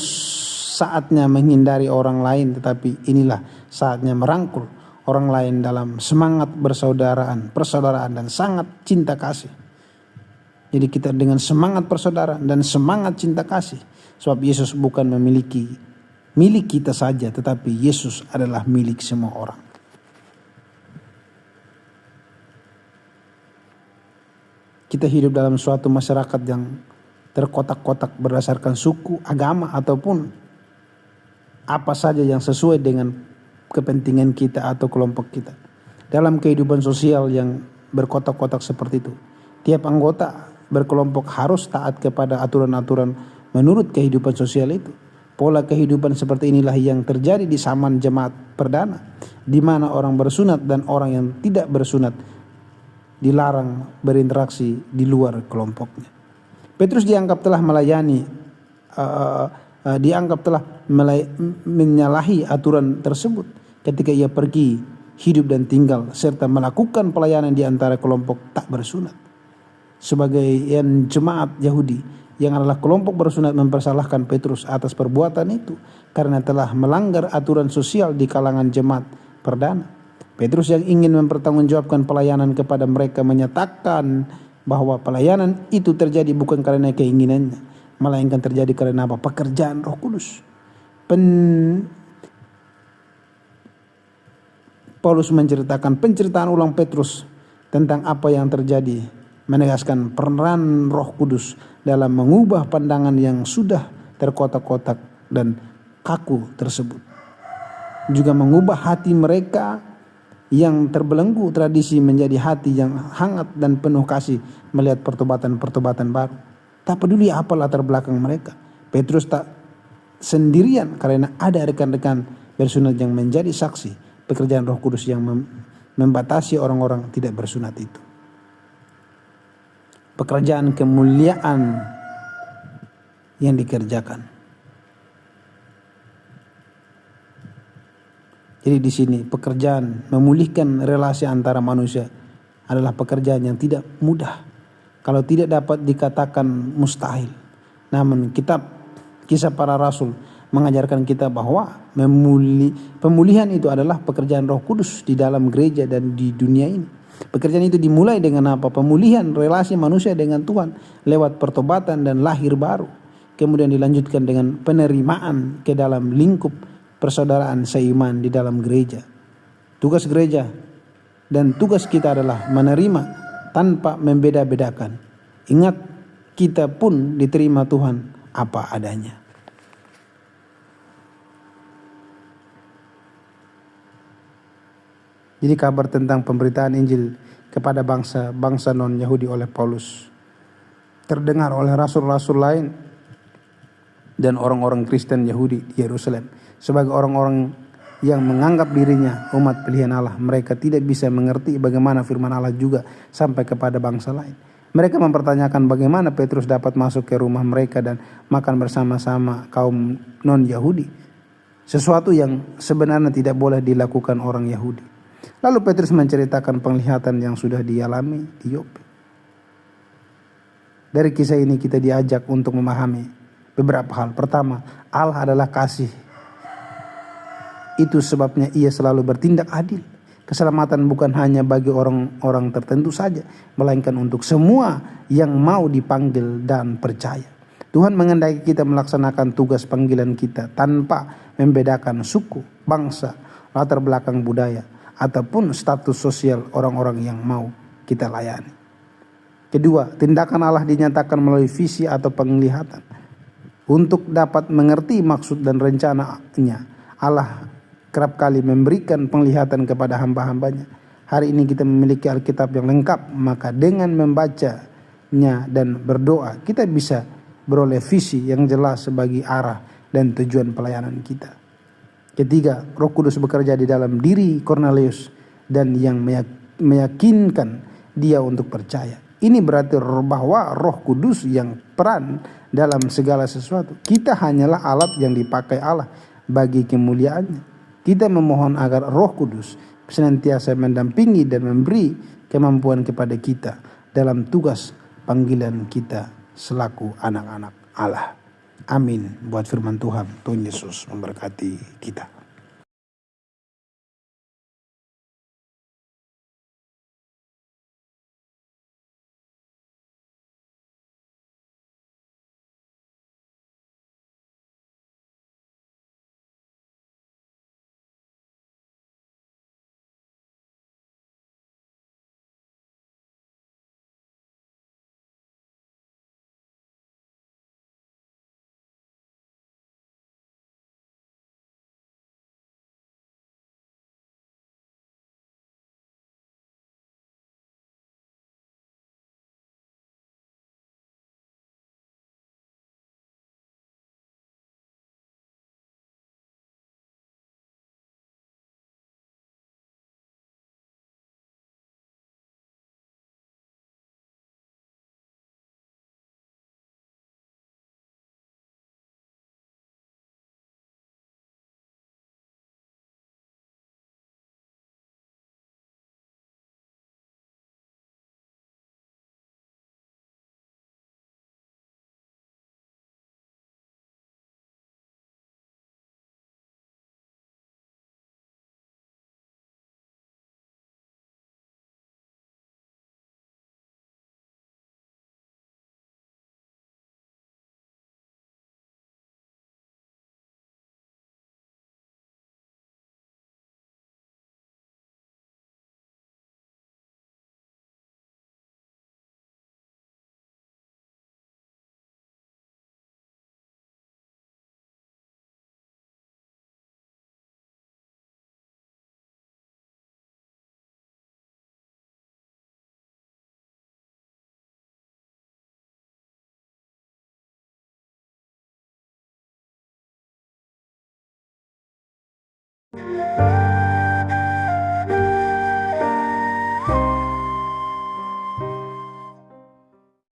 saatnya menghindari orang lain, tetapi inilah saatnya merangkul orang lain dalam semangat persaudaraan dan sangat cinta kasih. Jadi kita dengan semangat persaudaraan dan semangat cinta kasih, sebab Yesus bukan memiliki milik kita saja, tetapi Yesus adalah milik semua orang. Kita hidup dalam suatu masyarakat yang terkotak-kotak berdasarkan suku, agama, ataupun apa saja yang sesuai dengan kepentingan kita atau kelompok kita. Dalam kehidupan sosial yang berkotak-kotak seperti itu, tiap anggota berkelompok harus taat kepada aturan-aturan menurut kehidupan sosial itu. Pola kehidupan seperti inilah yang terjadi di zaman jemaat perdana, di mana orang bersunat dan orang yang tidak bersunat dilarang berinteraksi di luar kelompoknya. Petrus dianggap telah menyalahi aturan tersebut ketika ia pergi hidup dan tinggal serta melakukan pelayanan di antara kelompok tak bersunat. Sebagai jemaat Yahudi yang adalah kelompok bersunat mempersalahkan Petrus atas perbuatan itu karena telah melanggar aturan sosial di kalangan jemaat perdana. Petrus yang ingin mempertanggungjawabkan pelayanan kepada mereka menyatakan bahwa pelayanan itu terjadi bukan karena keinginannya, melainkan terjadi karena apa? Pekerjaan Roh Kudus. Paulus menceritakan penceritaan ulang Petrus tentang apa yang terjadi, menegaskan peran Roh Kudus dalam mengubah pandangan yang sudah terkotak-kotak dan kaku tersebut. Juga mengubah hati mereka yang terbelenggu tradisi menjadi hati yang hangat dan penuh kasih melihat pertobatan-pertobatan baru. Tak peduli apa latar belakang mereka, Petrus tak sendirian karena ada rekan-rekan bersunat yang menjadi saksi pekerjaan Roh Kudus yang membatasi orang-orang tidak bersunat itu. Pekerjaan kemuliaan yang dikerjakan. Jadi di sini pekerjaan memulihkan relasi antara manusia adalah pekerjaan yang tidak mudah, kalau tidak dapat dikatakan mustahil. Namun kisah para rasul mengajarkan kita bahwa pemulihan itu adalah pekerjaan Roh Kudus di dalam gereja dan di dunia ini. Pekerjaan itu dimulai dengan apa? Pemulihan relasi manusia dengan Tuhan lewat pertobatan dan lahir baru. Kemudian dilanjutkan dengan penerimaan ke dalam lingkup persaudaraan seiman di dalam gereja. Tugas gereja dan tugas kita adalah menerima tanpa membeda-bedakan. Ingat, kita pun diterima Tuhan apa adanya. Jadi kabar tentang pemberitaan Injil kepada bangsa non-Yahudi oleh Paulus terdengar oleh rasul-rasul lain dan orang-orang Kristen Yahudi di Yerusalem. Sebagai orang-orang yang menganggap dirinya umat pilihan Allah, mereka tidak bisa mengerti bagaimana firman Allah juga sampai kepada bangsa lain. Mereka mempertanyakan bagaimana Petrus dapat masuk ke rumah mereka dan makan bersama-sama kaum non-Yahudi, sesuatu yang sebenarnya tidak boleh dilakukan orang Yahudi. Lalu Petrus menceritakan penglihatan yang sudah dialami di Yope. Dari kisah ini kita diajak untuk memahami beberapa hal. Pertama, Allah adalah kasih. Itu sebabnya ia selalu bertindak adil. Keselamatan bukan hanya bagi orang-orang tertentu saja, melainkan untuk semua yang mau dipanggil dan percaya. Tuhan menghendaki kita melaksanakan tugas panggilan kita tanpa membedakan suku, bangsa, latar belakang budaya, ataupun status sosial orang-orang yang mau kita layani. Kedua, tindakan Allah dinyatakan melalui visi atau penglihatan. Untuk dapat mengerti maksud dan rencananya, Allah kerap kali memberikan penglihatan kepada hamba-hambanya. Hari ini kita memiliki Alkitab yang lengkap, maka dengan membacanya dan berdoa, kita bisa beroleh visi yang jelas bagi arah dan tujuan pelayanan kita. Ketiga, Roh Kudus bekerja di dalam diri Kornelius dan yang meyakinkan dia untuk percaya. Ini berarti bahwa Roh Kudus yang peran dalam segala sesuatu. Kita hanyalah alat yang dipakai Allah bagi kemuliaannya. Kita memohon agar Roh Kudus senantiasa mendampingi dan memberi kemampuan kepada kita dalam tugas panggilan kita selaku anak-anak Allah. Amin. Buat firman Tuhan Yesus memberkati kita. Thank